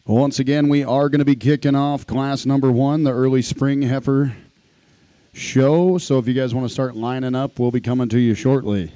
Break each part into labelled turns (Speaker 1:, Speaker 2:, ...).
Speaker 1: Once again, we are going to be kicking off class number 1, the early spring heifer show. So if you guys want to start lining up, we'll be coming to you shortly.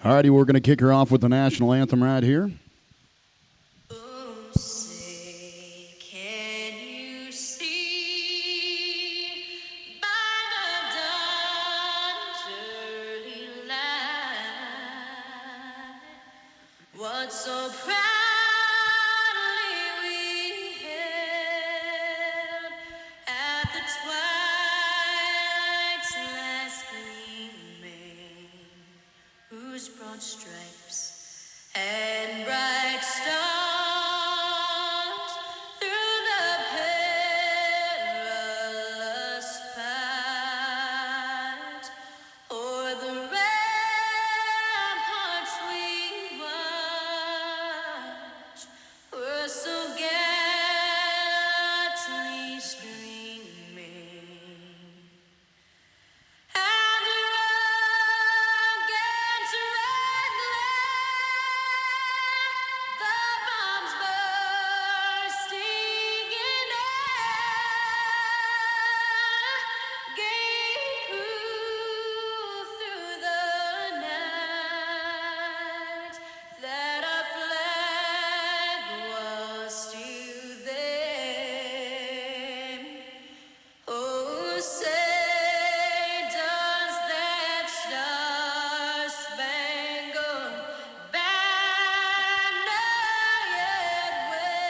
Speaker 1: All righty, we're going to kick her off with the national anthem right here.
Speaker 2: What so proudly we hailed at the twilight's last gleaming, whose broad stripes and bright stars through the perilous fight o'er the ramparts we watch were so gallantly streaming. And the rocket's red glare, the bombs bursting in air, gave proof through the night that our flag was still there. Oh, say does that star-spangled banner yet wave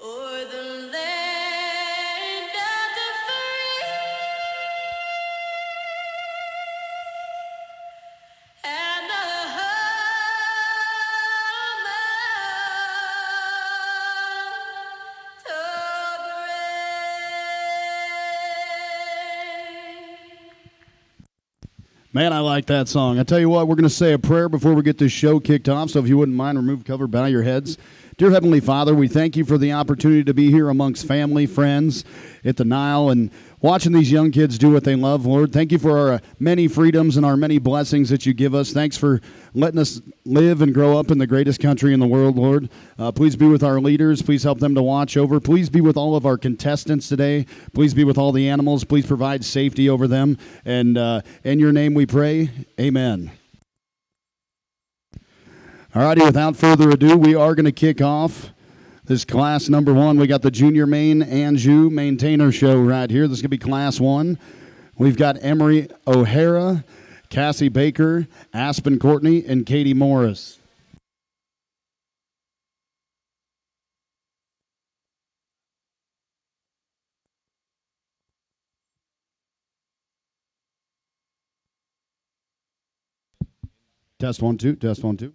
Speaker 2: o'er the land of the free and the home of the brave?
Speaker 1: Man, I like that song. I tell you what, we're going to say a prayer before we get this show kicked off, so if you wouldn't mind, remove cover, bow your heads. Dear Heavenly Father, we thank you for the opportunity to be here amongst family, friends at the NILE, and watching these young kids do what they love, Lord. Thank you for our many freedoms and our many blessings that you give us. Thanks for letting us live and grow up in the greatest country in the world, Lord. Please be with our leaders. Please help them to watch over. Please be with all of our contestants today. Please be with all the animals. Please provide safety over them. And in your name we pray. Amen. All righty, without further ado, we are going to kick off this class number one. We got the Junior Maine Anjou Mainetainer show right here. This is going to be class one. We've got Emery O'Hara, Cassie Baker, Aspen Courtney, and Katie Morris. Test 1 2, test 1 2.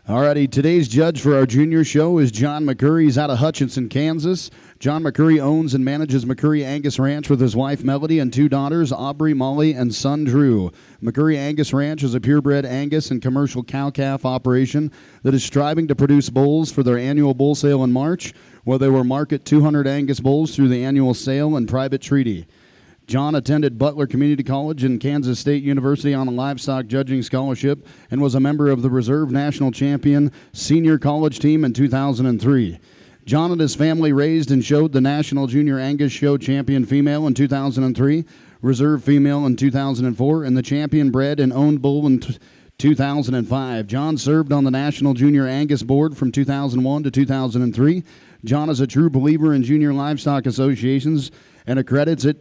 Speaker 1: Alrighty, today's judge for our junior show is John McCurry. He's out of Hutchinson, Kansas. John McCurry owns and manages McCurry Angus Ranch with his wife Melody and two daughters, Aubrey, Molly, and son Drew. McCurry Angus Ranch is a purebred Angus and commercial cow-calf operation that is striving to produce bulls for their annual bull sale in March, where they will market 200 Angus bulls through the annual sale and private treaty. John attended Butler Community College and Kansas State University on a livestock judging scholarship and was a member of the Reserve National Champion Senior College Team in 2003. John and his family raised and showed the National Junior Angus Show Champion Female in 2003, Reserve Female in 2004, and the Champion Bred and Owned Bull in 2005. John served on the National Junior Angus Board from 2001 to 2003. John is a true believer in junior livestock associations and accredits it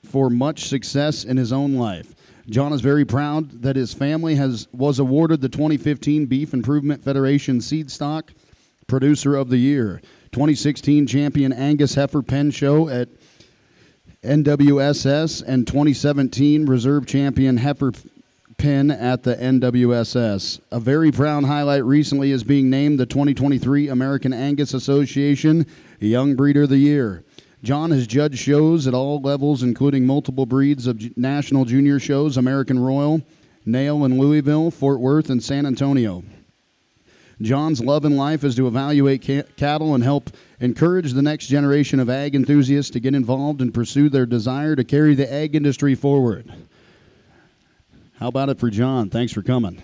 Speaker 1: for much success in his own life. John is very proud that his family was awarded the 2015 Beef Improvement Federation Seed Stock Producer of the Year. 2016 champion Angus Heifer Pen Show at NWSS, and 2017 reserve champion Heifer Pen at the NWSS. A very proud highlight recently is being named the 2023 American Angus Association Young Breeder of the Year. John has judged shows at all levels, including multiple breeds of national junior shows, American Royal, Nail in Louisville, Fort Worth, and San Antonio. John's love in life is to evaluate cattle and help encourage the next generation of ag enthusiasts to get involved and pursue their desire to carry the ag industry forward. How about it for John? Thanks for coming.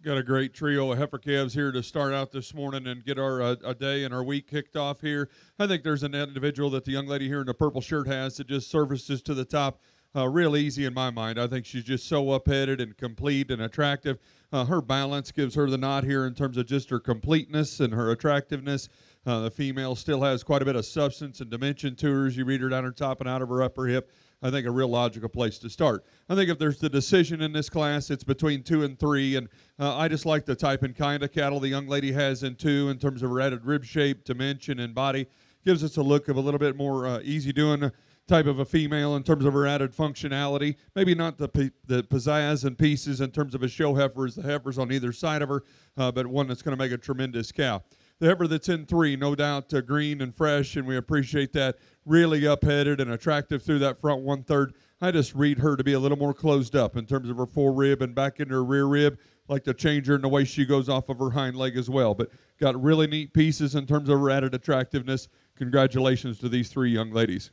Speaker 3: Got a great trio of heifer calves here to start out this morning and get our a day and our week kicked off here. I think there's an individual that the young lady here in the purple shirt has that just surfaces to the top real easy in my mind. I think she's just so up-headed and complete and attractive. Her balance gives her the nod here in terms of just her completeness and her attractiveness. The female still has quite a bit of substance and dimension to her as you read her down her top and out of her upper hip. I think a real logical place to start. I think if there's the decision in this class, it's between 2 and 3, and I just like the type and kind of cattle the young lady has in 2 in terms of her added rib shape, dimension, and body. Gives us a look of a little bit more easy doing type of a female in terms of her added functionality. Maybe not the pizzazz and pieces in terms of a show heifer as the heifers on either side of her, but one that's going to make a tremendous cow. The heifer that's in 3, no doubt green and fresh, and we appreciate that. Really up-headed and attractive through that front 1/3. I just read her to be a little more closed up in terms of her fore rib and back into her rear rib. Like to change her in the way she goes off of her hind leg as well. But got really neat pieces in terms of her added attractiveness. Congratulations to these 3 young ladies.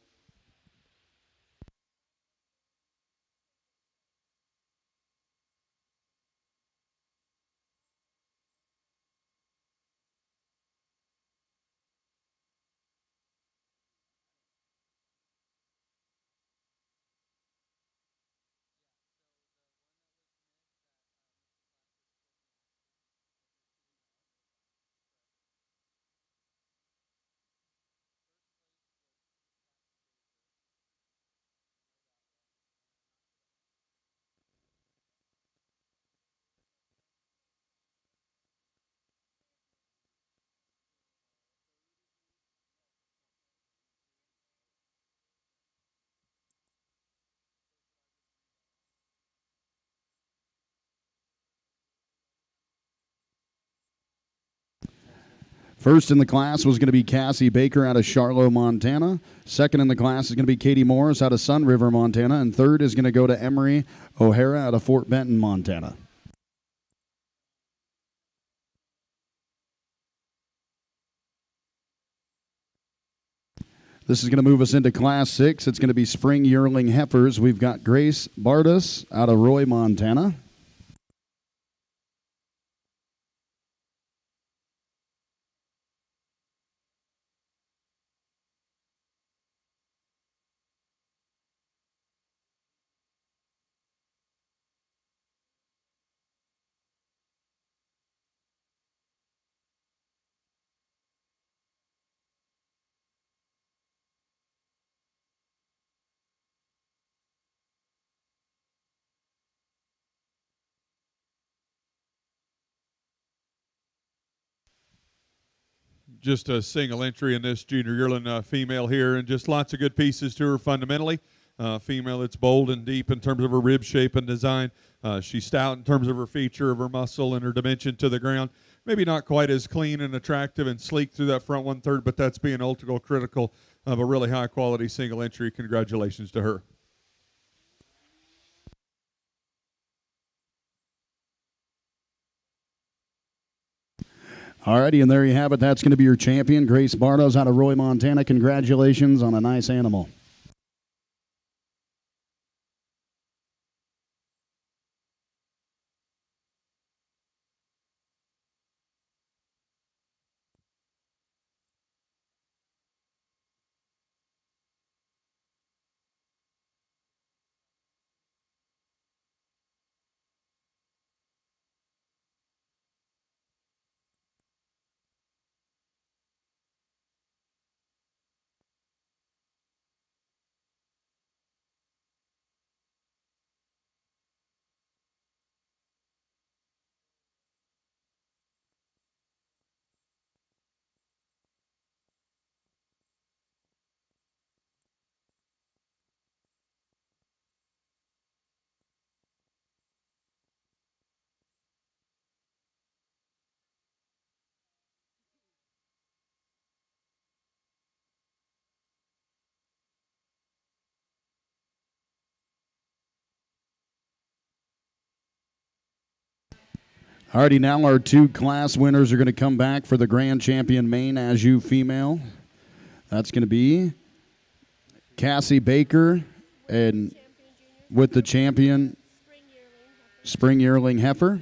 Speaker 1: First in the class was going to be Cassie Baker out of Charlotte, Montana. Second in the class is going to be Katie Morris out of Sun River, Montana. And third is going to go to Emery O'Hara out of Fort Benton, Montana. This is going to move us into Class 6. It's going to be Spring Yearling Heifers. We've got Grace Bardas out of Roy, Montana.
Speaker 3: Just a single entry in this junior yearling female here, and just lots of good pieces to her fundamentally. Female that's bold and deep in terms of her rib shape and design. She's stout in terms of her feature, of her muscle, and her dimension to the ground. Maybe not quite as clean and attractive and sleek through that front 1/3, but that's being ultra critical of a really high quality single entry. Congratulations to her.
Speaker 1: All righty, and there you have it. That's going to be your champion, Grace Bardos out of Roy, Montana. Congratulations on a nice animal. Alrighty, now our two class winners are going to come back for the grand champion Maine Anjou female. That's going to be Cassie Baker and with the champion Spring Yearling Heifer.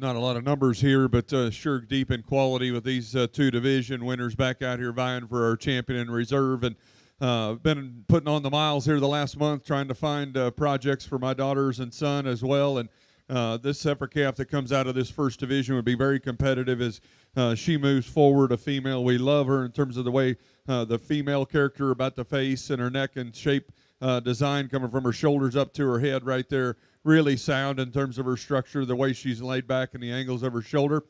Speaker 3: Not a lot of numbers here, but sure deep in quality with these two division winners back out here vying for our champion in reserve. And been putting on the miles here the last month trying to find projects for my daughters and son as well. And this heifer calf that comes out of this first division would be very competitive as she moves forward. A female, we love her in terms of the way the female character about the face and her neck and shape design coming from her shoulders up to her head right there. Really sound in terms of her structure, the way she's laid back and the angles of her shoulder.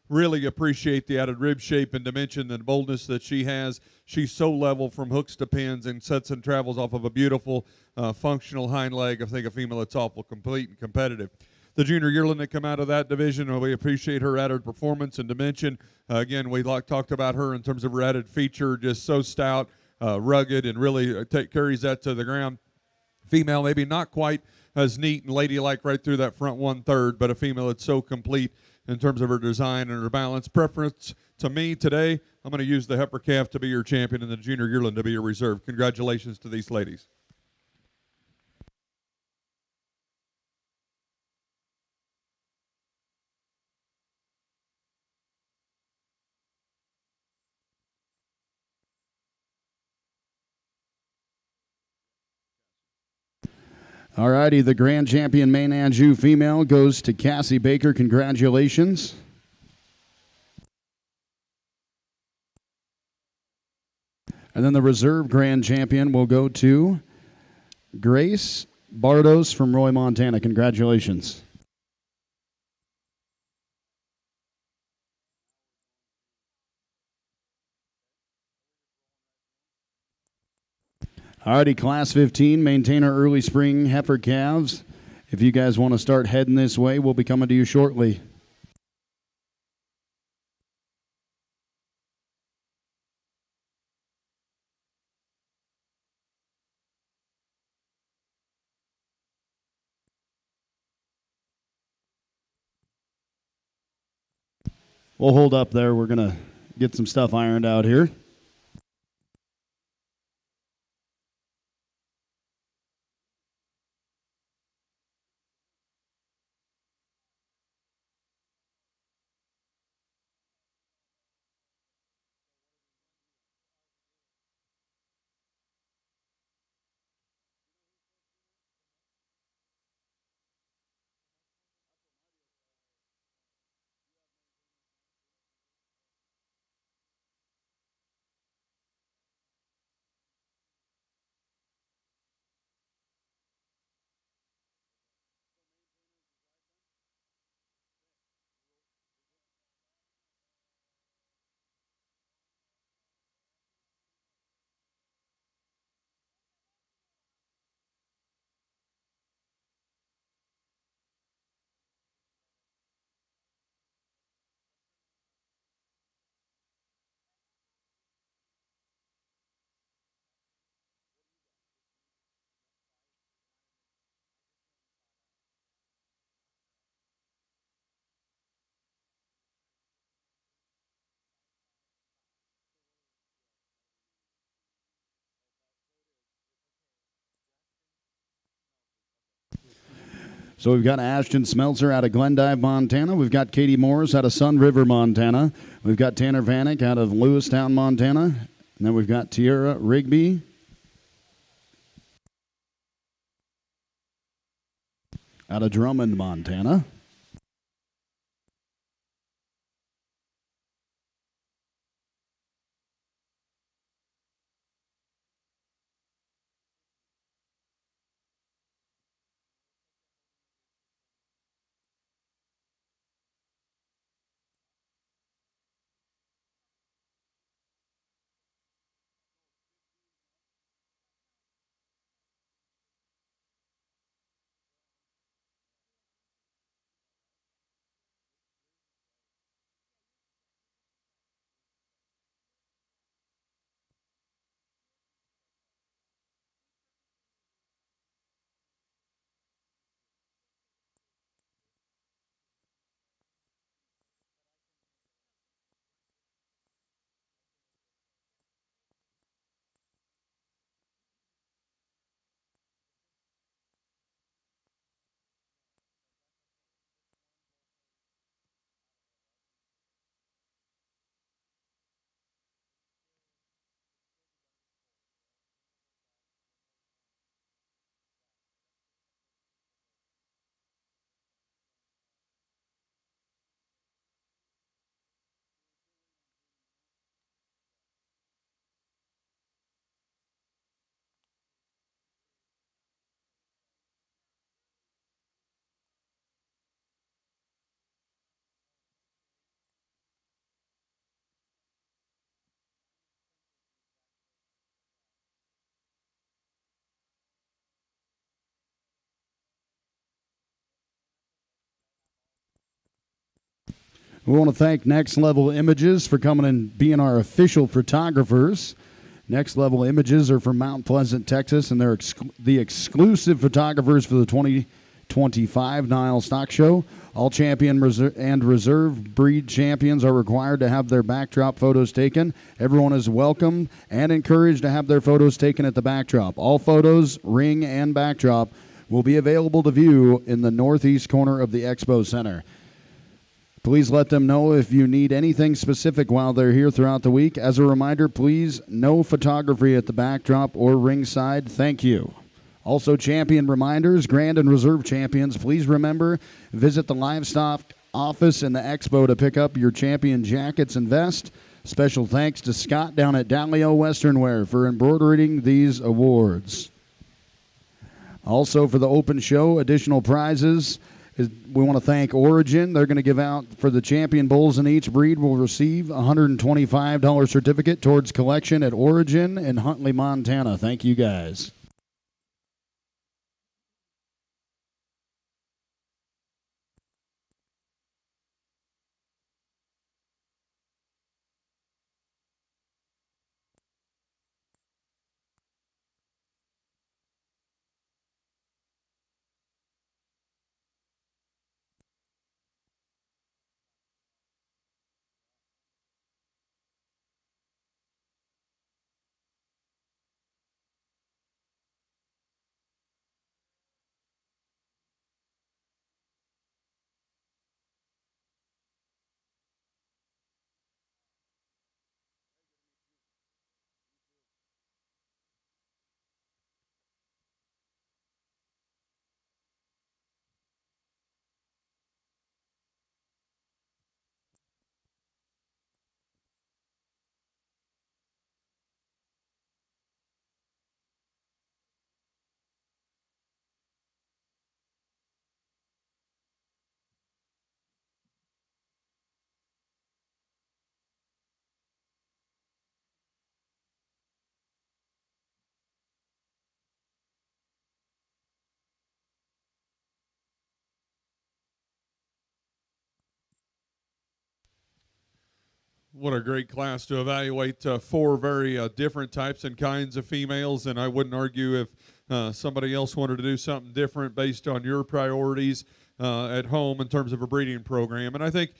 Speaker 3: Really appreciate the added rib shape and dimension and boldness that she has. She's so level from hooks to pins and sets and travels off of a beautiful, functional hind leg. I think a female that's awful complete and competitive. The junior yearling that come out of that division, we appreciate her added performance and dimension. Again, we talked about her in terms of her added feature, just so stout, rugged, and really carries that to the ground. Female, maybe not quite as neat and ladylike right through that front 1/3, but a female that's so complete in terms of her design and her balance. Preference to me today, I'm going to use the heifer calf to be your champion and the junior yearling to be your reserve. Congratulations to these ladies.
Speaker 1: Alrighty, the grand champion Maine Anjou female goes to Cassie Baker. Congratulations. And then the reserve grand champion will go to Grace Bardos from Roy, Montana. Congratulations. Alrighty, class 15, Maintainer early spring heifer calves. If you guys want to start heading this way, we'll be coming to you shortly. We'll hold up there. We're going to get some stuff ironed out here. So we've got Ashton Smeltzer out of Glendive, Montana. We've got Katie Morris out of Sun River, Montana. We've got Tanner Vanek out of Lewistown, Montana. And then we've got Tierra Rigby out of Drummond, Montana. We want to thank Next Level Images for coming and being our official photographers. Next Level Images are from Mount Pleasant, Texas, and they're the exclusive photographers for the 2025 NILE Stock Show. All champion and reserve breed champions are required to have their backdrop photos taken. Everyone is welcome and encouraged to have their photos taken at the backdrop. All photos, ring, and backdrop will be available to view in the northeast corner of the Expo Center. Please let them know if you need anything specific while they're here throughout the week. As a reminder, please, no photography at the backdrop or ringside. Thank you. Also, champion reminders, grand and reserve champions, please remember, visit the livestock office in the Expo to pick up your champion jackets and vest. Special thanks to Scott down at Dalio Western Wear for embroidering these awards. Also, for the open show, additional prizes. We want to thank Origin. They're going to give out for the champion bulls in each breed will receive a $125 certificate towards collection at Origin in Huntley, Montana. Thank you, guys.
Speaker 3: What a great class to evaluate four very different types and kinds of females. And I wouldn't argue if somebody else wanted to do something different based on your priorities at home in terms of a breeding program. And I think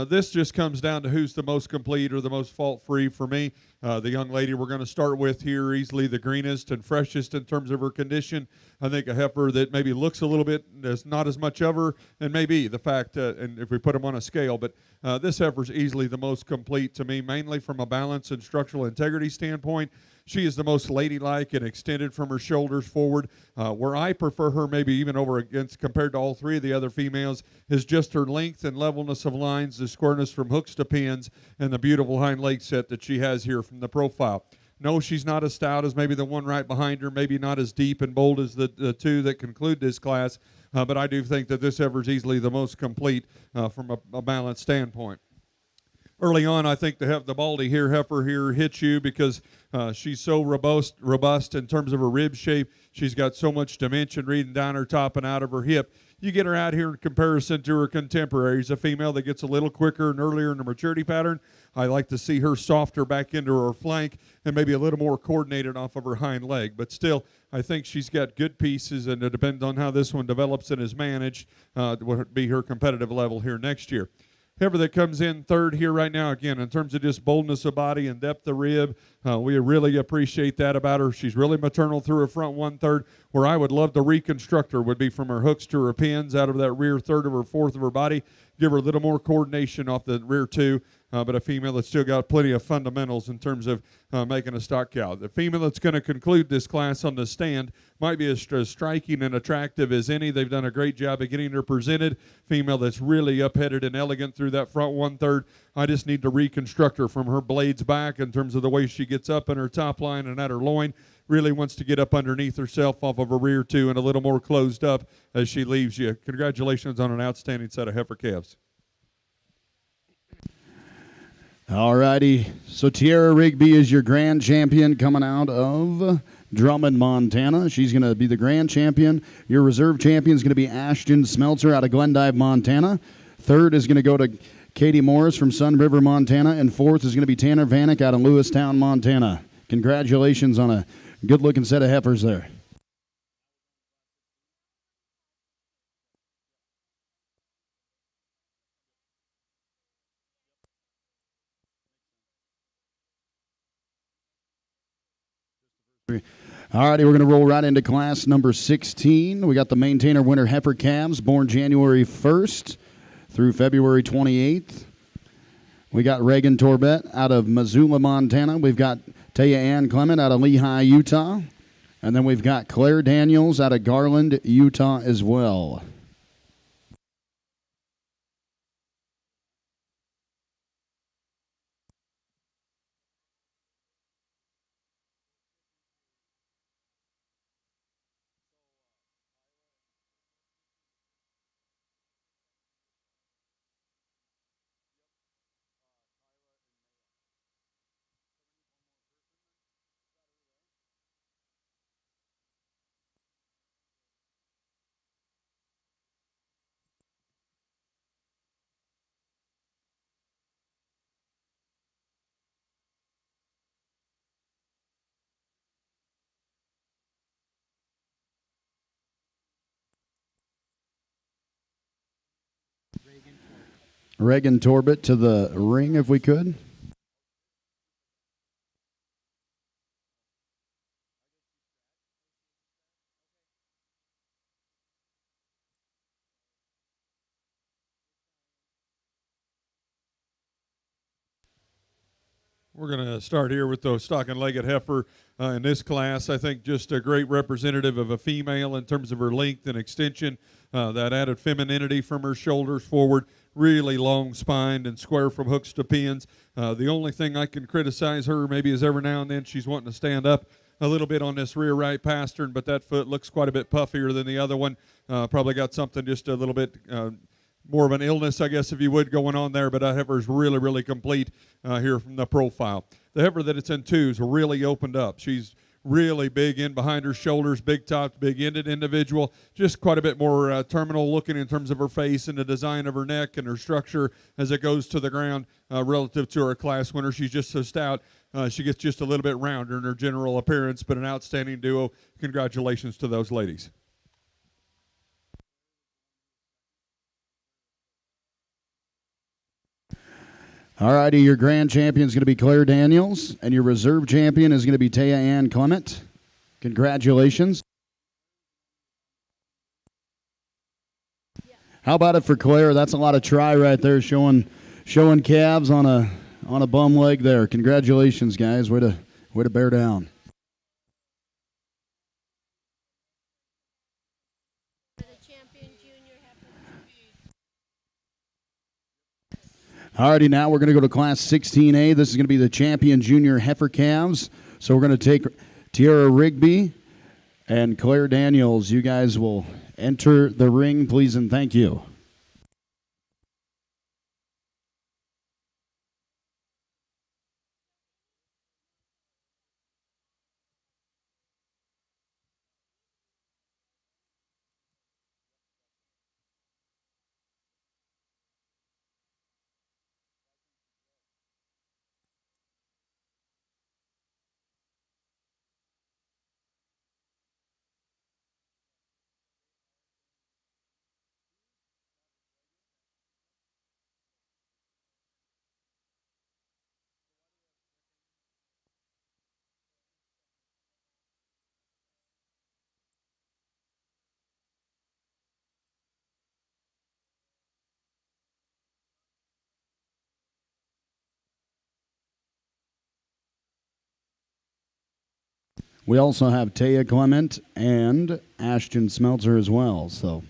Speaker 3: this just comes down to who's the most complete or the most fault-free for me. The young lady we're going to start with here, easily the greenest and freshest in terms of her condition. I think a heifer that maybe looks a little bit, there's not as much of her, and maybe the fact, and if we put them on a scale, but this heifer's easily the most complete to me, mainly from a balance and structural integrity standpoint. She is the most ladylike and extended from her shoulders forward. Where I prefer her maybe even over against compared to all three of the other females is just her length and levelness of lines, the squareness from hooks to pins, and the beautiful hind leg set that she has here from the profile. No, she's not as stout as maybe the one right behind her, maybe not as deep and bold as the two that conclude this class, but I do think that this heifer is easily the most complete from a balanced standpoint. Early on, I think the Baldy here heifer here hits you because she's so robust in terms of her rib shape. She's got so much dimension reading down her top and out of her hip. You get her out here in comparison to her contemporaries, a female that gets a little quicker and earlier in the maturity pattern. I like to see her softer back into her flank and maybe a little more coordinated off of her hind leg. But still, I think she's got good pieces, and it depends on how this one develops and is managed would be her competitive level here next year. Heifer that comes in third here right now, again, in terms of just boldness of body and depth of rib, we really appreciate that about her. She's really maternal through her front 1/3. Where I would love to reconstruct her would be from her hooks to her pins out of that rear third of her fourth of her body. Give her a little more coordination off the rear two, but a female that's still got plenty of fundamentals in terms of making a stock cow. The female that's going to conclude this class on the stand might be as striking and attractive as any. They've done a great job of getting her presented. Female that's really up-headed and elegant through that front 1/3. I just need to reconstruct her from her blades back in terms of the way she gets up in her top line and at her loin. Really wants to get up underneath herself off of her rear two and a little more closed up as she leaves you. Congratulations on an outstanding set of heifer calves.
Speaker 1: All righty. So Tierra Rigby is your grand champion coming out of Drummond, Montana. She's going to be the grand champion. Your reserve champion is going to be Ashton Smeltzer out of Glendive, Montana. Third is going to go to Katie Morris from Sun River, Montana. And fourth is going to be Tanner Vanek out of Lewistown, Montana. Congratulations on a good-looking set of heifers there. All righty, we're going to roll right into class number 16. We got the Mainetainer winter heifer calves born January 1st through February 28th. We got Reagan Torbett out of Missoula, Montana. We've got Taya Ann Clement out of Lehigh, Utah. And then we've got Claire Daniels out of Garland, Utah as well. Reagan Torbett to the ring if we could.
Speaker 3: We're going to start here with the stock and legged heifer in this class. I think just a great representative of a female in terms of her length and extension, that added femininity from her shoulders forward, really long spined and square from hooks to pins. The only thing I can criticize her maybe is every now and then she's wanting to stand up a little bit on this rear right pastern, but that foot looks quite a bit puffier than the other one. Probably got something just a little bit more of an illness, I guess, if you would, going on there, but that heifer is really, really complete here from the profile. The heifer that it's in twos really opened up. She's really big in behind her shoulders, big topped, big ended individual, just quite a bit more terminal looking in terms of her face and the design of her neck and her structure as it goes to the ground relative to her class winner. She's just so stout. She gets just a little bit rounder in her general appearance, but an outstanding duo. Congratulations to those ladies.
Speaker 1: All righty, your grand champion is going to be Claire Daniels, and your reserve champion is going to be Taya Ann Clement. Congratulations. How about it for Claire? That's a lot of try right there, showing calves on a bum leg there. Congratulations, guys. Way to bear down. Alrighty, now we're going to go to Class 16A. This is going to be the champion junior heifer calves. So we're going to take Tiara Rigby and Claire Daniels. You guys will enter the ring, please, and thank you. We also have Taya Clement and Ashton Smeltzer as well. So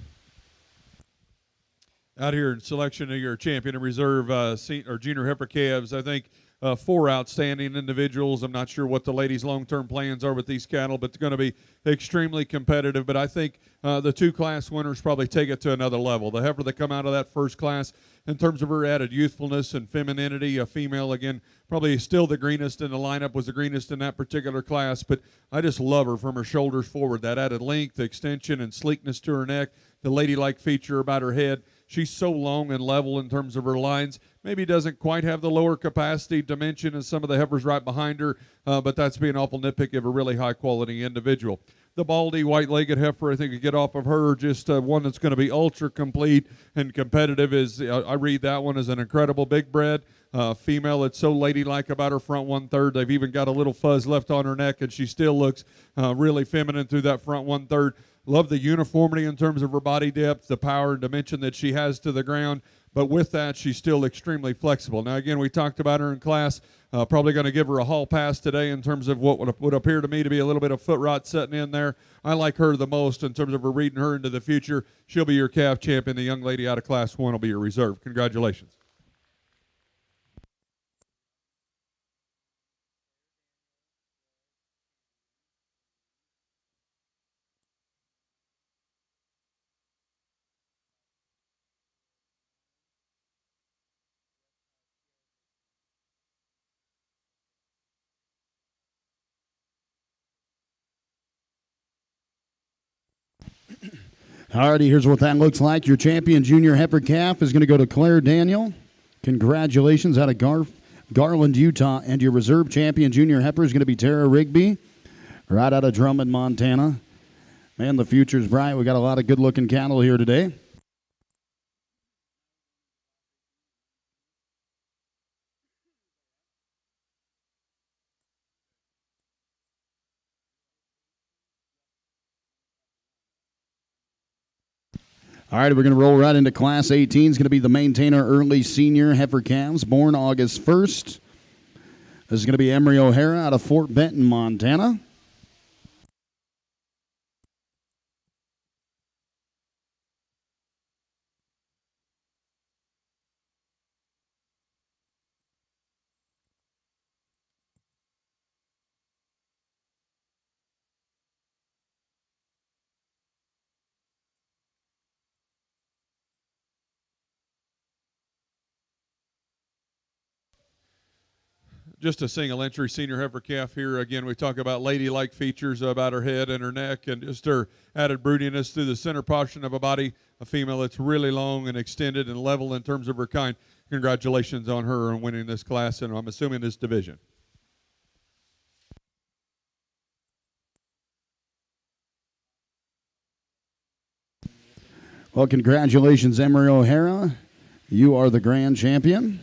Speaker 3: out here in selection of your champion and reserve or junior heifer calves, I think four outstanding individuals. I'm not sure what the ladies' long-term plans are with these cattle, but it's going to be extremely competitive. But I think the two class winners probably take it to another level. The heifer that come out of that first class, in terms of her added youthfulness and femininity, a female, again, probably still the greenest in the lineup, was the greenest in that particular class, but I just love her from her shoulders forward. That added length, extension, and sleekness to her neck, the ladylike feature about her head. She's so long and level in terms of her lines. Maybe doesn't quite have the lower capacity dimension as some of the heifers right behind her, but that's being awful nitpicky of a really high quality individual. The baldy white-legged heifer, I think you get off of her, just one that's going to be ultra complete and competitive. Is I read that one as an incredible big bred female. That's so ladylike about her front 1/3. They've even got a little fuzz left on her neck, and she still looks really feminine through that front 1/3. Love the uniformity in terms of her body depth, the power and dimension that she has to the ground. But with that, she's still extremely flexible. Now, again, we talked about her in class. Probably going to give her a hall pass today in terms of what would appear to me to be a little bit of foot rot setting in there. I like her the most in terms of her reading her into the future. She'll be your calf champion. The young lady out of Class 1 will be your reserve. Congratulations.
Speaker 1: Alrighty, here's what that looks like. Your champion junior heifer calf is going to go to Claire Daniel. Congratulations out of Garland, Utah. And your reserve champion junior heifer is going to be Tara Rigby, right out of Drummond, Montana. Man, the future's bright. We got a lot of good-looking cattle here today. All right, we're going to roll right into Class 18. It's going to be the Mainetainer Early Senior Heifer Calves, born August 1st. This is going to be Emery O'Hara out of Fort Benton, Montana.
Speaker 3: Just a single entry senior heifer calf here. Again, we talk about ladylike features about her head and her neck and just her added broodiness through the center portion of her body. A female that's really long and extended and level in terms of her kind. Congratulations on her on winning this class, and I'm assuming this division.
Speaker 1: Well, congratulations, Emery O'Hara. You are the grand champion.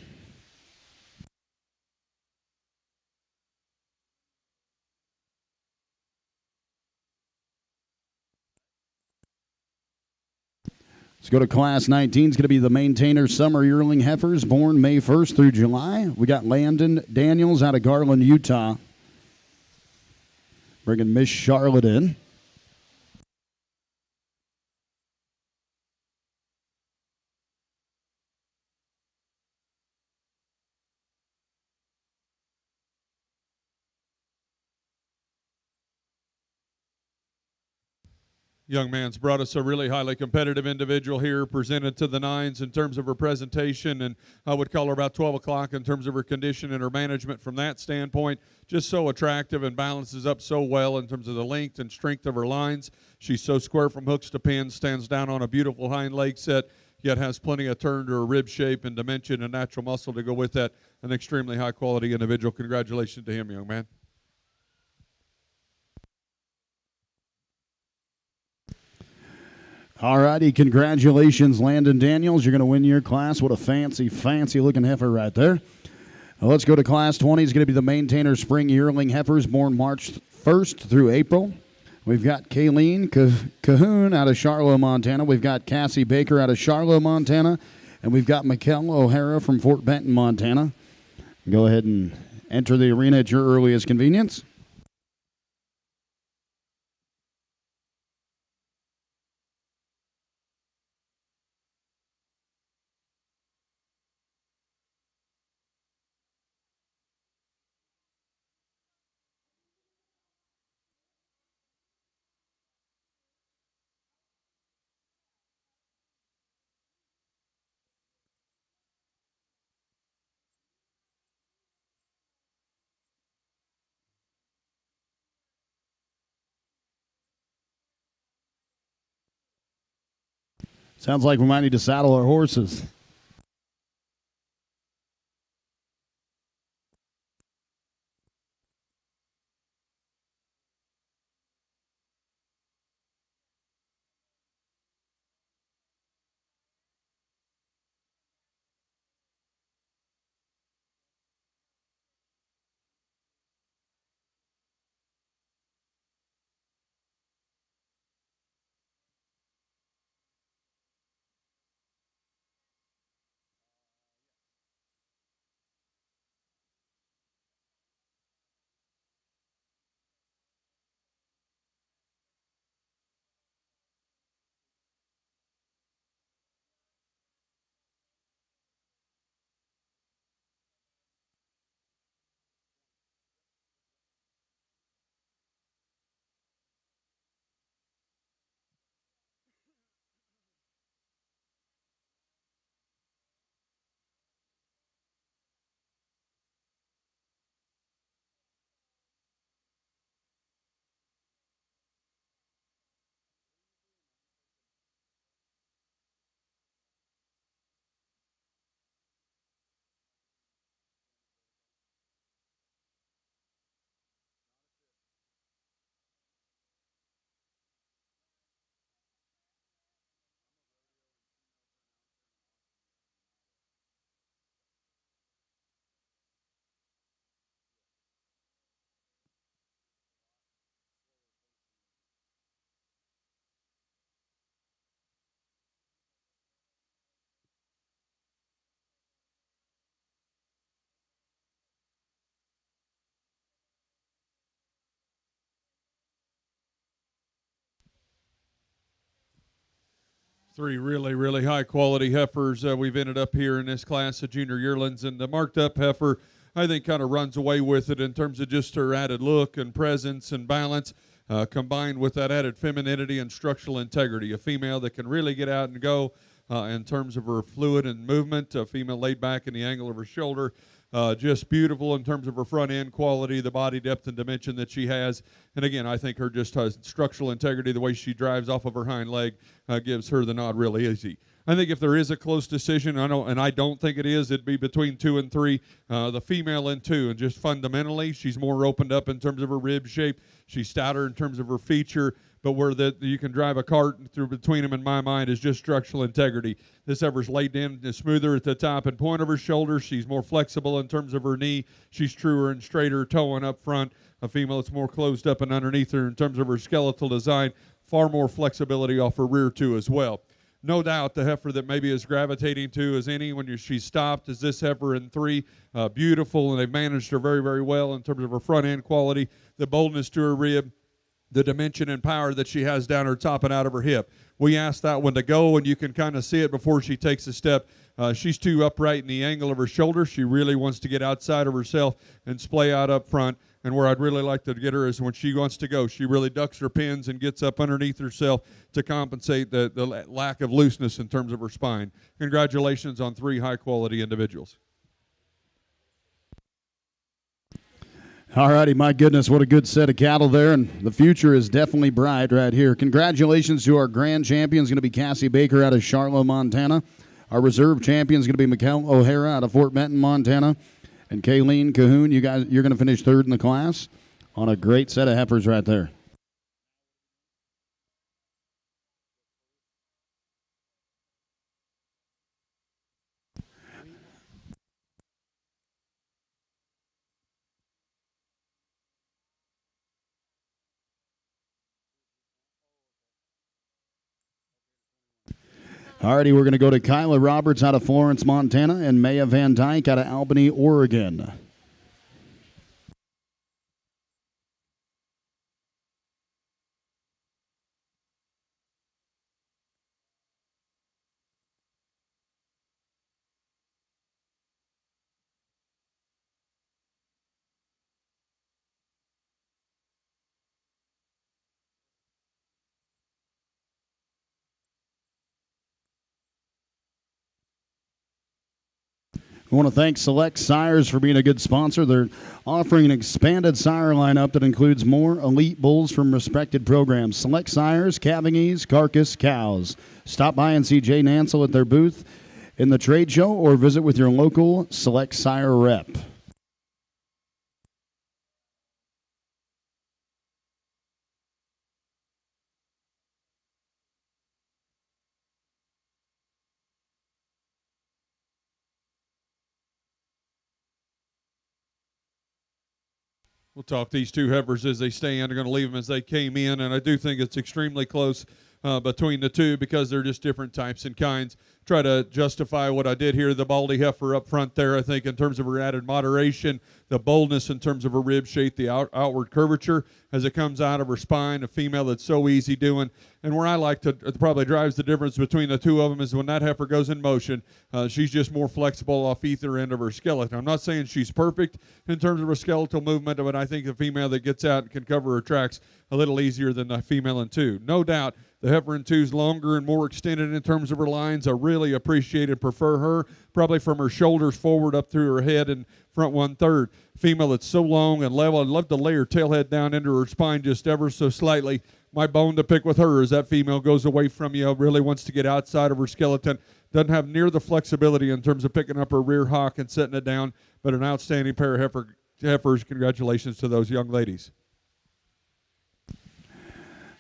Speaker 1: Let's go to Class 19. It's going to be the Maintainer Summer Yearling Heifers, born May 1st through July. We got Landon Daniels out of Garland, Utah, bringing Miss Charlotte in.
Speaker 3: Young man's brought us a really highly competitive individual here, presented to the nines in terms of her presentation, and I would call her about 12 o'clock in terms of her condition and her management from that standpoint. Just so attractive and balances up so well in terms of the length and strength of her lines. She's so square from hooks to pins, stands down on a beautiful hind leg set, yet has plenty of turn to her rib shape and dimension and natural muscle to go with that. An extremely high quality individual. Congratulations to him, young man.
Speaker 1: All righty, congratulations, Landon Daniels. You're going to win your class. What a fancy, fancy looking heifer right there. Now let's go to Class 20. It's going to be the Maintainer Spring Yearling Heifers, born March 1st through April. We've got Kayleen Cahoon out of Charlotte, Montana. We've got Cassie Baker out of Charlotte, Montana. And we've got Mikkel O'Hara from Fort Benton, Montana. Go ahead and enter the arena at your earliest convenience. Sounds like we might need to saddle our horses.
Speaker 3: Three really high quality heifers we've ended up here in this class of junior yearlings, and the marked up heifer I think kind of runs away with it in terms of just her added look and presence and balance, combined with that added femininity and structural integrity. A female that can really get out and go in terms of her fluid and movement. A female laid back in the angle of her shoulder. Just beautiful in terms of her front end quality, the body depth and dimension that she has. And again, I think her just structural integrity, the way she drives off of her hind leg, gives her the nod really easy. I think if there is a close decision, I don't think it is. It'd be between 2 and 3. The female in 2, and just fundamentally, she's more opened up in terms of her rib shape. She's stouter in terms of her feature, but where you can drive a cart through between them, in my mind, is just structural integrity. This heifer's laid in is smoother at the top and point of her shoulder. She's more flexible in terms of her knee. She's truer and straighter towing up front. A female that's more closed up and underneath her in terms of her skeletal design. Far more flexibility off her rear too as well. No doubt the heifer that maybe is gravitating to as any when she's stopped is this heifer in 3. Beautiful, and they've managed her very well in terms of her front end quality, the boldness to her rib, the dimension and power that she has down her top and out of her hip. We asked that one to go, and you can kind of see it before she takes a step. She's too upright in the angle of her shoulder. She really wants to get outside of herself and splay out up front. And where I'd really like to get her is when she wants to go. She really ducks her pins and gets up underneath herself to compensate the lack of looseness in terms of her spine. Congratulations on 3 high-quality individuals.
Speaker 1: All righty, my goodness, what a good set of cattle there, and the future is definitely bright right here. Congratulations to our grand champion, is going to be Cassie Baker out of Charlotte, Montana. Our reserve champion is going to be Mikkel O'Hara out of Fort Benton, Montana. And Kayleen Cahoon, you're going to finish 3rd in the class on a great set of heifers right there. Alrighty, we're going to go to Kyla Roberts out of Florence, Montana, and Maya Van Dyke out of Albany, Oregon. I want to thank Select Sires for being a good sponsor. They're offering an expanded sire lineup that includes more elite bulls from respected programs. Select Sires, Calving Ease, Carcass, Cows. Stop by and see Jay Nansel at their booth in the trade show or visit with your local Select Sire rep.
Speaker 3: We'll talk these two heifers as they stand. They're going to leave them as they came in, and I do think it's extremely close between the two because they're just different types and kinds. Try to justify what I did here. The Baldy heifer up front there, I think, in terms of her added moderation, the boldness in terms of her rib shape, the outward curvature as it comes out of her spine, a female that's so easy doing. And where I like to, it probably drives the difference between the two of them is when that heifer goes in motion, she's just more flexible off either end of her skeleton. I'm not saying she's perfect in terms of her skeletal movement, but I think the female that gets out and can cover her tracks a little easier than the female in two. No doubt the heifer in two's longer and more extended in terms of her lines. I really appreciate and prefer her, probably from her shoulders forward up through her head and front 1/3. Female that's so long and level. I'd love to lay her tail head down into her spine just ever so slightly. My bone to pick with her is that female goes away from you, really wants to get outside of her skeleton, doesn't have near the flexibility in terms of picking up her rear hock and setting it down, but an outstanding pair of heifers. Congratulations to those young ladies.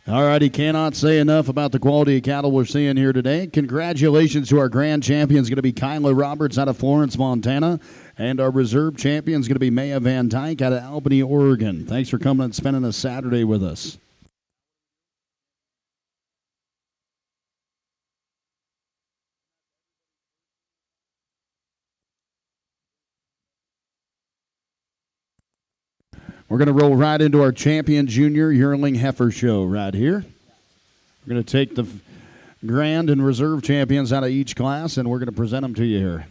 Speaker 1: All righty, cannot say enough about the quality of cattle we're seeing here today. Congratulations to our grand champion is going to be Kyla Roberts out of Florence, Montana. And our reserve champion is going to be Maya Van Dyke out of Albany, Oregon. Thanks for coming and spending a Saturday with us. We're going to roll right into our champion junior yearling heifer show right here. We're going to take the grand and reserve champions out of each class, and we're going to present them to you here.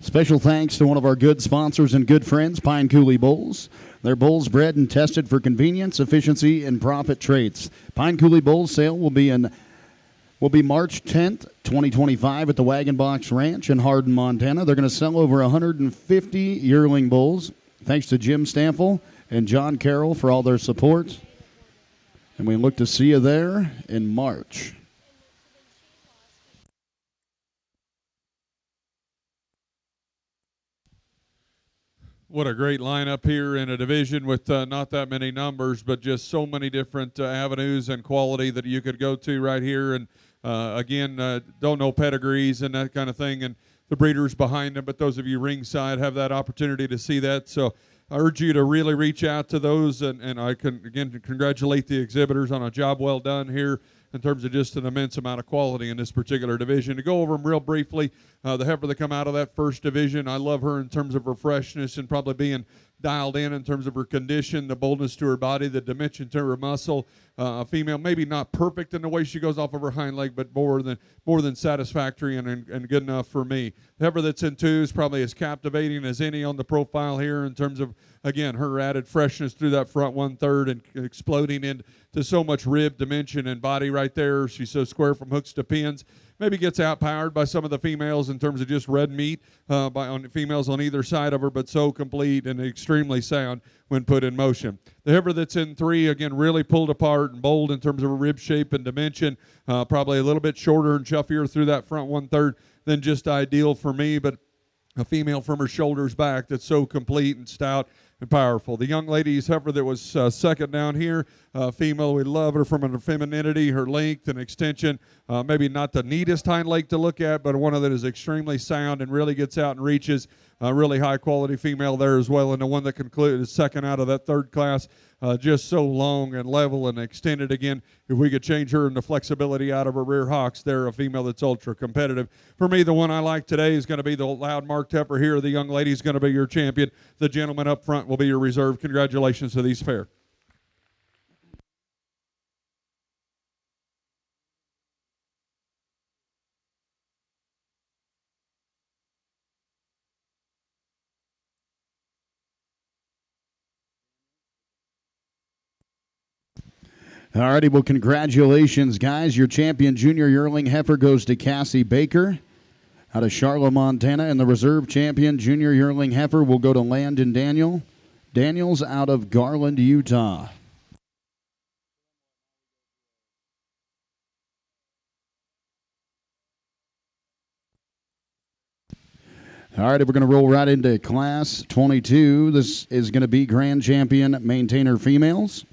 Speaker 1: Special thanks to one of our good sponsors and good friends, Pine Coulee Bulls. They're bulls bred and tested for convenience, efficiency, and profit traits. Pine Coulee Bulls sale will be March 10th, 2025 at the Wagon Box Ranch in Hardin, Montana. They're going to sell over 150 yearling bulls. Thanks to Jim Stample and John Carroll for all their support. And we look to see you there in March.
Speaker 3: What a great lineup here in a division with not that many numbers, but just so many different avenues and quality that you could go to right here. And again, don't know pedigrees and that kind of thing, and the breeders behind them. But those of you ringside have that opportunity to see that. So I urge you to really reach out to those, and I can again congratulate the exhibitors on a job well done here in terms of just an immense amount of quality in this particular division. To go over them real briefly, the heifer that come out of that first division, I love her in terms of her freshness and probably being dialed in terms of her condition, the boldness to her body, the dimension to her muscle. A female, maybe not perfect in the way she goes off of her hind leg, but more than satisfactory and good enough for me. The heifer that's in two is probably as captivating as any on the profile here in terms of, again, her added freshness through that front 1/3 and exploding into so much rib dimension and body right there. She's so square from hooks to pins. Maybe gets outpowered by some of the females in terms of just red meat on females on either side of her, but so complete and extremely sound when put in motion. The heifer that's in three, again, really pulled apart and bold in terms of her rib shape and dimension, probably a little bit shorter and chuffier through that front 1/3, than just ideal for me, but a female from her shoulders back that's so complete and stout and powerful. The young lady's heifer that was second down here, female, we love her from her femininity, her length and extension. Maybe not the neatest hind leg to look at, but one that is extremely sound and really gets out and reaches. Really high quality female there as well, and the one that concluded second out of that third class, just so long and level and extended. Again, if we could change her and the flexibility out of her rear hocks, they're a female that's ultra competitive. For me, the one I like today is going to be the loud marked heifer here. The young lady is going to be your champion. The gentleman up front will be your reserve. Congratulations to these fair.
Speaker 1: All righty, well, congratulations, guys. Your champion junior yearling heifer goes to Cassie Baker out of Charlotte, Montana, and the reserve champion junior yearling heifer will go to Landon Daniels out of Garland, Utah. All right, we're going to roll right into Class 22. This is going to be Grand Champion Maintainer females.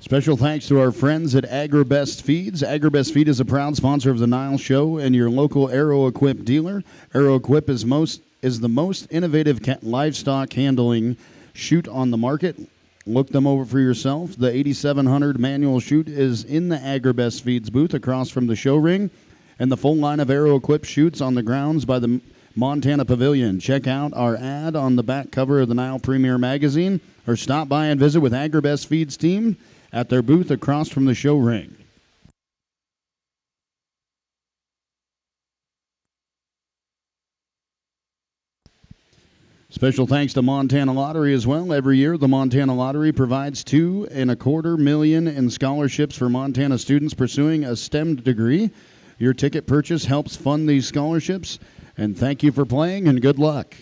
Speaker 1: Special thanks to our friends at AgriBest Feeds. AgriBest Feed is a proud sponsor of the NILE Show and your local Aero-Equip dealer. Aero-Equip is the most innovative livestock handling chute on the market. Look them over for yourself. The 8700 manual chute is in the AgriBest Feeds booth across from the show ring, and the full line of Aero-Equip chutes on the grounds by the Montana Pavilion. Check out our ad on the back cover of the NILE Premier magazine, or stop by and visit with AgriBest Feeds team at their booth across from the show ring. Special thanks to Montana Lottery as well. Every year, the Montana Lottery provides $2.25 million in scholarships for Montana students pursuing a STEM degree. Your ticket purchase helps fund these scholarships. And thank you for playing, and good luck.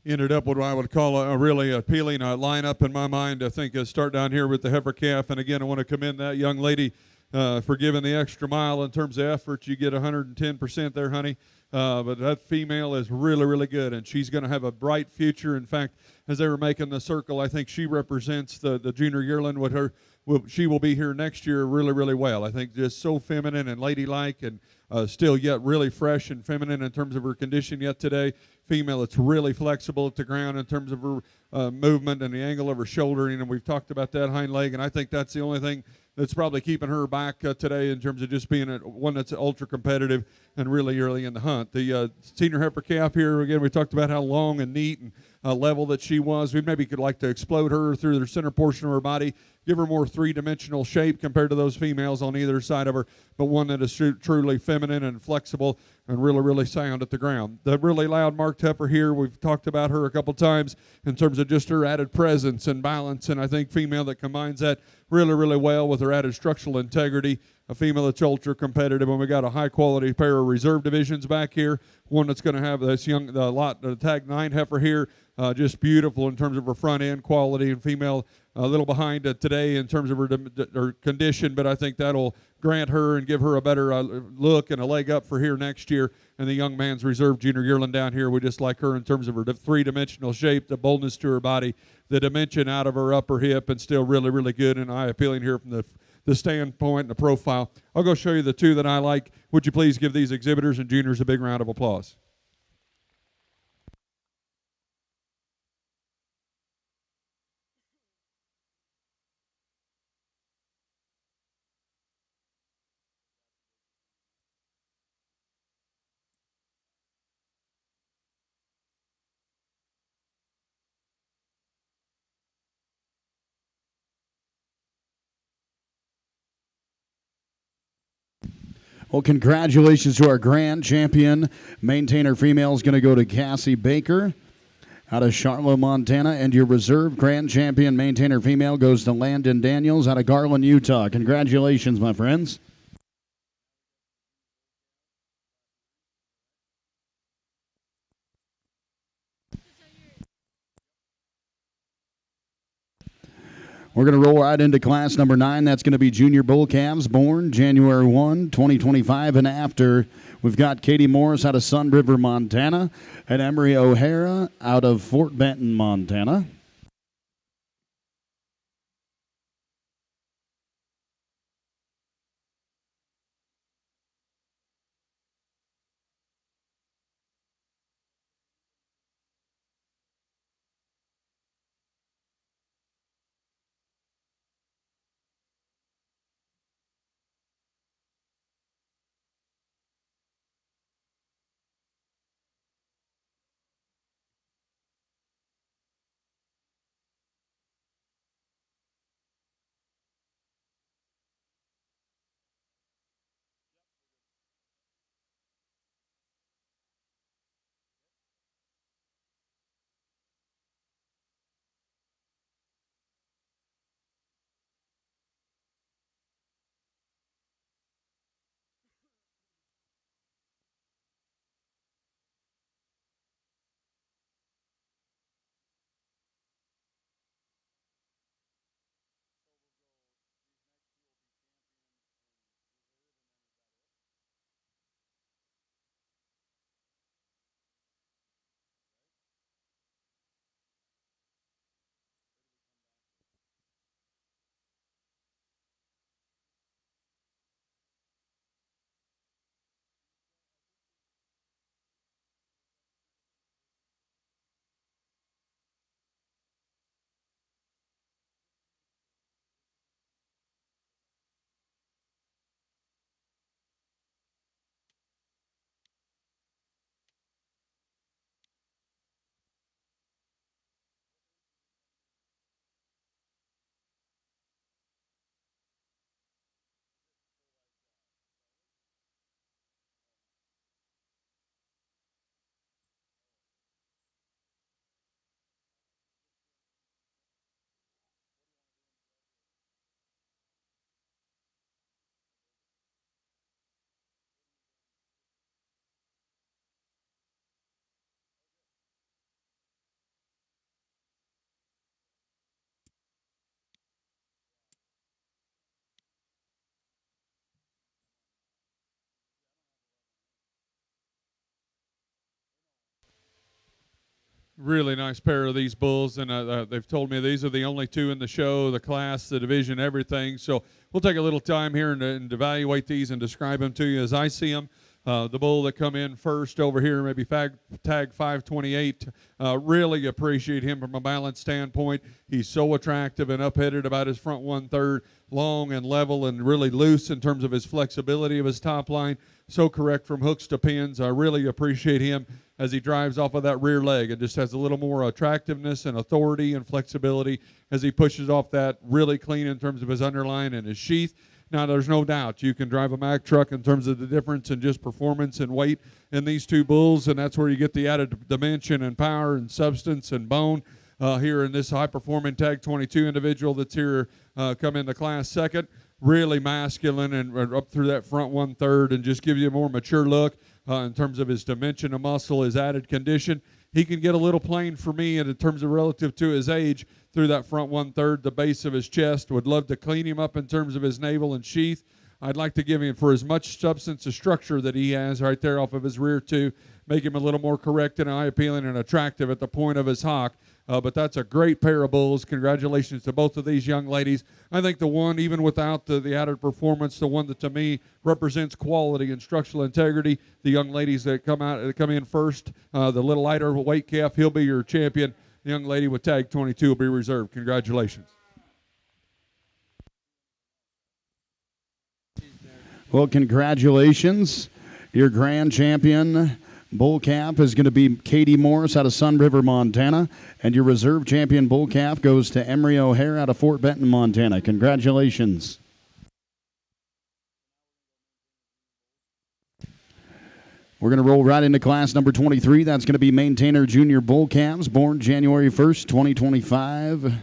Speaker 3: Ended up with what I would call a really appealing lineup in my mind. I think start down here with the heifer calf, and again, I want to commend that young lady for giving the extra mile in terms of effort. You get 110% there, honey. But that female is really, really good, and she's going to have a bright future. In fact, as they were making the circle, I think she represents the junior yearling with her. She will be here next year really, really well. I think just so feminine and ladylike, and still yet really fresh and feminine in terms of her condition yet today. Female, it's really flexible at the ground in terms of her movement and the angle of her shouldering, and we've talked about that hind leg, and I think that's the only thing that's probably keeping her back today in terms of just being one that's ultra competitive and really early in the hunt. The senior heifer calf here, again, we talked about how long and neat and level that she was. We maybe could like to explode her through the center portion of her body, give her more three-dimensional shape compared to those females on either side of her, but one that is truly feminine and flexible. and really, really sound at the ground. The really loud marked heifer here, we've talked about her a couple times in terms of just her added presence and balance, and I think female that combines that really, really well with her added structural integrity. A female that's ultra competitive, and we got a high quality pair of reserve divisions back here. One that's going to have this the tag 9 heifer here, just beautiful in terms of her front end quality, and female a little behind today in terms of her condition, but I think that'll grant her and give her a better look and a leg up for here next year. And the young man's reserve junior yearling down here, we just like her in terms of her three-dimensional shape, the boldness to her body, the dimension out of her upper hip, and still really, really good and eye appealing here from the standpoint and the profile. I'll go show you the two that I like. Would you please give these exhibitors and juniors a big round of applause?
Speaker 1: Well, congratulations to our grand champion. Maintainer female is going to go to Cassie Baker out of Charlotte, Montana. And your reserve grand champion maintainer female goes to Landon Daniels out of Garland, Utah. Congratulations, my friends. We're going to roll right into class number 9. That's going to be junior bull calves born January 1, 2025 and after. We've got Katie Morris out of Sun River, Montana, and Emery O'Hara out of Fort Benton, Montana.
Speaker 3: Really nice pair of these bulls, and they've told me these are the only two in the show, the class, the division, everything. So we'll take a little time here and evaluate these and describe them to you as I see them. The bull that come in first over here, maybe tag 528. Really appreciate him from a balance standpoint. He's so attractive and up-headed about his front 1/3, long and level and really loose in terms of his flexibility of his top line. So correct from hooks to pins. I really appreciate him as he drives off of that rear leg. It just has a little more attractiveness and authority and flexibility as he pushes off that, really clean in terms of his underline and his sheath. Now, there's no doubt you can drive a Mack truck in terms of the difference in just performance and weight in these two bulls, and that's where you get the added dimension and power and substance and bone here in this high-performing Tag 22 individual that's here come into class second. Really masculine and up through that front 1/3 and just give you a more mature look in terms of his dimension of muscle, his added condition. He can get a little plain for me in terms of relative to his age through that front 1/3, the base of his chest. Would love to clean him up in terms of his navel and sheath. I'd like to give him for as much substance and structure that he has right there off of his rear too, make him a little more correct and eye appealing and attractive at the point of his hock. But that's a great pair of bulls. Congratulations to both of these young ladies. I think the one, even without the added performance, the one that to me represents quality and structural integrity, the young ladies that come in first, the little lighter weight calf, he'll be your champion. The young lady with tag 22 will be reserved. Congratulations.
Speaker 1: Well, congratulations. Your grand champion bull calf is going to be Katie Morris out of Sun River, Montana. And your reserve champion bull calf goes to Emery O'Hare out of Fort Benton, Montana. Congratulations. We're going to roll right into class number 23. That's going to be Mainetainer Junior Bull Calves, born January 1st, 2025.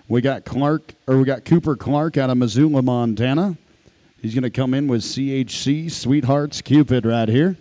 Speaker 1: We got Cooper Clark out of Missoula, Montana. He's going to come in with CHC Sweethearts Cupid right here.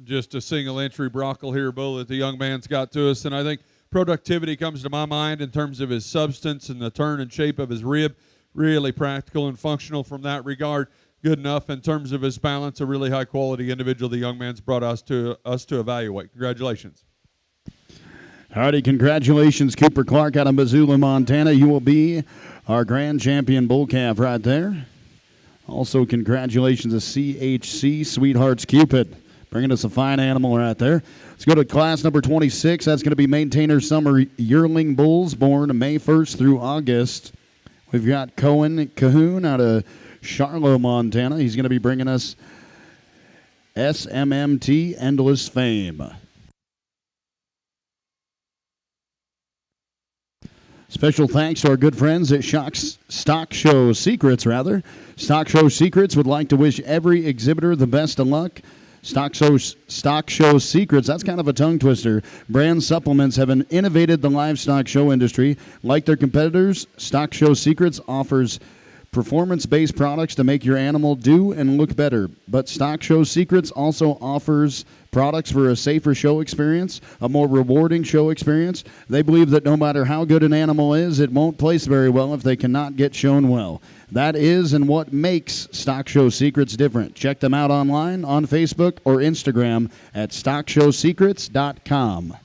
Speaker 3: Just a single entry brockle here, bull, that the young man's got to us. And I think productivity comes to my mind in terms of his substance and the turn and shape of his rib. Really practical and functional from that regard. Good enough in terms of his balance. A really high quality individual the young man's brought us to evaluate. Congratulations.
Speaker 1: Howdy, congratulations, Cooper Clark out of Missoula, Montana. You will be our grand champion bull calf right there. Also, congratulations to CHC Sweethearts Cupid. Bringing us a fine animal right there. Let's go to class number 26. That's going to be Maintainer Summer Yearling Bulls, born May 1st through August. We've got Cohen Cahoon out of Charlotte, Montana. He's going to be bringing us SMMT Endless Fame. Special thanks to our good friends at Stock Show Secrets, Stock Show Secrets would like to wish every exhibitor the best of luck. Stock Show Secrets, that's kind of a tongue twister. Brand supplements have innovated the livestock show industry. Like their competitors, Stock Show Secrets offers performance-based products to make your animal do and look better. But Stock Show Secrets also offers products for a safer show experience, a more rewarding show experience. They believe that no matter how good an animal is, it won't place very well if they cannot get shown well. That is and what makes Stock Show Secrets different. Check them out online, on Facebook, or Instagram at stockshowsecrets.com.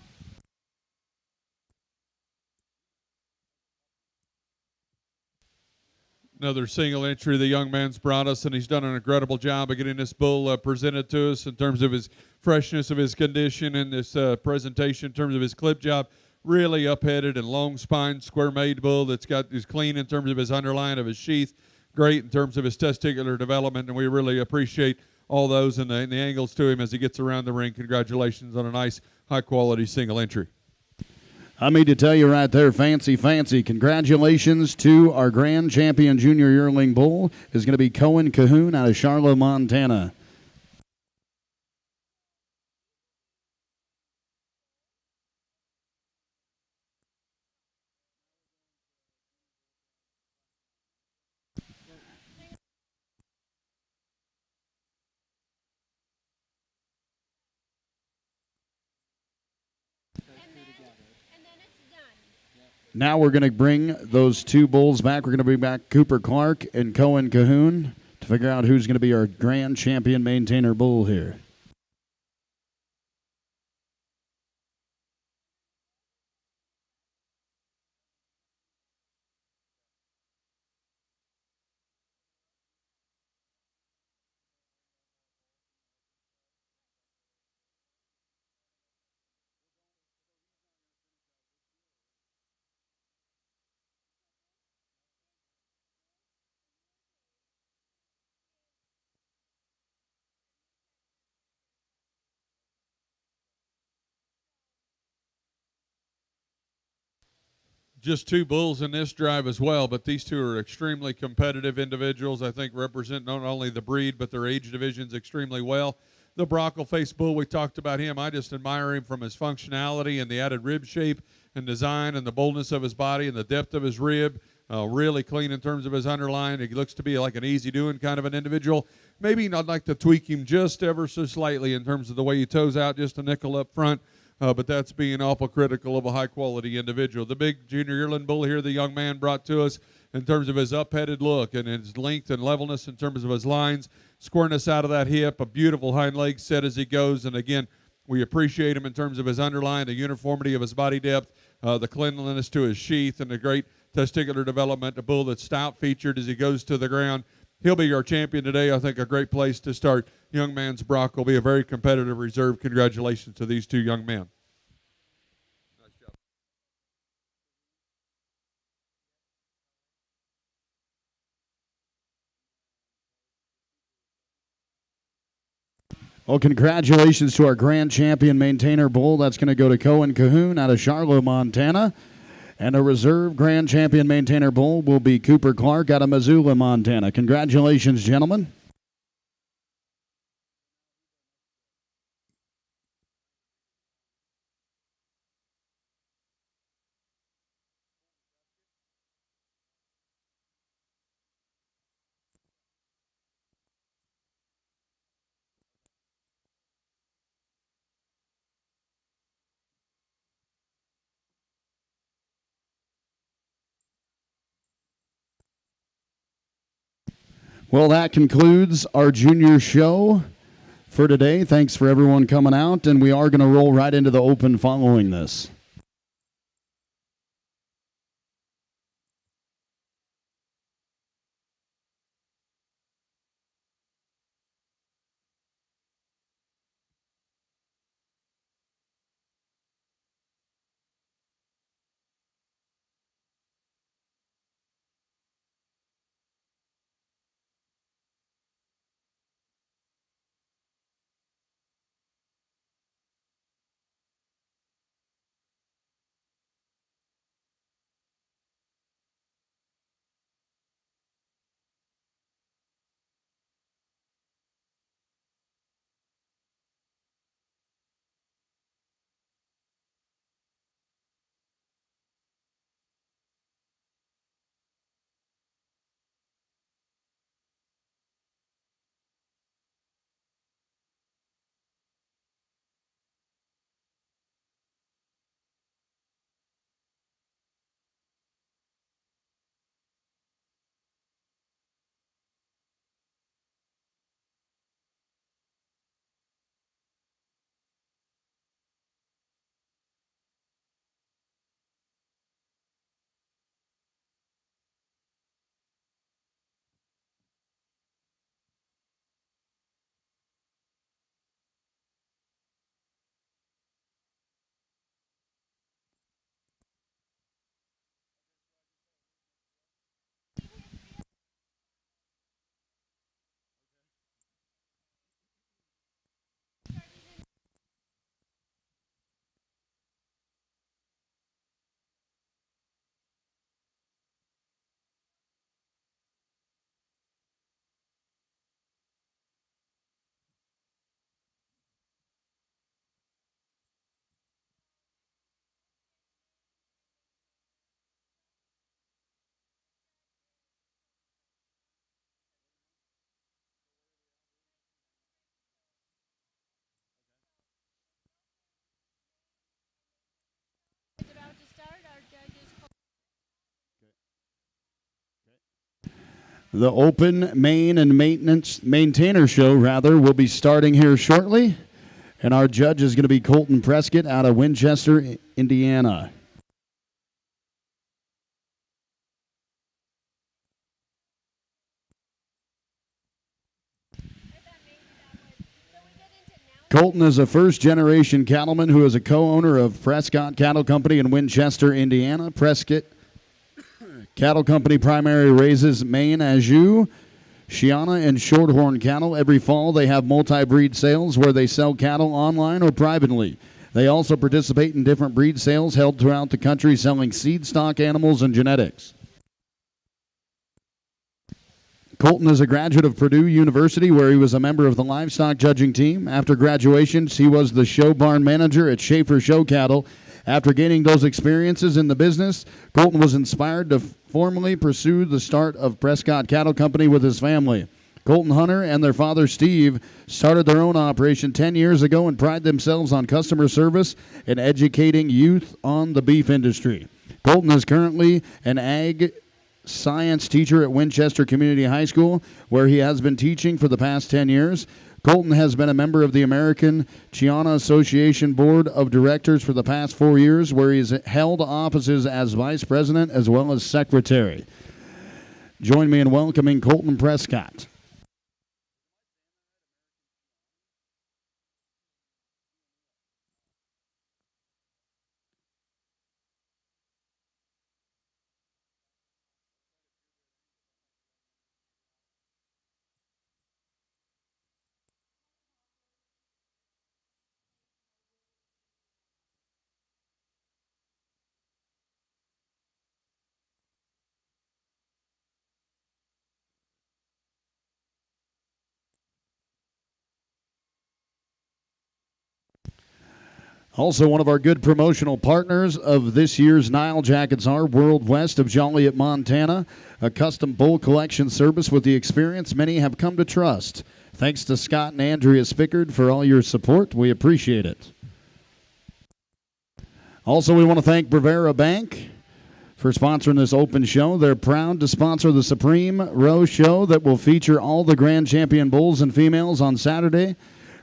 Speaker 3: Another single entry the young man's brought us, and he's done an incredible job of getting this bull presented to us in terms of his freshness of his condition and this presentation in terms of his clip job. Really up-headed and long spine, square-made bull that's is clean in terms of his underline of his sheath. Great in terms of his testicular development, and we really appreciate all those and the angles to him as he gets around the ring. Congratulations on a nice, high-quality single entry.
Speaker 1: I mean to tell you right there, fancy. Congratulations to our grand champion junior yearling bull. Is going to be Cohen Cahoon out of Charlotte, Montana. Now we're going to bring those two bulls back. We're going to bring back Cooper Clark and Cohen Cahoon to figure out who's going to be our grand champion maintainer bull here.
Speaker 3: Just two bulls in this drive as well, but these two are extremely competitive individuals. I think represent not only the breed but their age divisions extremely well. The Brockle face bull, we talked about him. I just admire him from his functionality and the added rib shape and design and the boldness of his body and the depth of his rib. Really clean in terms of his underline. He looks to be like an easy doing kind of an individual. Maybe I'd like to tweak him just ever so slightly in terms of the way he toes out, just a nickel up front. But that's being awful critical of a high-quality individual. The big junior yearling bull here, the young man brought to us in terms of his up-headed look and his length and levelness in terms of his lines, squareness out of that hip, a beautiful hind leg set as he goes. And, again, we appreciate him in terms of his underline, the uniformity of his body depth, the cleanliness to his sheath, and the great testicular development. A bull that's stout-featured as he goes to the ground. He'll be our champion today. I think a great place to start. Young man's Brock will be a very competitive reserve. Congratulations to these two young men.
Speaker 1: Well, congratulations to our grand champion maintainer bull. That's going to go to Cohen Cahoon out of Charlotte, Montana. And a reserve grand champion maintainer bull will be Cooper Clark out of Missoula, Montana. Congratulations, gentlemen. Well, that concludes our junior show for today. Thanks for everyone coming out, and we are going to roll right into the open following this. The Open Maine and Maintainer show, will be starting here shortly. And our judge is going to be Colton Prescott out of Winchester, Indiana. Colton is a first-generation cattleman who is a co-owner of Prescott Cattle Company in Winchester, Indiana. Prescott Cattle Company primarily raises Maine, Anjou, Shiana, and Shorthorn cattle. Every fall, they have multi-breed sales where they sell cattle online or privately. They also participate in different breed sales held throughout the country, selling seed stock animals and genetics. Colton is a graduate of Purdue University, where he was a member of the livestock judging team. After graduation, he was the show barn manager at Schaefer Show Cattle. After gaining those experiences in the business, Colton was inspired to formally pursue the start of Prescott Cattle Company with his family. Colton Hunter and their father, Steve, started their own operation 10 years ago and pride themselves on customer service and educating youth on the beef industry. Colton is currently an ag science teacher at Winchester Community High School, where he has been teaching for the past 10 years. Colton has been a member of the American Chiana Association Board of Directors for the past 4 years, where he's held offices as vice president as well as secretary. Join me in welcoming Colton Prescott. Also, one of our good promotional partners of this year's NILE jackets are World West of Joliet, Montana, a custom bull collection service with the experience many have come to trust. Thanks to Scott and Andrea Spickard for all your support. We appreciate it. Also, we want to thank Brevera Bank for sponsoring this open show. They're proud to sponsor the Supreme Row Show that will feature all the Grand Champion bulls and females on Saturday.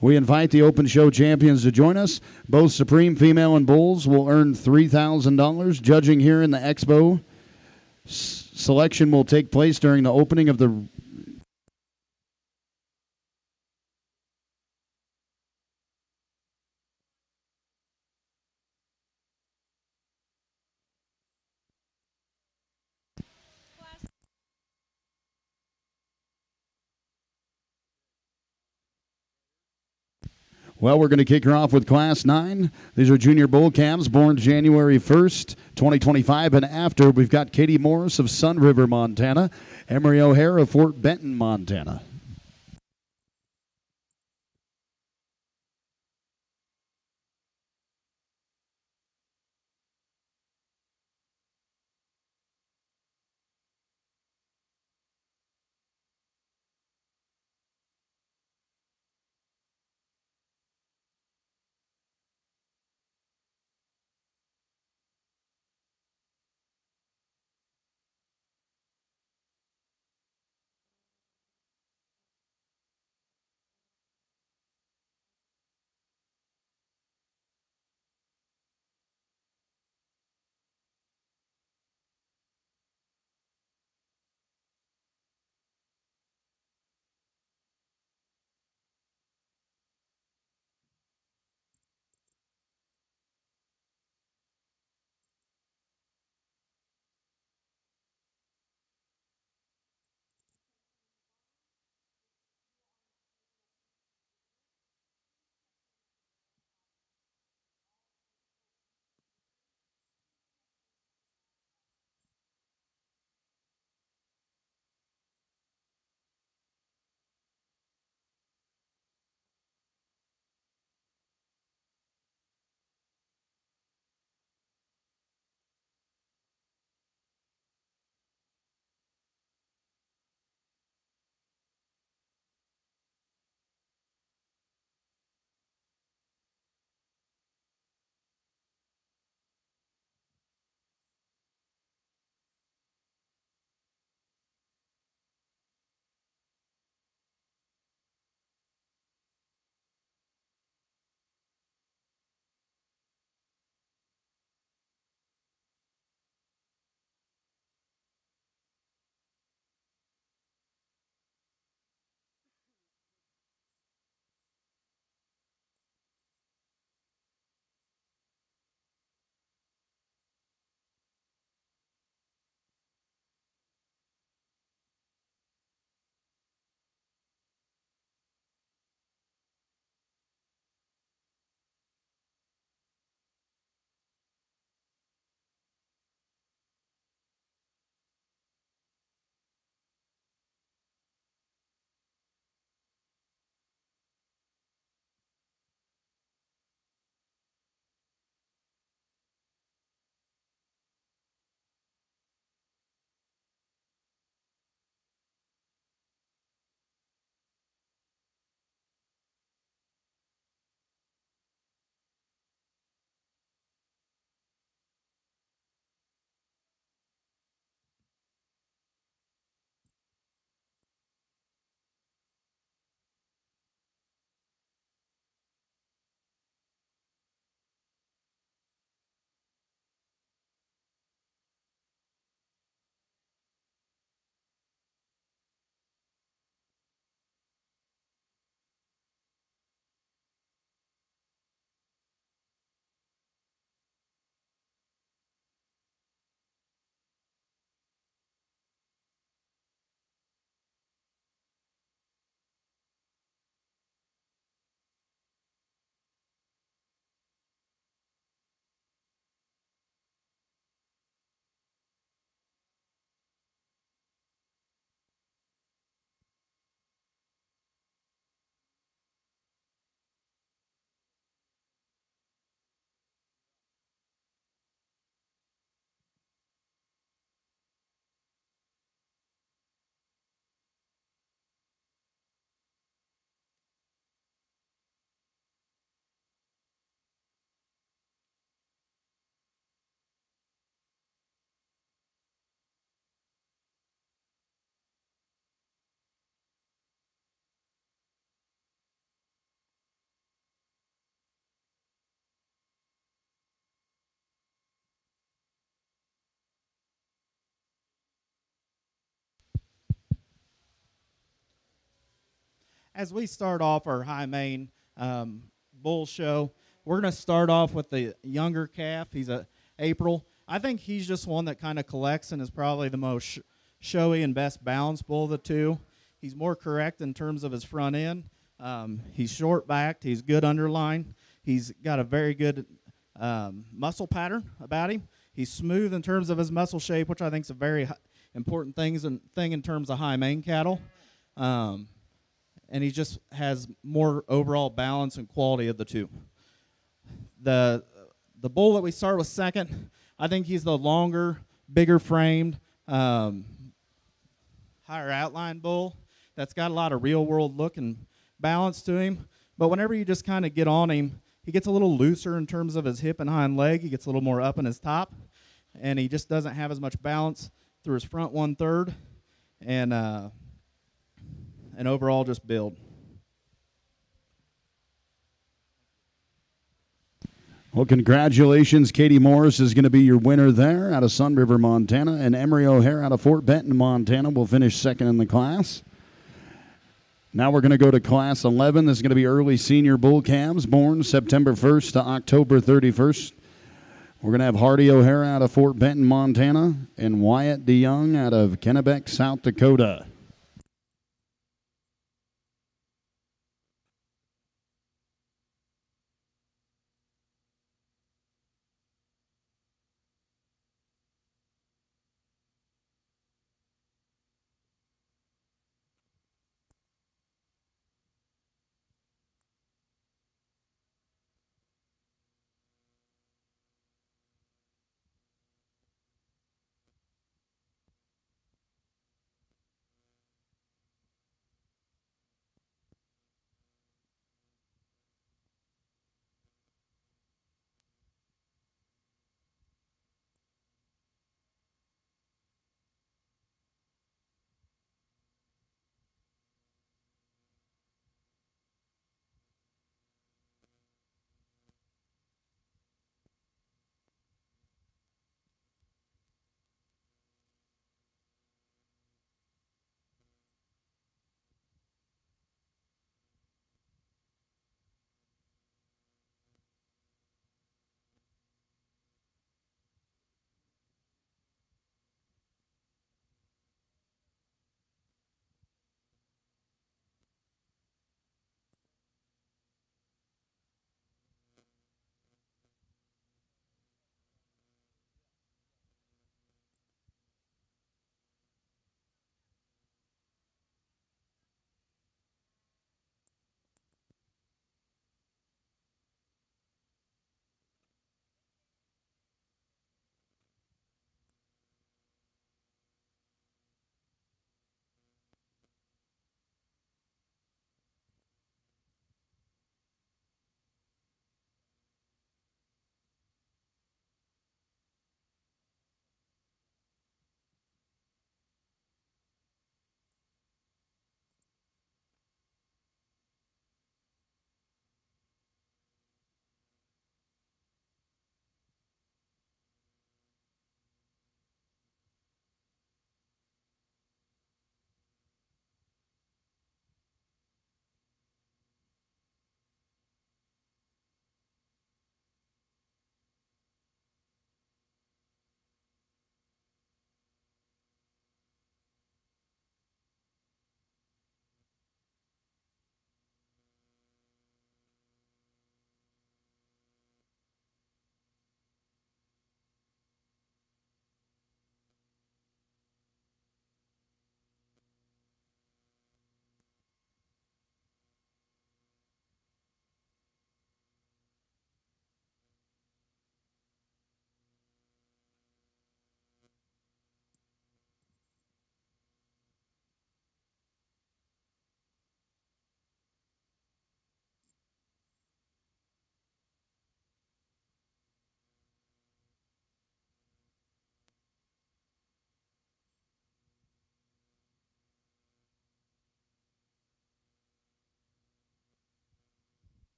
Speaker 1: We invite the Open Show champions to join us. Both Supreme Female and Bulls will earn $3,000. Judging here in the Expo selection will take place during the opening of the Well, we're going to kick her off with Class 9. These are junior bull calves born January 1st, 2025 and after. We've got Katie Morris of Sun River, Montana. Emery O'Hare of Fort Benton, Montana.
Speaker 4: As we start off our high Maine bull show, we're going to start off with the younger calf. He's a April. I think he's just one that kind of collects and is probably the most showy and best balanced bull of the two. He's more correct in terms of his front end. He's short backed. He's good underline. He's got a very good muscle pattern about him. He's smooth in terms of his muscle shape, which I think is a very important thing in terms of high Maine cattle. And he just has more overall balance and quality of the two. The bull that we start with second, I think he's the longer, bigger framed, higher outline bull that's got a lot of real world look and balance to him. But whenever you just kind of get on him, he gets a little looser in terms of his hip and hind leg. He gets a little more up in his top, and he just doesn't have as much balance through his front 1/3 and overall just build.
Speaker 1: Well, congratulations. Katie Morris is going to be your winner there out of Sun River, Montana. And Emery O'Hare out of Fort Benton, Montana will finish second in the class. Now we're going to go to Class 11. This is going to be early senior bull calves born September 1st to October 31st. We're going to have Hardy O'Hare out of Fort Benton, Montana, and Wyatt DeYoung out of Kennebec, South Dakota.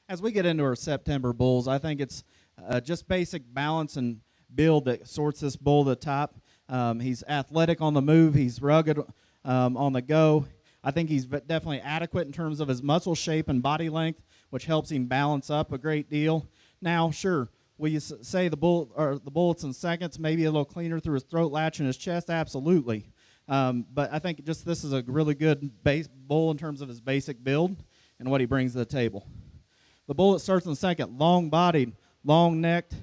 Speaker 4: As we get into our September bulls, I think it's just basic balance and build that sorts this bull to the top. He's athletic on the move. He's rugged on the go. I think he's definitely adequate in terms of his muscle shape and body length, which helps him balance up a great deal. Now, sure, will you say the bullets in seconds, maybe a little cleaner through his throat latch and his chest? Absolutely. But I think just this is a really good bull in terms of his basic build and what he brings to the table. The bull that starts in second, long-bodied, long-necked,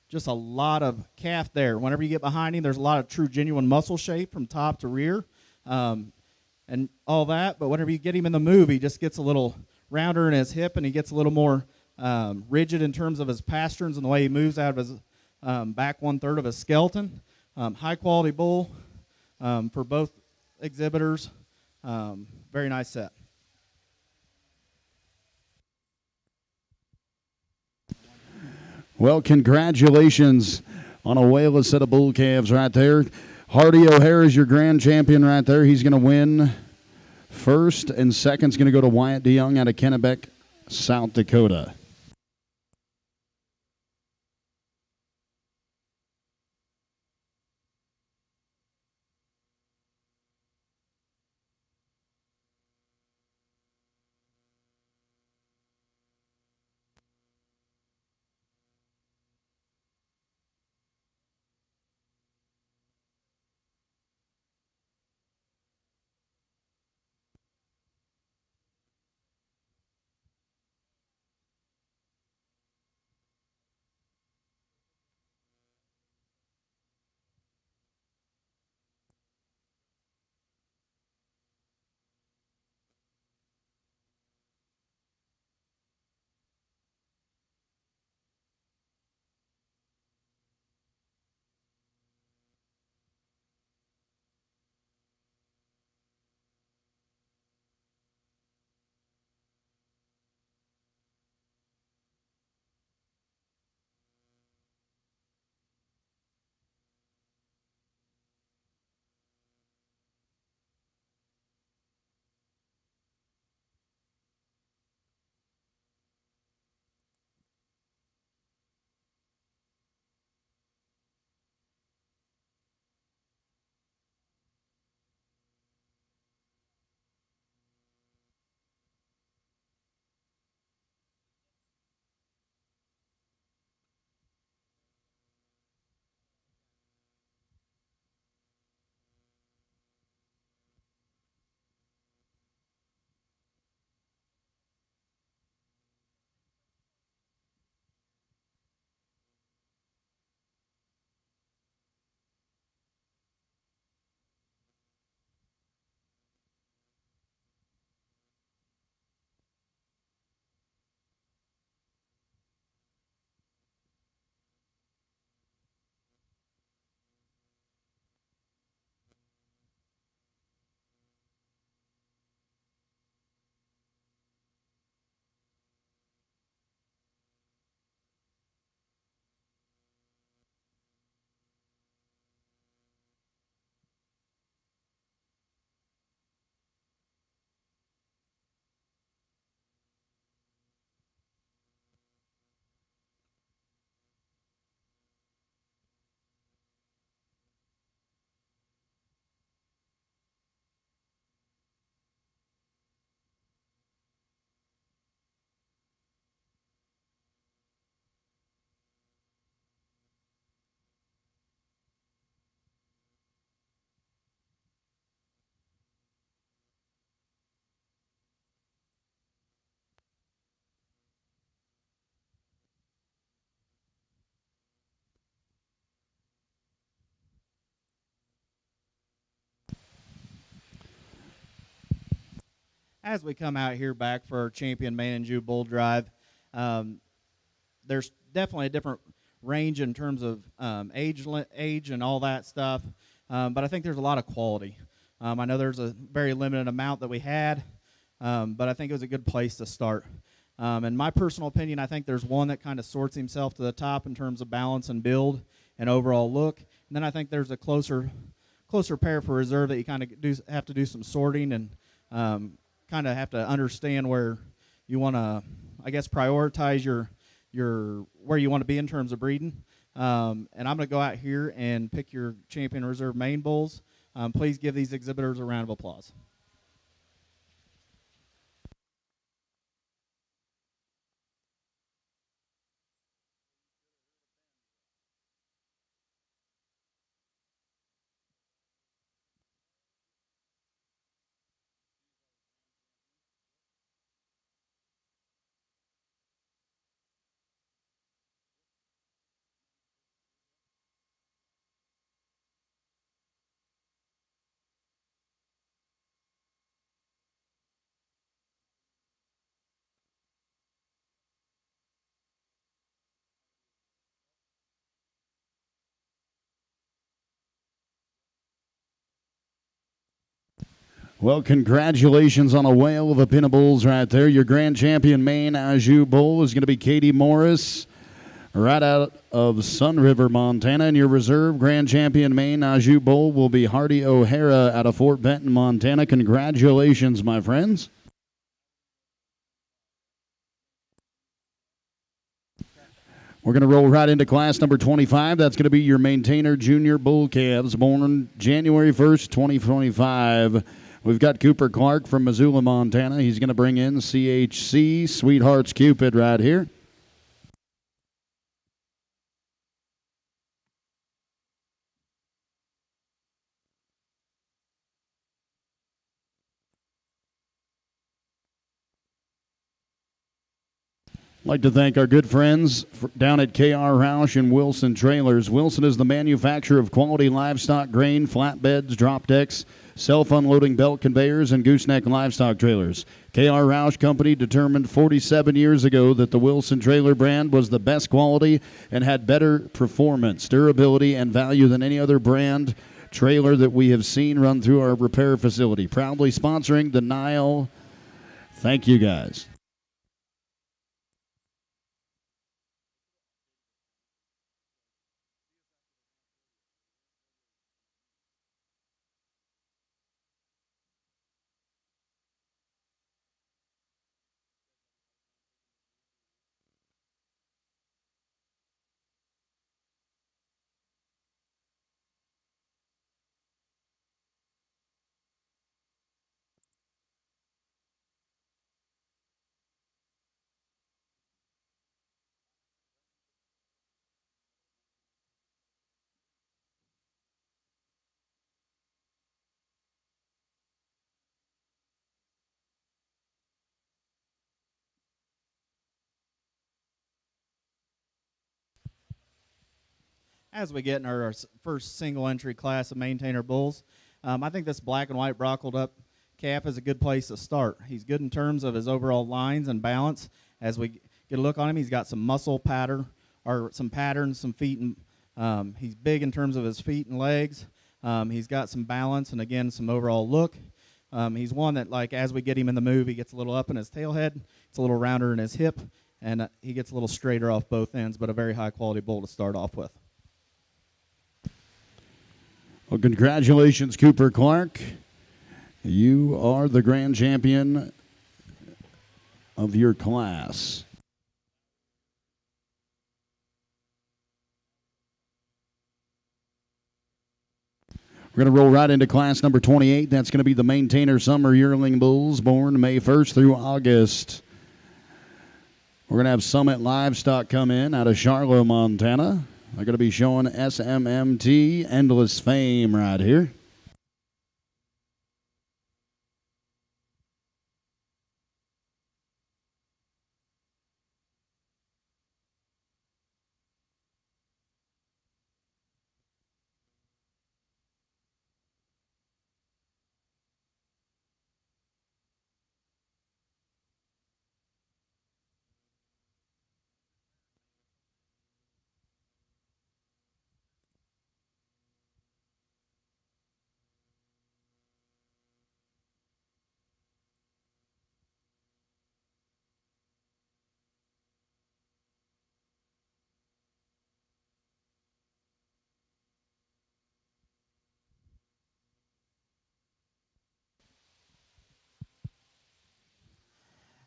Speaker 4: just a lot of calf there. Whenever you get behind him, there's a lot of true, genuine muscle shape from top to rear and all that. But whenever you get him in the move, he just gets a little rounder in his hip, and he gets a little more rigid in terms of his pasterns and the way he moves out of his back 1/3 of his skeleton. High-quality bull for both exhibitors. Very nice set.
Speaker 1: Well, congratulations on a whale set of bull calves right there. Hardy O'Hare is your grand champion right there. He's going to win first, and second's going to go to Wyatt DeYoung out of Kennebec, South Dakota.
Speaker 4: As we come out here back for our champion Maine Anjou bull drive, um, there's definitely a different range in terms of age and all that stuff, but I think there's a lot of quality. I know there's a very limited amount that we had, but I think it was a good place to start. In my personal opinion, I think there's one that kind of sorts himself to the top in terms of balance and build and overall look. And then I think there's a closer pair for reserve that you kind of have to do some sorting and kind of have to understand where you want to, I guess, prioritize your where you want to be in terms of breeding. And I'm going to go out here and pick your champion reserve Maine bulls. Please give these exhibitors a round of applause.
Speaker 1: Well, congratulations on a whale of a pin of bulls right there. Your grand champion Maine Anjou bull is going to be Katie Morris, right out of Sun River, Montana. And your reserve grand champion Maine Anjou bull will be Hardy O'Hara out of Fort Benton, Montana. Congratulations, my friends. We're going to roll right into class number 25. That's going to be your Mainetainer Junior Bull Calves, born January 1st, 2025. We've got Cooper Clark from Missoula, Montana. He's going to bring in CHC, Sweethearts Cupid right here. I'd like to thank our good friends down at KR Roush and Wilson Trailers. Wilson is the manufacturer of quality livestock grain, flatbeds, drop decks, self-unloading belt conveyors, and gooseneck livestock trailers. KR Roush Company determined 47 years ago that the Wilson trailer brand was the best quality and had better performance, durability, and value than any other brand trailer that we have seen run through our repair facility. Proudly sponsoring the NILE. Thank you, guys.
Speaker 4: As we get in our first single entry class of maintainer bulls, I think this black and white brockled up calf is a good place to start. He's good in terms of his overall lines and balance. As we get a look on him, he's got some muscle pattern, or some patterns, some feet, and he's big in terms of his feet and legs. He's got some balance and, again, some overall look. He's one that, like, as we get him in the move, he gets a little up in his tail head, it's a little rounder in his hip, and he gets a little straighter off both ends, but a very high-quality bull to start off with.
Speaker 1: Well, congratulations, Cooper Clark. You are the grand champion of your class. We're going to roll right into class number 28. That's going to be the Maintainer Summer Yearling Bulls, born May 1st through August. We're going to have Summit Livestock come in out of Charlotte, Montana. They're going to be showing SMMT Endless Fame right here.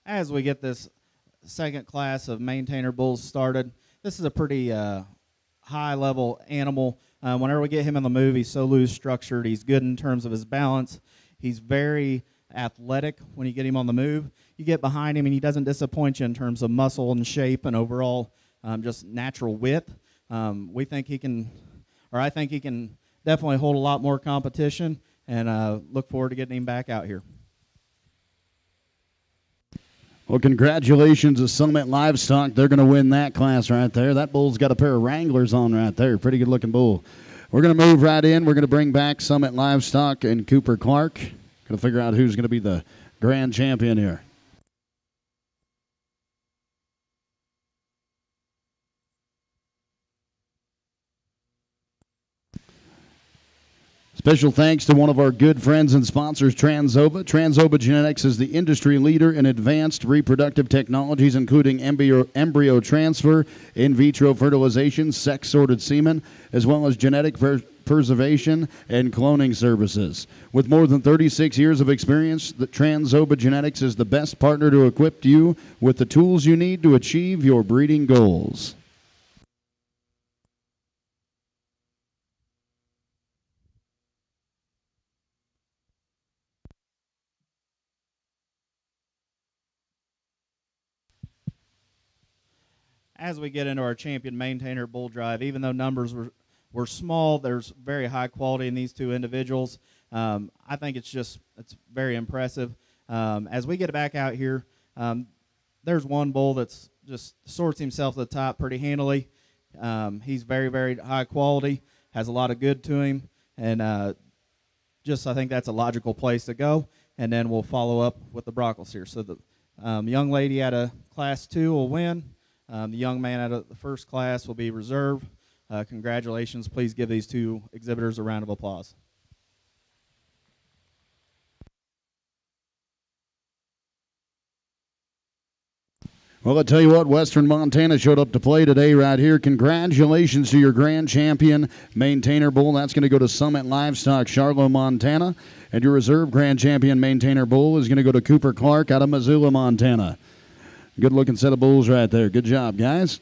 Speaker 4: As we get this second class of maintainer bulls started, this is a pretty high level animal. Whenever we get him in the move, he's so loose structured. He's good in terms of his balance. He's very athletic when you get him on the move. You get behind him, and he doesn't disappoint you in terms of muscle and shape and overall just natural width. We think he can, or I think he can definitely hold a lot more competition, and look forward to getting him back out here.
Speaker 1: Well, congratulations to Summit Livestock. They're going to win that class right there. That bull's got a pair of Wranglers on right there. Pretty good looking bull. We're going to move right in. We're going to bring back Summit Livestock and Cooper Clark. Going to figure out who's going to be the grand champion here. Special thanks to one of our good friends and sponsors, Transova. Transova Genetics is the industry leader in advanced reproductive technologies, including embryo transfer, in vitro fertilization, sex-sorted semen, as well as genetic preservation and cloning services. With more than 36 years of experience, the Transova Genetics is the best partner to equip you with the tools you need to achieve your breeding goals.
Speaker 4: As we get into our champion maintainer bull drive, even though numbers were small, there's very high quality in these two individuals. I think it's very impressive. As we get back out here, there's one bull that's just sorts himself to the top pretty handily. He's very, very high quality, has a lot of good to him, and I think that's a logical place to go. And then we'll follow up with the Brockles here. So the young lady out of Class 2 will win. The young man out of the first class will be reserved. Congratulations. Please give these two exhibitors a round of applause.
Speaker 1: Well, I tell you what, Western Montana showed up to play today right here. Congratulations to your grand champion, Maintainer Bull. That's going to go to Summit Livestock, Charlotte, Montana. And your reserve grand champion, Maintainer Bull, is going to go to Cooper Clark out of Missoula, Montana. Good-looking set of bulls right there. Good job, guys.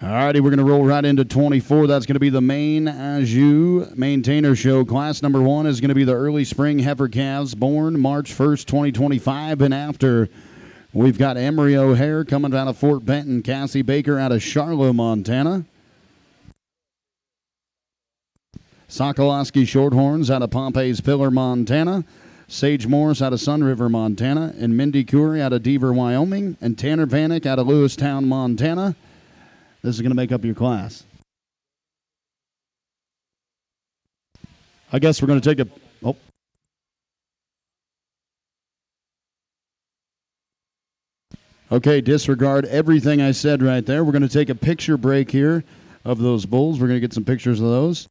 Speaker 1: All righty, we're going to roll right into 24. That's going to be the Maine Anjou Maintainer Show. Class number 1 is going to be the early spring heifer calves born March 1st, 2025 and after. We've got Emery O'Hare coming out of Fort Benton, Cassie Baker out of Charlotte, Montana. Sokolowski Shorthorns out of Pompey's Pillar, Montana. Sage Morris out of Sun River, Montana. And Mindy Curry out of Deaver, Wyoming. And Tanner Vanek out of Lewistown, Montana. This is going to make up your class. I guess we're going to take a... Oh. Okay, disregard everything I said right there. We're going to take a picture break here of those bulls. We're going to get some pictures of those.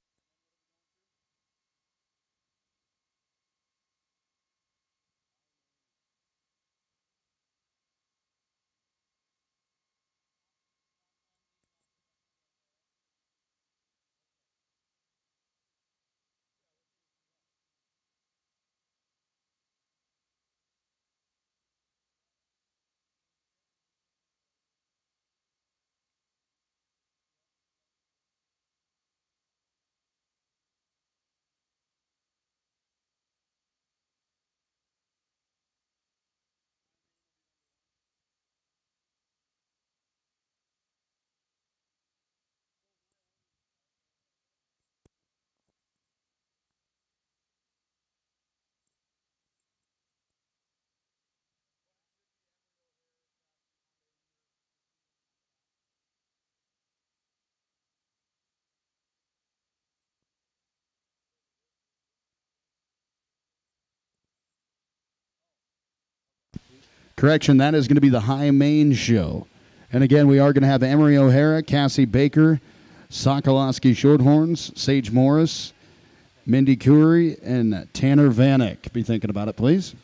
Speaker 1: Correction, that is going to be the High Maine show. And again, we are going to have Emery O'Hara, Cassie Baker, Sokolowski Shorthorns, Sage Morris, Mindy Curry, and Tanner Vanek. Be thinking about it, please.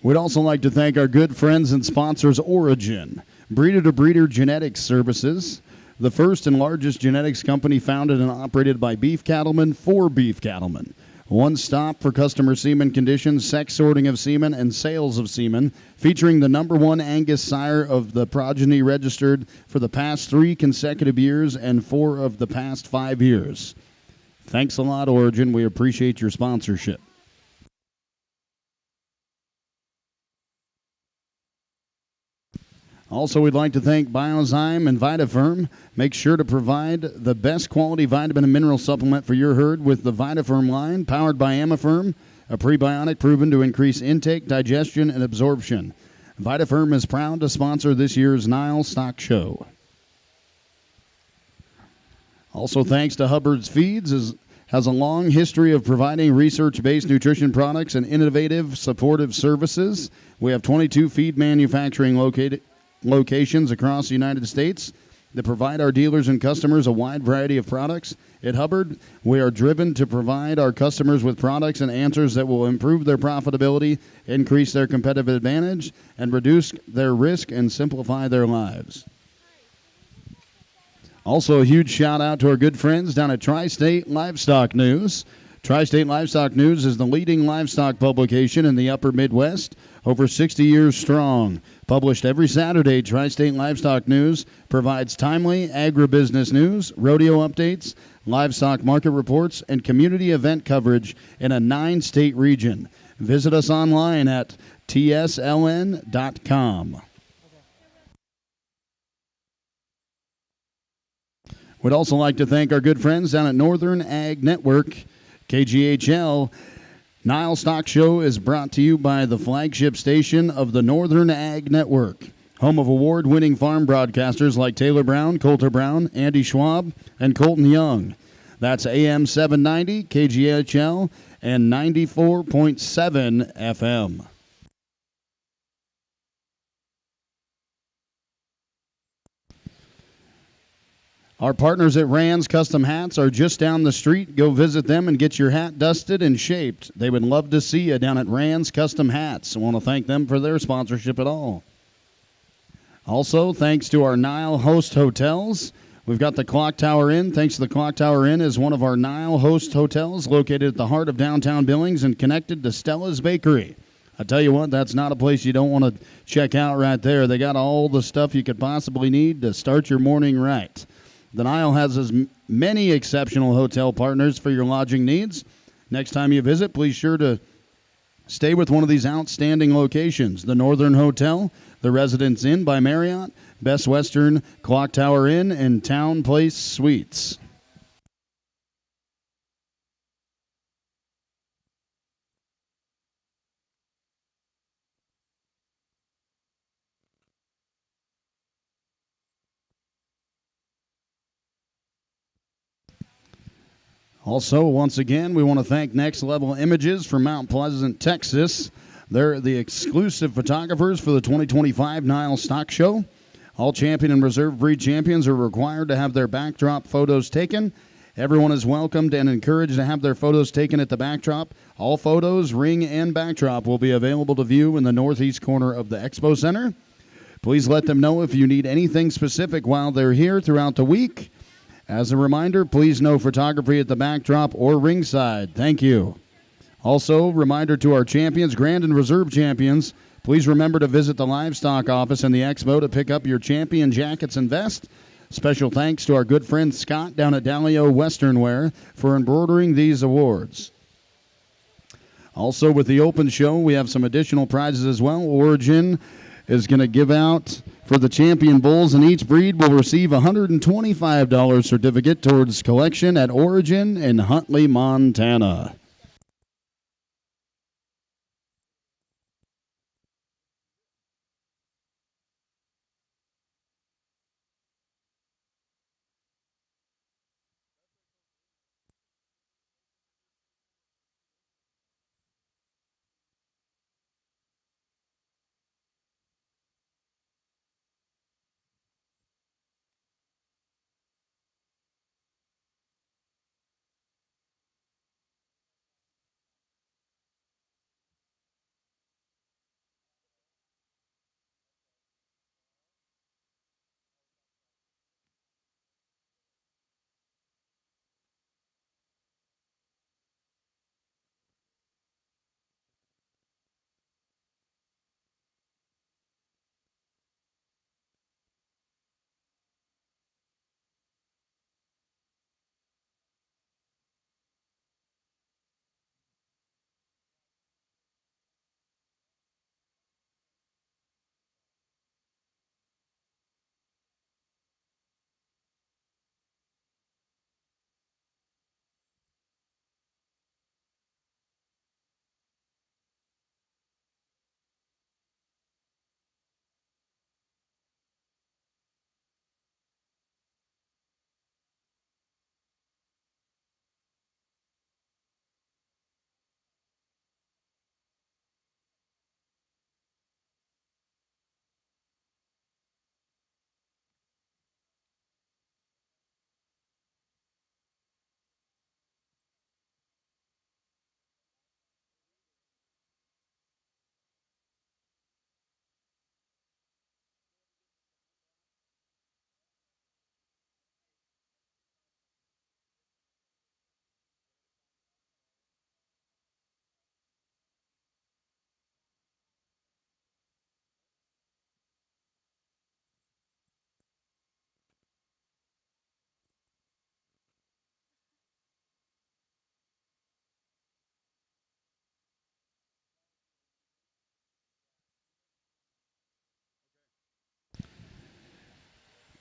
Speaker 1: We'd also like to thank our good friends and sponsors, Origin, breeder-to-breeder genetics services, the first and largest genetics company founded and operated by beef cattlemen for beef cattlemen. One stop for customer semen conditions, sex sorting of semen, and sales of semen, featuring the #1 Angus sire of the progeny registered for the past 3 consecutive years and 4 of the past 5 years. Thanks a lot, Origin. We appreciate your sponsorship. Also, we'd like to thank Biozyme and VitaFirm. Make sure to provide the best quality vitamin and mineral supplement for your herd with the VitaFirm line, powered by Amifirm, a prebiotic proven to increase intake, digestion, and absorption. VitaFirm is proud to sponsor this year's NILE Stock Show. Also, thanks to Hubbard's Feeds, has a long history of providing research-based nutrition products and innovative supportive services. We have 22 feed manufacturing locations across the United States that provide our dealers and customers a wide variety of products. At Hubbard, we are driven to provide our customers with products and answers that will improve their profitability, increase their competitive advantage, and reduce their risk and simplify their lives. Also, a huge shout out to our good friends down at Tri-State Livestock News. Tri-State Livestock News is the leading livestock publication in the upper Midwest, over 60 years strong. Published every Saturday, Tri-State Livestock News provides timely agribusiness news, rodeo updates, livestock market reports, and community event coverage in a 9-state region. Visit us online at tsln.com. We'd also like to thank our good friends down at Northern Ag Network, KGHL. NILE Stock Show is brought to you by the flagship station of the Northern Ag Network, home of award-winning farm broadcasters like Taylor Brown, Coulter Brown, Andy Schwab, and Colton Young. That's AM 790, KGHL, and 94.7 FM. Our partners at Rand's Custom Hats are just down the street. Go visit them and get your hat dusted and shaped. They would love to see you down at Rand's Custom Hats. I want to thank them for their sponsorship at all. Also, thanks to our NILE host hotels. We've got the Clock Tower Inn. Thanks to the Clock Tower Inn is one of our NILE host hotels located at the heart of downtown Billings and connected to Stella's Bakery. I tell you what, that's not a place you don't want to check out right there. They got all the stuff you could possibly need to start your morning right. The NILE has as many exceptional hotel partners for your lodging needs. Next time you visit, please sure to stay with one of these outstanding locations. The Northern Hotel, the Residence Inn by Marriott, Best Western, Clock Tower Inn, and Town Place Suites. Also, once again, we want to thank Next Level Images from Mount Pleasant, Texas. They're the exclusive photographers for the 2025 NILE Stock Show. All champion and reserve breed champions are required to have their backdrop photos taken. Everyone is welcomed and encouraged to have their photos taken at the backdrop. All photos, ring, and backdrop will be available to view in the northeast corner of the Expo Center. Please let them know if you need anything specific while they're here throughout the week. As a reminder, please no photography at the backdrop or ringside. Thank you. Also, reminder to our champions, Grand and Reserve champions, please remember to visit the livestock office in the Expo to pick up your champion jackets and vest. Special thanks to our good friend Scott down at Dalio Western Wear for embroidering these awards. Also, with the open show, we have some additional prizes as well. Origin is going to give out for the champion bulls, and each breed will receive a $125 certificate towards collection at Origin in Huntley, Montana.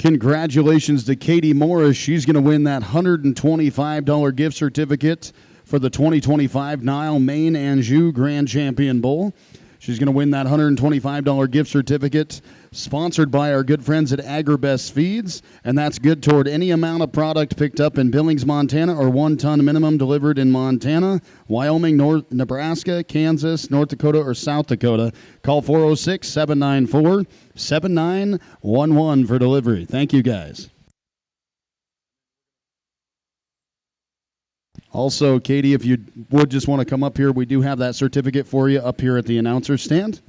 Speaker 1: Congratulations to Katie Morris. She's going to win that $125 gift certificate for the 2025 NILE Maine Anjou Grand Champion Bowl. She's going to win that $125 gift certificate sponsored by our good friends at AgriBest Feeds, and that's good toward any amount of product picked up in Billings, Montana, or 1 ton minimum delivered in Montana, Wyoming, Nebraska, Kansas, North Dakota, or South Dakota. Call 406-794-7911 for delivery. Thank you, guys. Also, Katie, if you would just want to come up here, we do have that certificate for you up here at the announcer stand.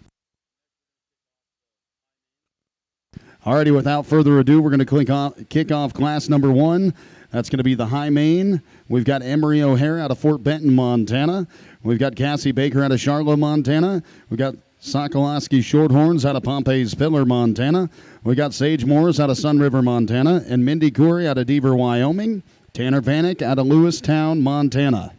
Speaker 1: Alrighty, without further ado, we're going to kick off class number 1. That's going to be the High Maine. We've got Emery O'Hare out of Fort Benton, Montana. We've got Cassie Baker out of Charlotte, Montana. We've got Sokolowski Shorthorns out of Pompey's Pillar, Montana. We got Sage Morris out of Sun River, Montana. And Mindy Coury out of Deaver, Wyoming. Tanner Vanek out of Lewistown, Montana.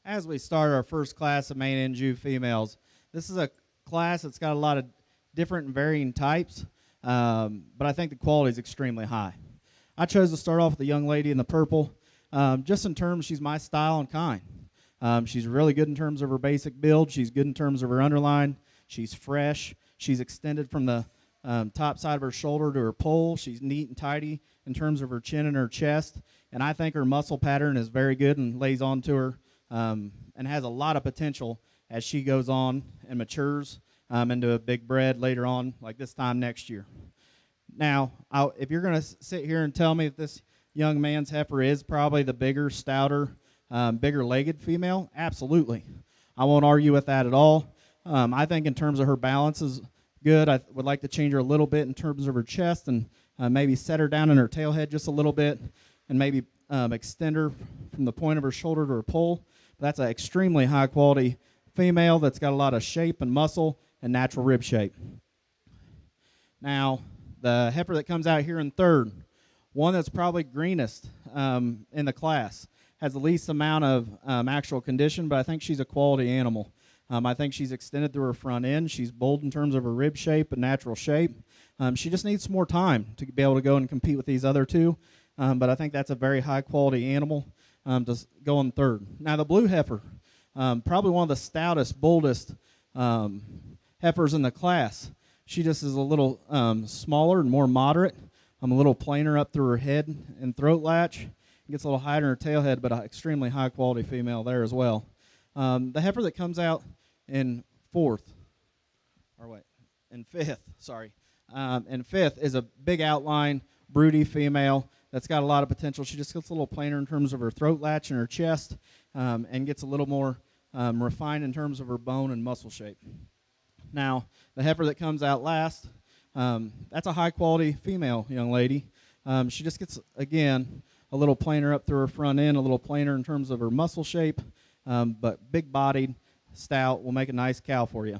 Speaker 4: as we start our first class of Maine Anjou females. This is a class that's got a lot of different and varying types, but I think the quality is extremely high. I chose to start off with the young lady in the purple, just in terms she's my style and kind. She's really good in terms of her basic build. She's good in terms of her underline. She's fresh. She's extended from the top side of her shoulder to her pole. She's neat and tidy in terms of her chin and her chest. And I think her muscle pattern is very good and lays onto her and has a lot of potential as she goes on and matures into a big bred later on, like this time next year. Now, if you're going to sit here and tell me that this young man's heifer is probably the bigger, stouter, bigger-legged female, absolutely. I won't argue with that at all. I think in terms of her balance is good. I would like to change her a little bit in terms of her chest and maybe set her down in her tail head just a little bit and maybe extend her from the point of her shoulder to her pole. But that's an extremely high-quality female that's got a lot of shape and muscle and natural rib shape. Now, the heifer that comes out here in third, one that's probably greenest in the class, has the least amount of actual condition, but I think she's a quality animal. I think she's extended through her front end. She's bold in terms of her rib shape and natural shape. She just needs some more time to be able to go and compete with these other two, but I think that's a very high-quality animal to go in third. Now, the blue heifer, probably one of the stoutest, boldest heifers in the class. She just is a little smaller and more moderate. A little plainer up through her head and throat latch. Gets a little higher in her tail head, but an extremely high-quality female there as well. The heifer that comes out in fifth is a big outline, broody female that's got a lot of potential. She just gets a little plainer in terms of her throat latch and her chest, and gets a little more refined in terms of her bone and muscle shape. Now, the heifer that comes out last, that's a high-quality female young lady. She just gets, again, a little plainer up through her front end, a little plainer in terms of her muscle shape, but big-bodied, stout, will make a nice cow for you.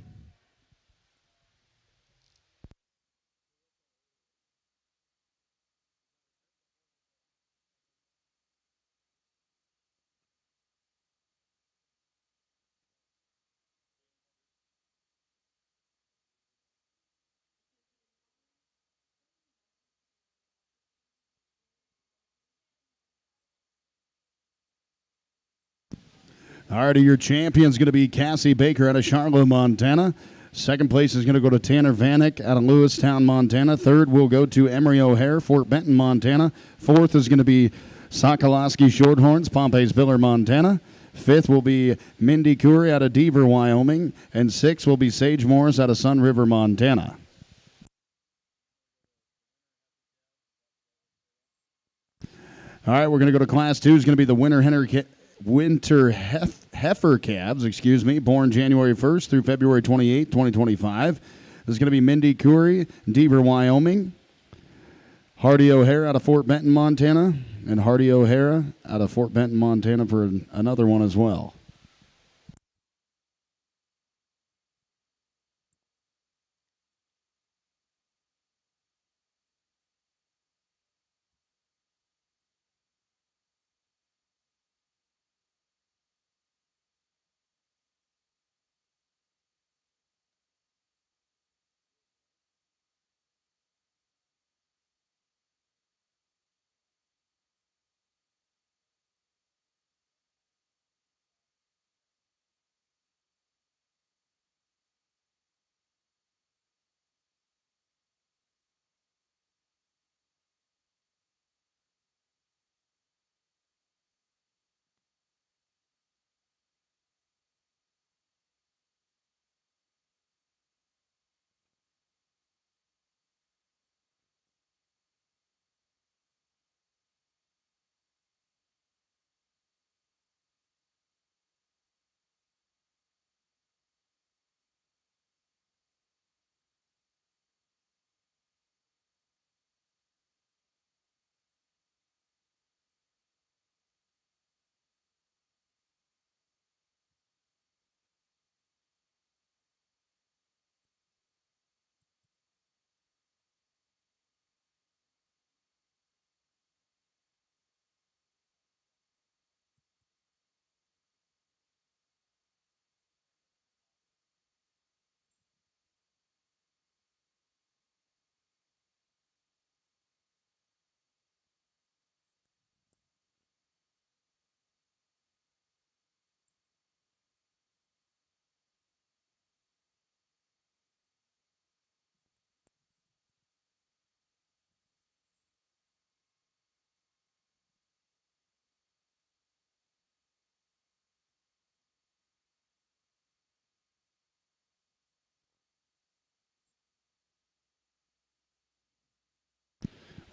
Speaker 1: All right, your champion is going to be Cassie Baker out of Charlotte, Montana. Second place is going to go to Tanner Vanek out of Lewistown, Montana. Third will go to Emery O'Hare, Fort Benton, Montana. Fourth is going to be Sokolowski Shorthorns, Pompey's-Viller, Montana. Fifth will be Mindy Curry out of Deaver, Wyoming. And sixth will be Sage Morris out of Sun River, Montana. All right, we're going to go to Class 2. It's going to be the winter heifer calves, born January 1st through February 28th, 2025. This is going to be Mindy Curry, Deaver, Wyoming. Hardy O'Hara out of Fort Benton, Montana. And Hardy O'Hara out of Fort Benton, Montana for another one as well.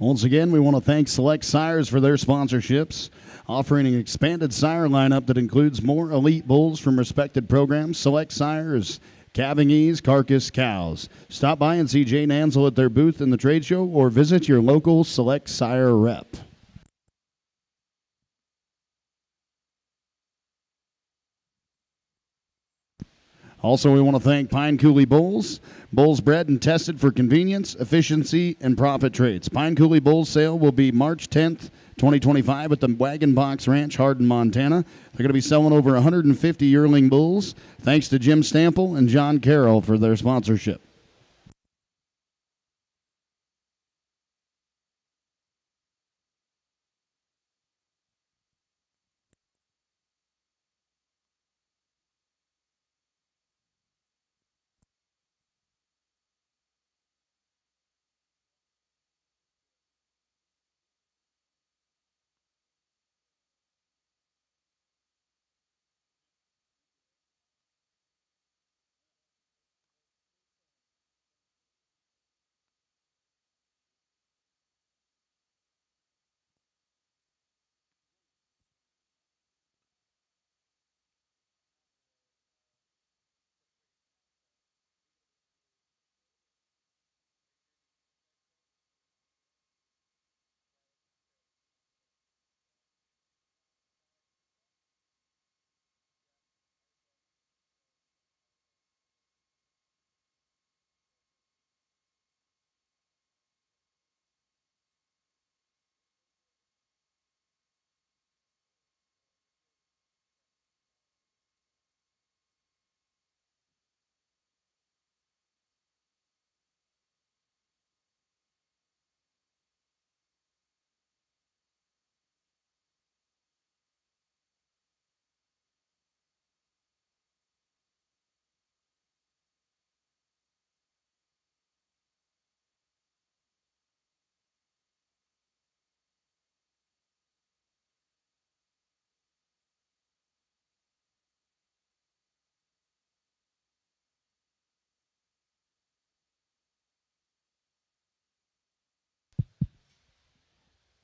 Speaker 1: Once again, we want to thank Select Sires for their sponsorships, offering an expanded sire lineup that includes more elite bulls from respected programs. Select Sires, calving ease, carcass cows. Stop by and see Jane Ansel at their booth in the trade show or visit your local Select Sire rep. Also, we want to thank Pine Coulee Bulls. Bulls bred and tested for convenience, efficiency, and profit traits. Pine Coulee Bulls sale will be March 10th, 2025 at the Wagon Box Ranch, Hardin, Montana. They're going to be selling over 150 yearling bulls. Thanks to Jim Stample and John Carroll for their sponsorship.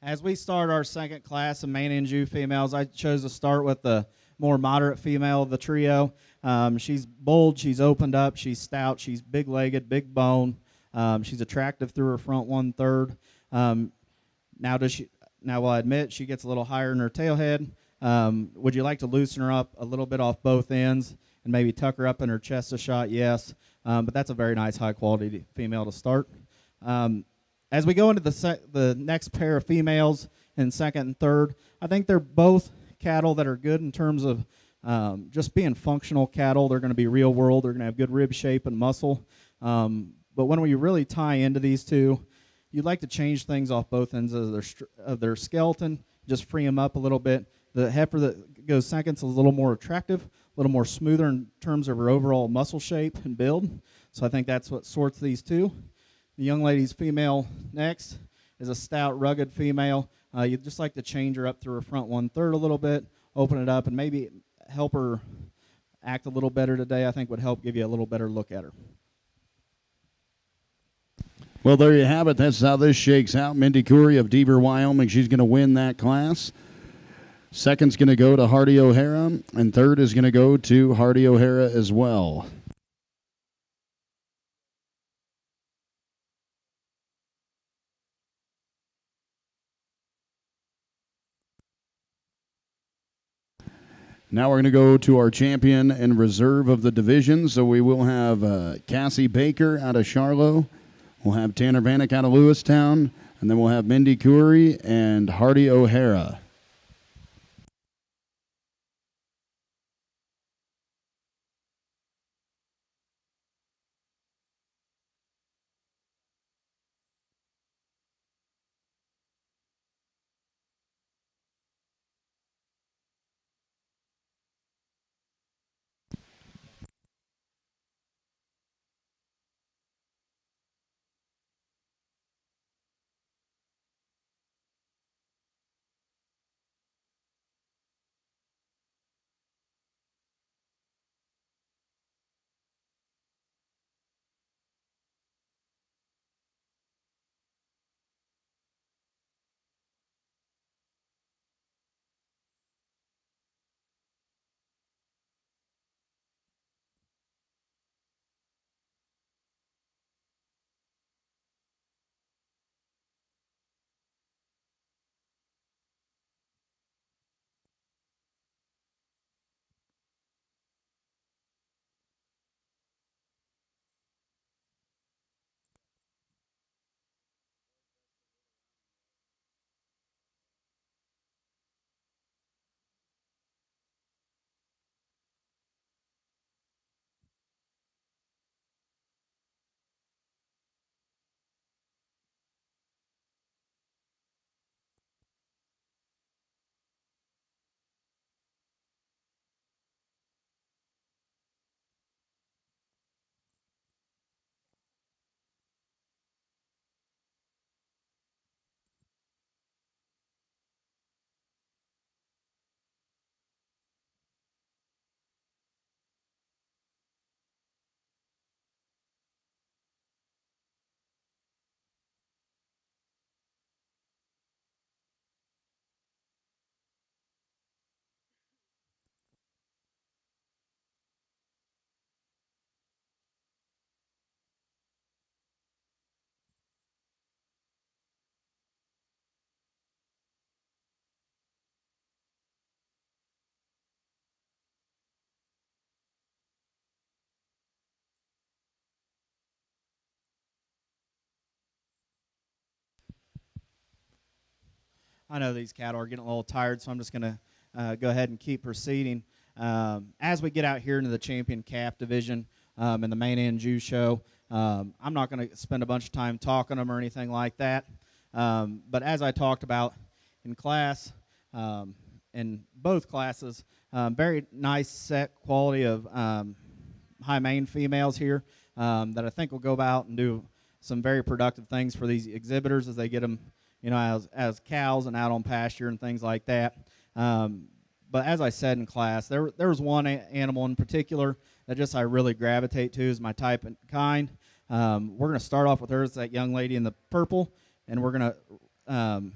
Speaker 4: As we start our second class of Maine Anjou females, I chose to start with the more moderate female of the trio. She's bold, she's opened up, she's stout, she's big-legged, big bone. She's attractive through her front 1/3. Now I admit she gets a little higher in her tail head. Would you like to loosen her up a little bit off both ends and maybe tuck her up in her chest a shot? Yes, but that's a very nice, high-quality female to start. As we go into the next pair of females in second and third, I think they're both cattle that are good in terms of just being functional cattle. They're going to be real world. They're going to have good rib shape and muscle. But when we really tie into these two, you'd like to change things off both ends of their skeleton, just free them up a little bit. The heifer that goes second is a little more attractive, a little more smoother in terms of her overall muscle shape and build. So I think that's what sorts these two. The young lady's female next is a stout, rugged female. You'd just like to change her up through her front 1/3 a little bit, open it up, and maybe help her act a little better today. I think would help give you a little better look at her.
Speaker 1: Well, there you have it. That's how this shakes out. Mindy Curry of Deaver, Wyoming. She's going to win that class. Second's going to go to Hardy O'Hara, and third is going to go to Hardy O'Hara as well. Now we're going to go to our champion and reserve of the division. So we will have Cassie Baker out of Charlotte. We'll have Tanner Vanek out of Lewistown. And then we'll have Mindy Curry and Hardy O'Hara.
Speaker 4: I know these cattle are getting a little tired, so I'm just going to go ahead and keep proceeding. As we get out here into the champion calf division in the Maine Anjou show, I'm not going to spend a bunch of time talking them or anything like that. But as I talked about in class, in both classes, very nice set quality of high Maine females here that I think will go out and do some very productive things for these exhibitors as they get them, as cows and out on pasture and things like that. But as I said in class, there was one animal in particular that just I really gravitate to as my type and kind. We're going to start off with her. It's that young lady in the purple, and we're going to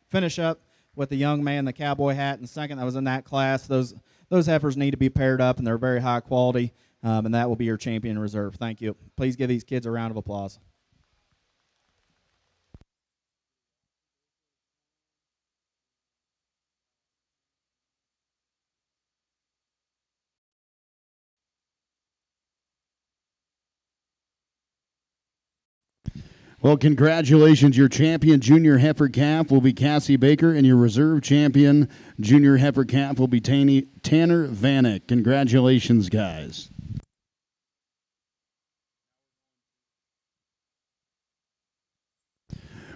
Speaker 4: finish up with the young man in the cowboy hat in second that was in that class. Those heifers need to be paired up, and they're very high quality, and that will be your champion reserve. Thank you. Please give these kids a round of applause.
Speaker 1: Well, congratulations. Your champion junior heifer calf will be Cassie Baker, and your reserve champion junior heifer calf will be Tanner Vanek. Congratulations, guys.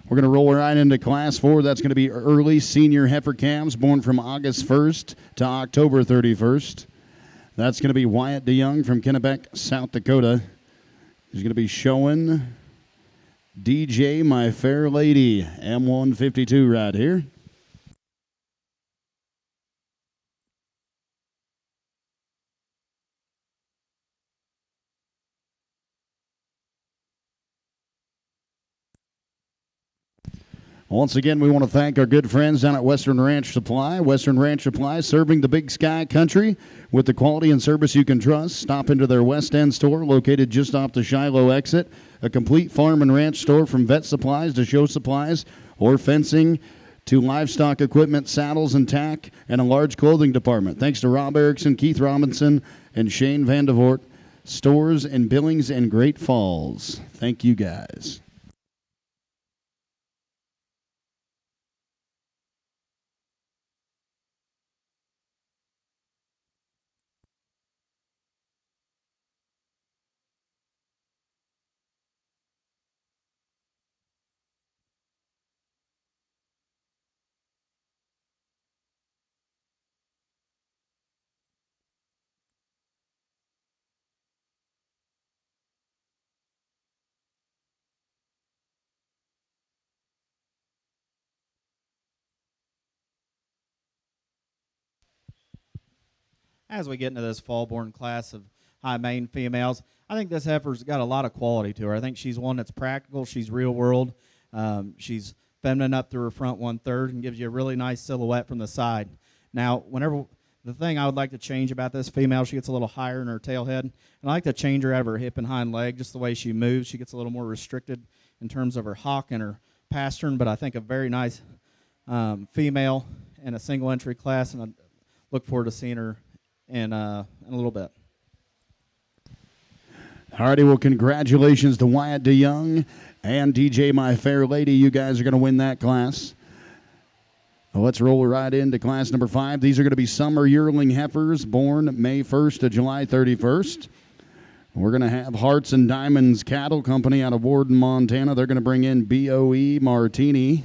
Speaker 1: We're going to roll right into Class 4. That's going to be early senior heifer calves born from August 1st to October 31st. That's going to be Wyatt DeYoung from Kennebec, South Dakota. He's going to be showing DJ My Fair Lady, M152 right here. Once again, we want to thank our good friends down at Western Ranch Supply. Western Ranch Supply serving the Big Sky country with the quality and service you can trust. Stop into their West End store located just off the Shiloh exit. A complete farm and ranch store from vet supplies to show supplies or fencing to livestock equipment, saddles and tack, and a large clothing department. Thanks to Rob Erickson, Keith Robinson, and Shane Vandevort. Stores in Billings and Great Falls. Thank you, guys.
Speaker 4: As we get into this fall-born class of high Maine females, I think this heifer's got a lot of quality to her. I think she's one that's practical. She's real world. She's feminine up through her front 1/3 and gives you a really nice silhouette from the side. Now, the thing I would like to change about this female, she gets a little higher in her tail head, and I like to change her out of her hip and hind leg, just the way she moves. She gets a little more restricted in terms of her hock and her pastern, but I think a very nice female in a single entry class, and I look forward to seeing her in a little bit.
Speaker 1: All righty, well, congratulations to Wyatt DeYoung and DJ My Fair Lady. You guys are going to win that class. Well, let's roll right into class number 5. These are going to be summer yearling heifers born May 1st to July 31st. We're going to have Hearts and Diamonds Cattle Company out of Warden, Montana. They're going to bring in BOE Martini.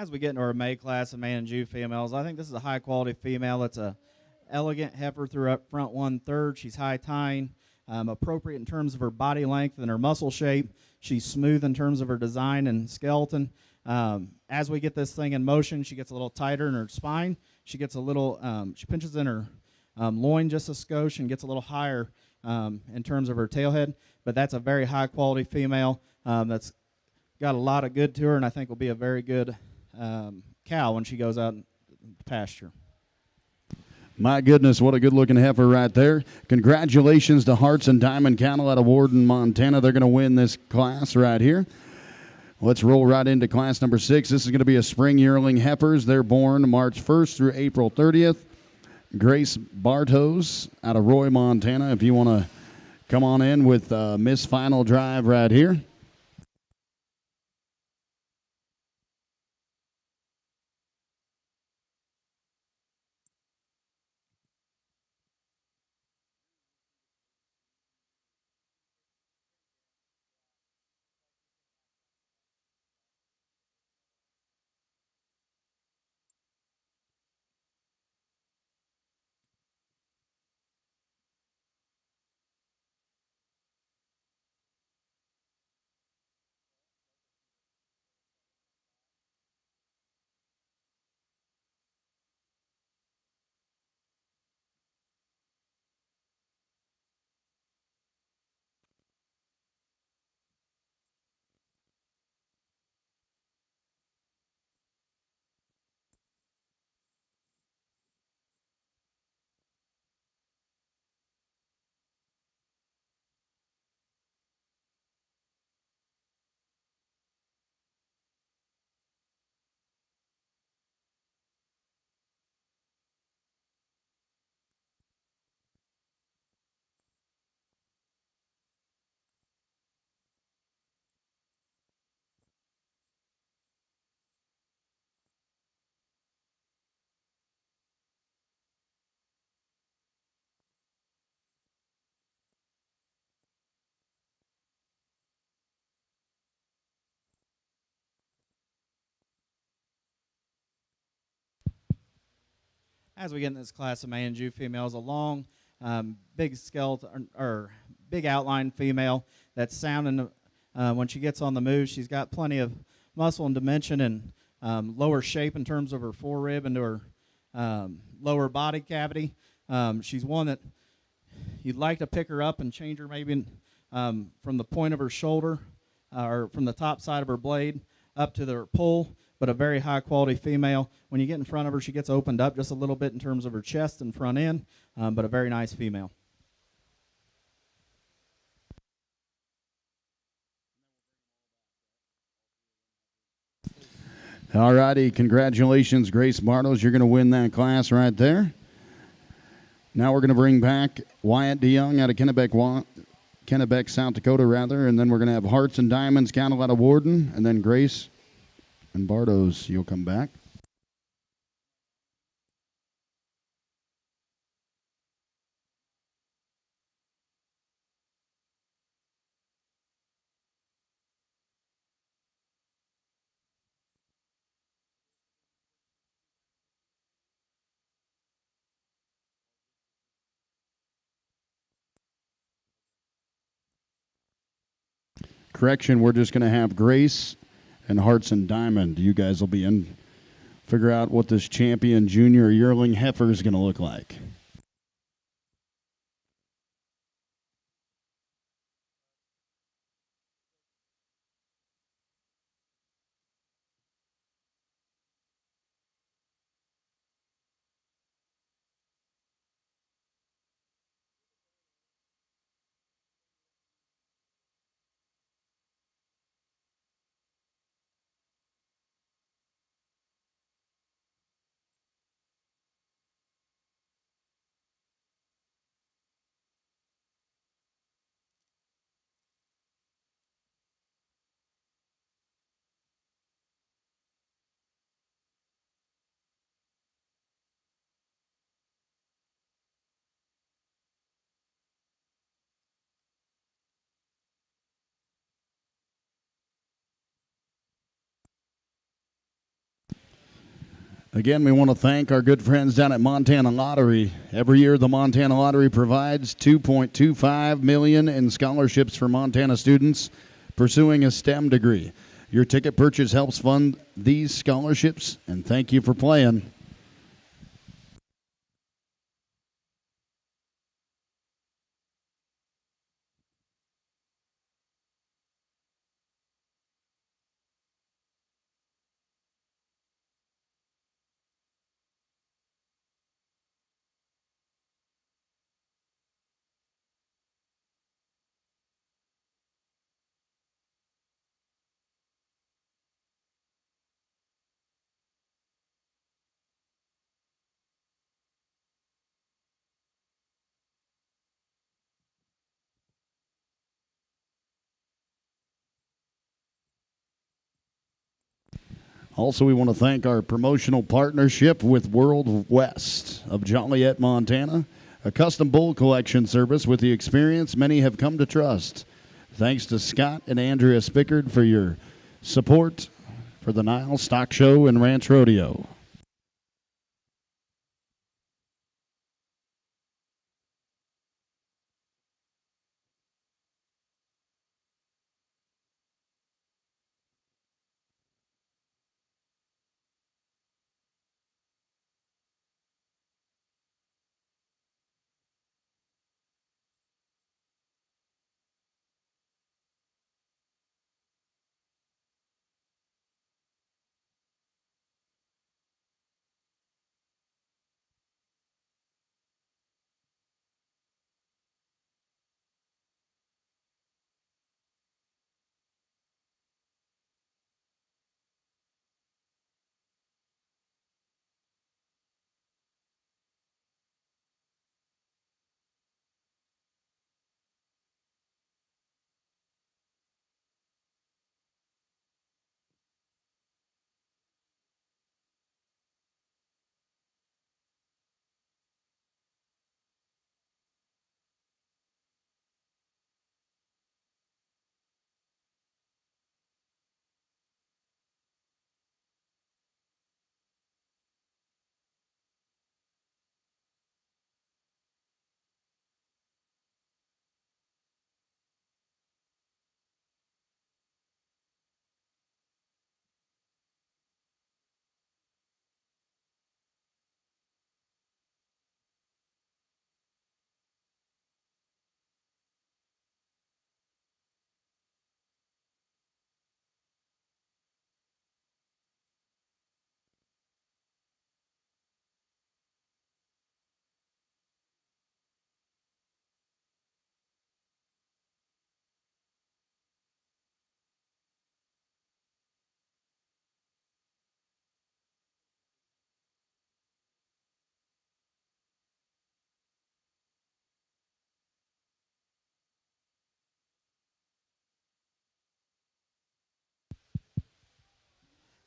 Speaker 4: As we get into our May class of Maine and Anjou females, I think this is a high quality female. It's a elegant heifer through up front 1/3. She's high tying, appropriate in terms of her body length and her muscle shape. She's smooth in terms of her design and skeleton. As we get this thing in motion, she gets a little tighter in her spine. She gets a little, she pinches in her loin just a skosh and gets a little higher in terms of her tailhead. But that's a very high quality female that's got a lot of good to her, and I think will be a very good cow when she goes out in pasture.
Speaker 1: My goodness, what a good-looking heifer right there. Congratulations to Hearts and Diamond Cattle out of Warden, Montana. They're going to win this class right here. Let's roll right into class number 6. This is going to be a spring yearling heifers. They're born March 1st through April 30th. Grace Bartos out of Roy, Montana. If you want to come on in with Miss Final Drive right here.
Speaker 4: As we get in this class of Maine and Anjou females, a long, big skeleton or big outline female that's sounding when she gets on the move. She's got plenty of muscle and dimension and lower shape in terms of her forerib and her lower body cavity. She's one that you'd like to pick her up and change her maybe from the point of her shoulder or from the top side of her blade up to the pull, but a very high quality female. When you get in front of her, she gets opened up just a little bit in terms of her chest and front end, but a very nice female.
Speaker 1: All righty, congratulations, Grace Bartos. You're going to win that class right there. Now we're going to bring back Wyatt DeYoung out of Kennebec, South Dakota, rather, and then we're going to have Hearts and Diamonds Cattle out of Warden, and then Grace and Bartos, you'll come back. Correction, we're just going to have Grace and Hearts and Diamond. You guys will be in. Figure out what this champion junior yearling heifer is going to look like. Again, we want to thank our good friends down at Montana Lottery. Every year, the Montana Lottery provides $2.25 million in scholarships for Montana students pursuing a STEM degree. Your ticket purchase helps fund these scholarships, and thank you for playing. Also, we want to thank our promotional partnership with World West of Joliet, Montana, a custom bull collection service with the experience many have come to trust. Thanks to Scott and Andrea Spickard for your support for the NILE Stock Show and Ranch Rodeo.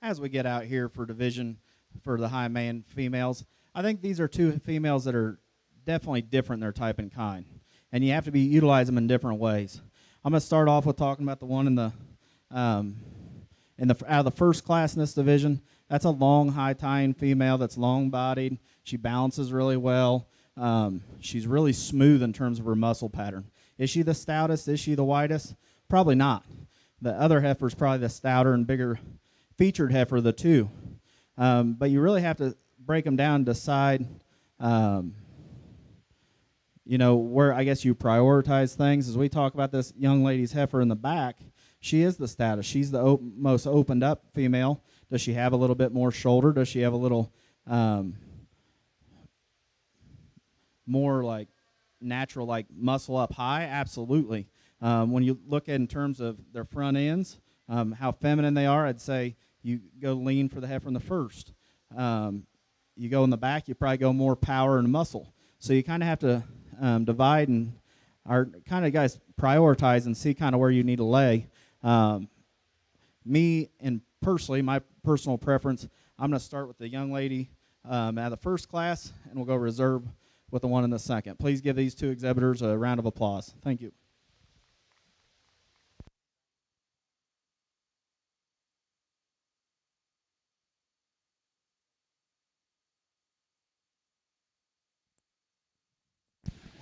Speaker 4: As we get out here for division for the high Maine females, I think these are two females that are definitely different in their type and kind, and you have to utilize them in different ways. I'm going to start off with talking about the one um, out of the first class in this division. That's a long, high tying female that's long bodied. She balances really well. She's really smooth in terms of her muscle pattern. Is she the stoutest? Is she the widest? Probably not. The other heifer is probably the stouter and bigger featured heifer of the two. But you really have to break them down and decide, where I guess you prioritize things. As we talk about this young lady's heifer in the back, she is the stoutest. She's the most opened up female. Does she have a little bit more shoulder? Does she have a little more like natural, like muscle up high? Absolutely. When you look at in terms of their front ends, how feminine they are, I'd say you go lean for the heifer in the first. You go in the back, you probably go more power and muscle. So you kind of have to divide and are kind of guys prioritize and see kind of where you need to lay. Me and personally, my personal preference, I'm going to start with the young lady out of the first class, and we'll go reserve with the one in the second. Please give these two exhibitors a round of applause. Thank you.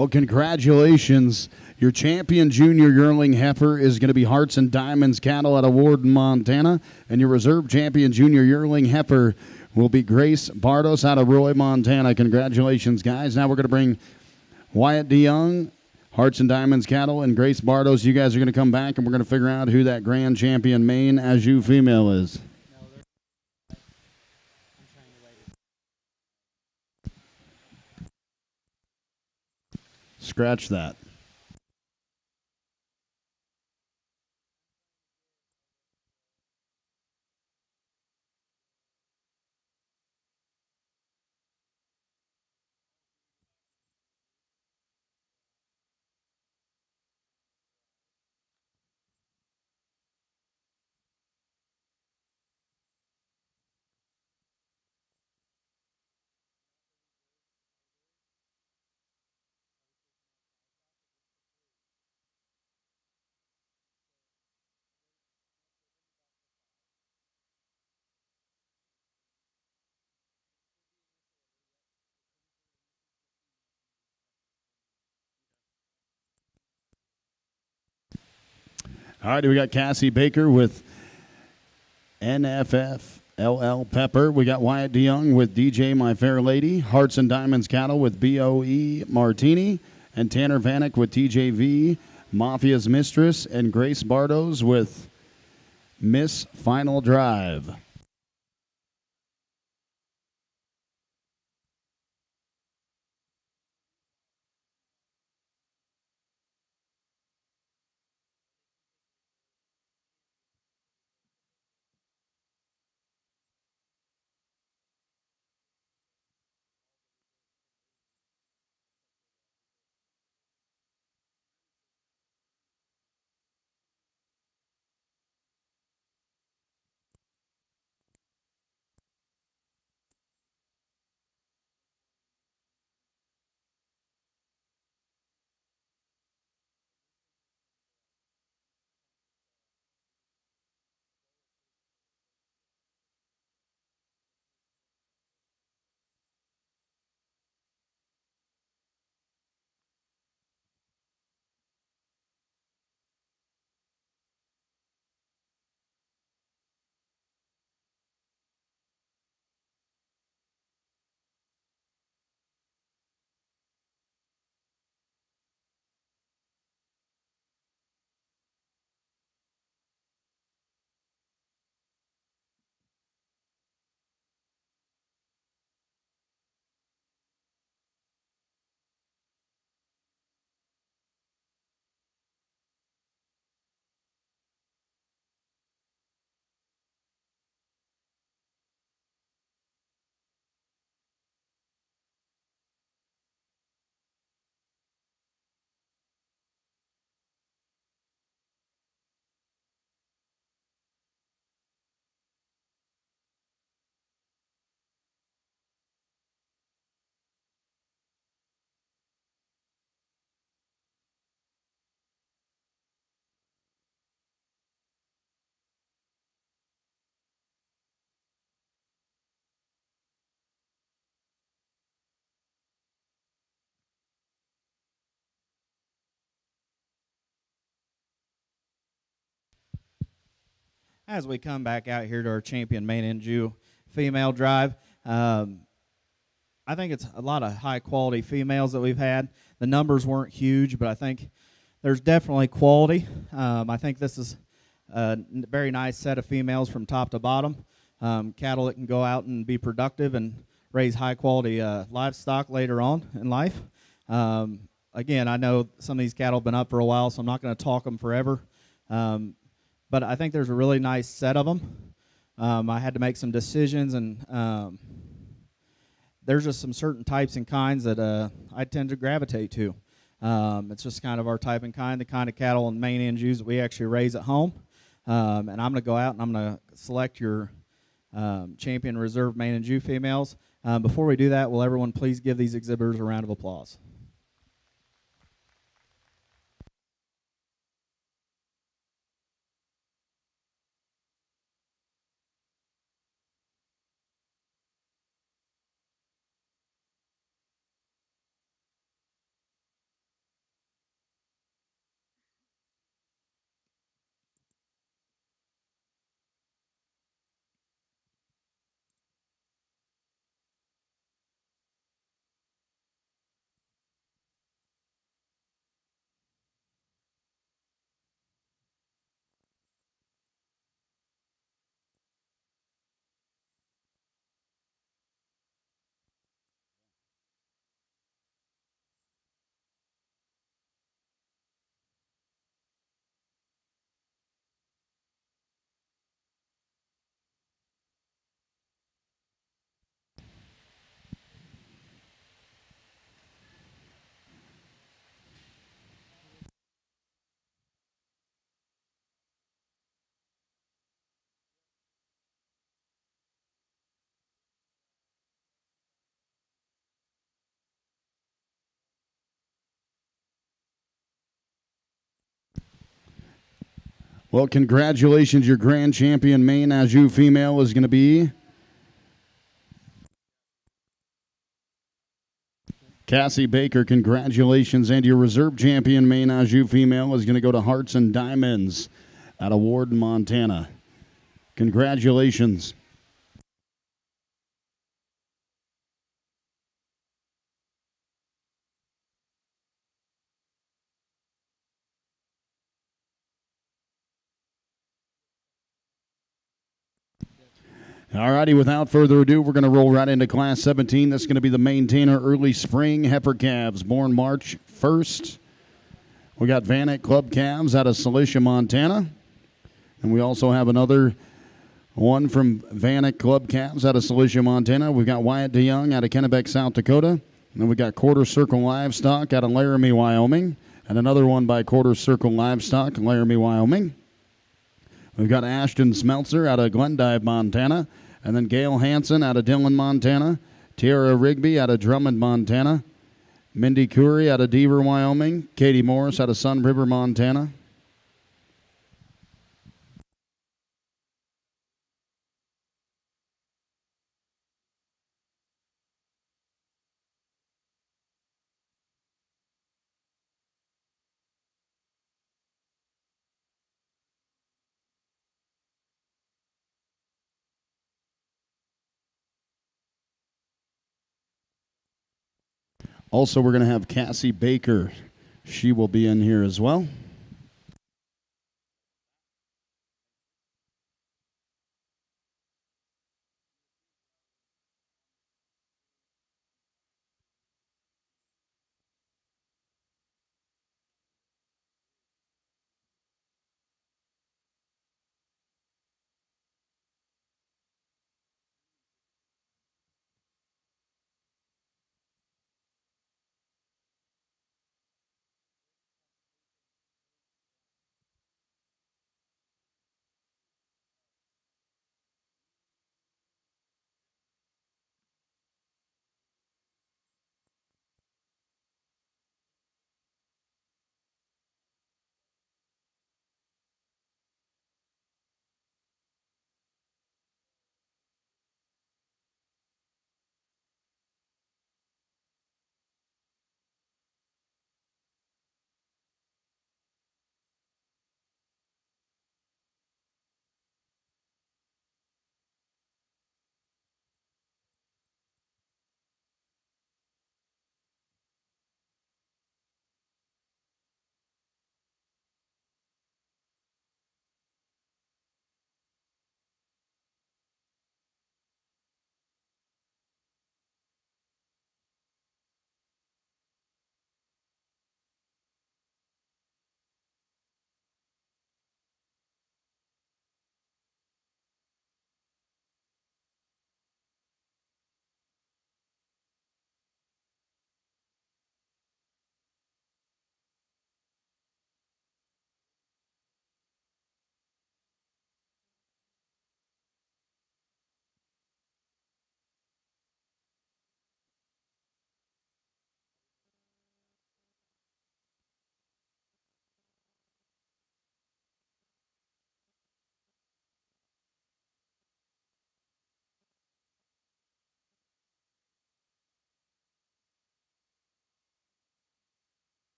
Speaker 1: Well, congratulations. Your champion junior yearling heifer is going to be Hearts and Diamonds Cattle out of Warden, Montana. And your reserve champion junior yearling heifer will be Grace Bardos out of Roy, Montana. Congratulations, guys. Now we're going to bring Wyatt DeYoung, Hearts and Diamonds Cattle, and Grace Bardos. You guys are going to come back, and we're going to figure out who that grand champion Maine Anjou female is. Scratch that. All right, we got Cassie Baker with NFF LL Pepper. We got Wyatt DeYoung with DJ My Fair Lady, Hearts and Diamonds Cattle with BOE Martini, and Tanner Vanek with TJV, Mafia's Mistress, and Grace Bardos with Miss Final Drive.
Speaker 4: As we come back out here to our champion Maine Anjou female drive, I think it's a lot of high quality females that we've had. The numbers weren't huge, but I think there's definitely quality. I think this is a very nice set of females from top to bottom. Cattle that can go out and be productive and raise high quality livestock later on in life. Again, I know some of these cattle have been up for a while, so I'm not going to talk them forever. But I think there's a really nice set of them. I had to make some decisions, and there's just some certain types and kinds that I tend to gravitate to. It's just kind of our type and kind, the kind of cattle and Maine Anjous that we actually raise at home. And I'm going to go out and I'm going to select your champion reserve Maine Anjou females. Before we do that, will everyone please give these exhibitors a round of applause?
Speaker 1: Well, congratulations. Your grand champion Maine Anjou female is going to be Cassie Baker. Congratulations. And your reserve champion Maine Anjou female is going to go to Hearts and Diamonds out of Warden, Montana. Congratulations. All righty, without further ado, we're going to roll right into Class 17. That's going to be the Mainetainer Early Spring Heifer Calves, born March 1st. We got Vanek Club Calves out of Cilicia, Montana. And we also have another one from Vanek Club Calves out of Cilicia, Montana. We've got Wyatt DeYoung out of Kennebec, South Dakota. And then we got Quarter Circle Livestock out of Laramie, Wyoming. And another one by Quarter Circle Livestock, Laramie, Wyoming. We've got Ashton Smeltzer out of Glendive, Montana. And then Gail Hansen out of Dillon, Montana. Tiara Rigby out of Drummond, Montana. Mindy Curry out of Deaver, Wyoming. Katie Morris out of Sun River, Montana. Also, we're going to have Cassie Baker. She will be in here as well.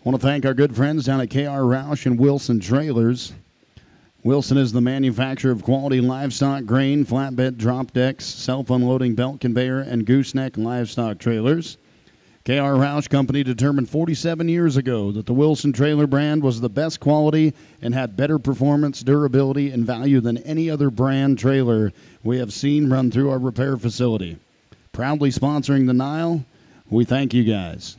Speaker 1: I want to thank our good friends down at K.R. Roush and Wilson Trailers. Wilson is the manufacturer of quality livestock grain, flatbed drop decks, self-unloading belt conveyor, and gooseneck livestock trailers. K.R. Roush Company determined 47 years ago that the Wilson trailer brand was the best quality and had better performance, durability, and value than any other brand trailer we have seen run through our repair facility. Proudly sponsoring the NILE, we thank you guys.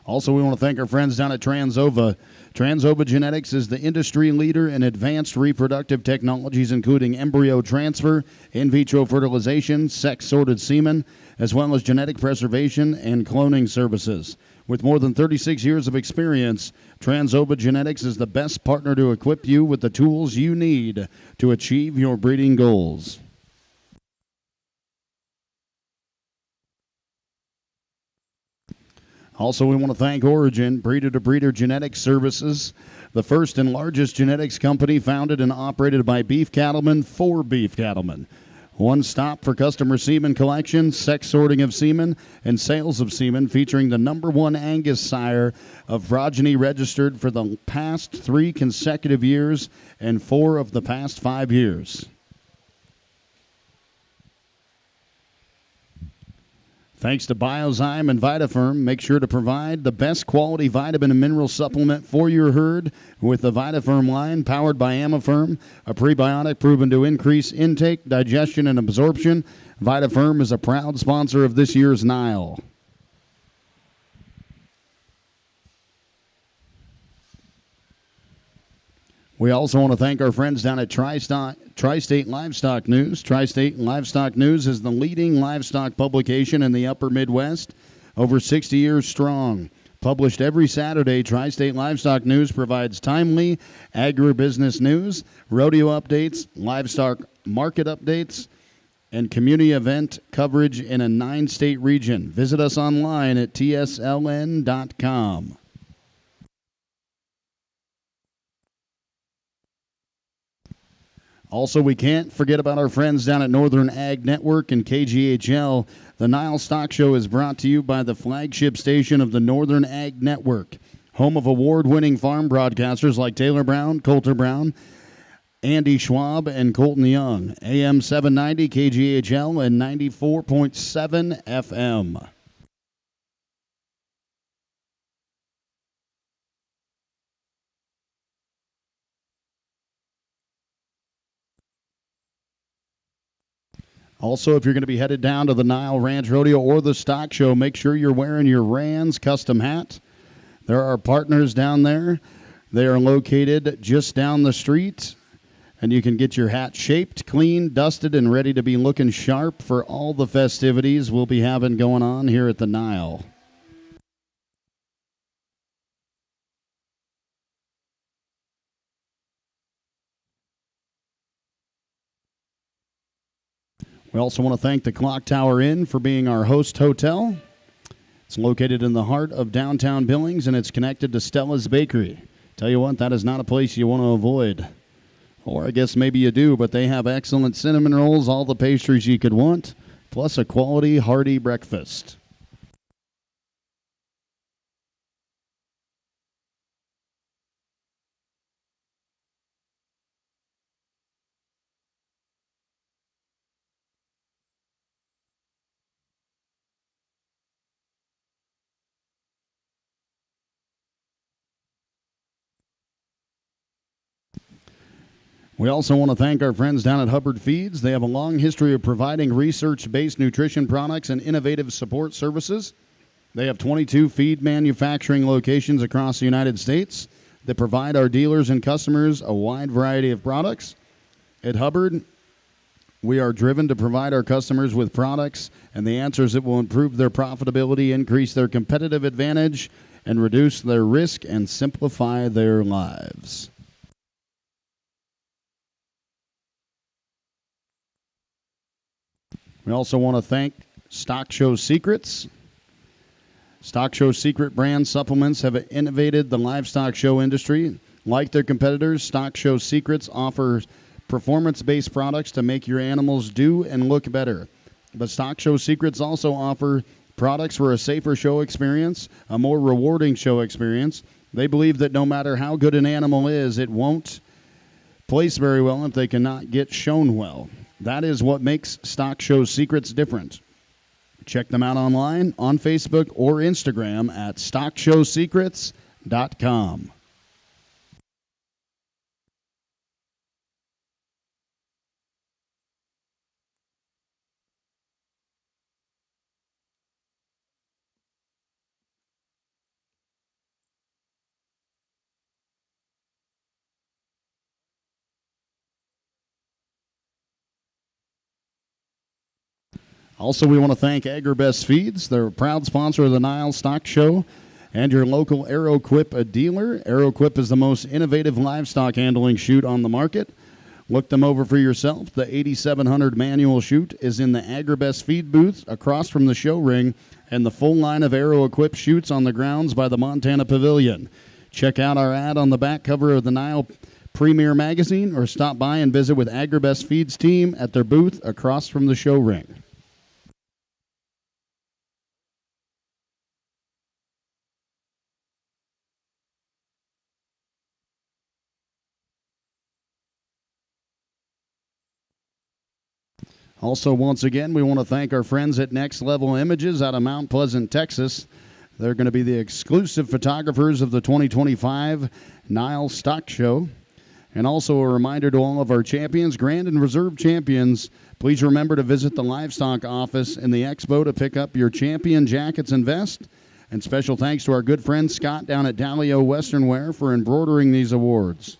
Speaker 1: Also, we want to thank our friends down at Transova. Transova Genetics is the industry leader in advanced reproductive technologies, including embryo transfer, in vitro fertilization, sex-sorted semen, as well as genetic preservation and cloning services. With more than 36 years of experience, Transova Genetics is the best partner to equip you with the tools you need to achieve your breeding goals. Also, we want to thank Origin, breeder-to-breeder genetic services, the first and largest genetics company founded and operated by beef cattlemen for beef cattlemen. One stop for customer semen collection, sex sorting of semen, and sales of semen, featuring the #1 Angus sire of progeny registered for the past 3 consecutive years and 4 of the past 5 years. Thanks to Biozyme and VitaFirm, make sure to provide the best quality vitamin and mineral supplement for your herd with the VitaFirm line, powered by Amifirm, a prebiotic proven to increase intake, digestion, and absorption. VitaFirm is a proud sponsor of this year's NILE. We also want to thank our friends down at Tri-State Livestock News. Tri-State Livestock News is the leading livestock publication in the upper Midwest, over 60 years strong. Published every Saturday, Tri-State Livestock News provides timely agribusiness news, rodeo updates, livestock market updates, and community event coverage in a 9-state region. Visit us online at tsln.com. Also, we can't forget about our friends down at Northern Ag Network and KGHL. The NILE Stock Show is brought to you by the flagship station of the Northern Ag Network, home of award-winning farm broadcasters like Taylor Brown, Coulter Brown, Andy Schwab, and Colton Young. AM 790 KGHL and 94.7 FM. Also, if you're going to be headed down to the Nile Ranch Rodeo or the Stock Show, make sure you're wearing your Rand's custom hat. There are partners down there. They are located just down the street, and you can get your hat shaped, clean, dusted, and ready to be looking sharp for all the festivities we'll be having going on here at the Nile. We also want to thank the Clock Tower Inn for being our host hotel. It's located in the heart of downtown Billings, and it's connected to Stella's Bakery. Tell you what, that is not a place you want to avoid. Or I guess maybe you do, but they have excellent cinnamon rolls, all the pastries you could want, plus a quality, hearty breakfast. We also want to thank our friends down at Hubbard Feeds. They have a long history of providing research-based nutrition products and innovative support services. They have 22 feed manufacturing locations across the United States that provide our dealers and customers a wide variety of products. At Hubbard, we are driven to provide our customers with products and the answers that will improve their profitability, increase their competitive advantage, and reduce their risk and simplify their lives. We also want to thank Stock Show Secrets. Stock Show Secret brand supplements have innovated the livestock show industry. Like their competitors, Stock Show Secrets offers performance-based products to make your animals do and look better. But Stock Show Secrets also offer products for a safer show experience, a more rewarding show experience. They believe that no matter how good an animal is, it won't place very well if they cannot get shown well. That is what makes Stock Show Secrets different. Check them out online on Facebook or Instagram at stockshowsecrets.com. Also, we want to thank AgriBest Feeds. They're a proud sponsor of the NILE Stock Show and your local AeroQuip dealer. AeroQuip is the most innovative livestock handling chute on the market. Look them over for yourself. The 8700 manual chute is in the AgriBest Feed booth across from the show ring, and the full line of AeroQuip chutes on the grounds by the Montana Pavilion. Check out our ad on the back cover of the NILE Premier Magazine or stop by and visit with AgriBest Feeds team at their booth across from the show ring. Also, once again, we want to thank our friends at Next Level Images out of Mount Pleasant, Texas. They're going to be the exclusive photographers of the 2025 NILE Stock Show. And also a reminder to all of our champions, Grand and Reserve champions, please remember to visit the livestock office in the expo to pick up your champion jackets and vest. And special thanks to our good friend Scott down at Dalio Western Wear for embroidering these awards.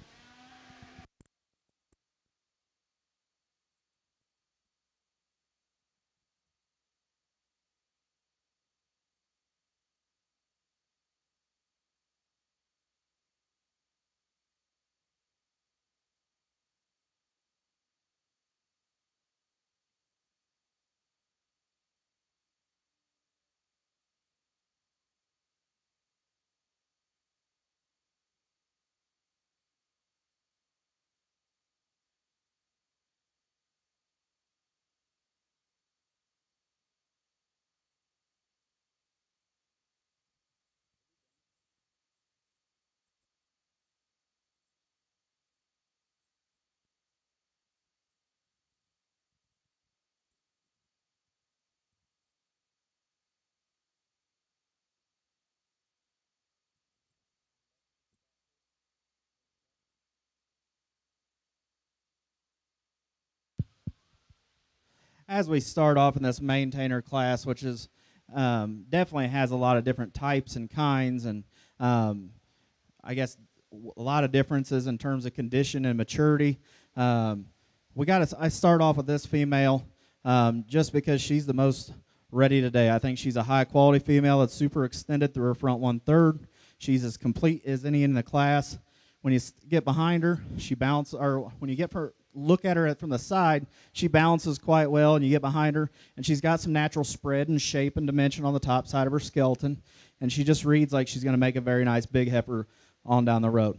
Speaker 4: As we start off in this Maintainer class, which is definitely has a lot of different types and kinds, and I guess a lot of differences in terms of condition and maturity. I start off with this female just because she's the most ready today. I think she's a high quality female that's super extended through her front 1/3. She's as complete as any in the class. When you get behind her, she bounces, or when you look at her from the side, she balances quite well, and you get behind her, and she's got some natural spread and shape and dimension on the top side of her skeleton, and she just reads like she's going to make a very nice big heifer on down the road.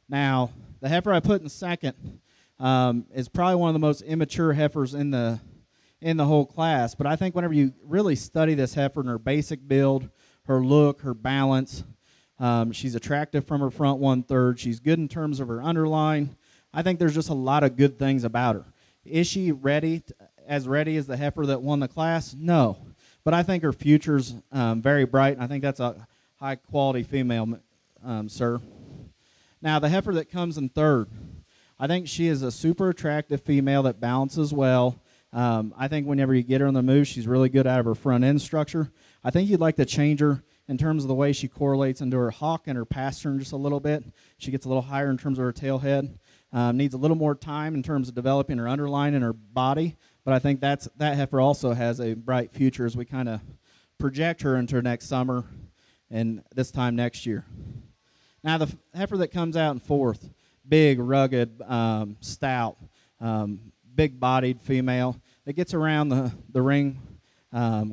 Speaker 4: Now, the heifer I put in second is probably one of the most immature heifers in the whole class, but I think whenever you really study this heifer and her basic build, her look, her balance, she's attractive from her front 1/3. She's good in terms of her underline. I think there's just a lot of good things about her. Is she ready as the heifer that won the class? No. But I think her future's very bright, and I think that's a high-quality female, sir. Now, the heifer that comes in third, I think she is a super attractive female that balances well. I think whenever you get her on the move, she's really good out of her front end structure. I think you'd like to change her in terms of the way she correlates into her hock and her pastern just a little bit. She gets a little higher in terms of her tail head. Needs a little more time in terms of developing her underline and her body, but I think that heifer also has a bright future as we kind of project her into next summer and this time next year. Now, the heifer that comes out in fourth, big, rugged, stout, big-bodied female that gets around the ring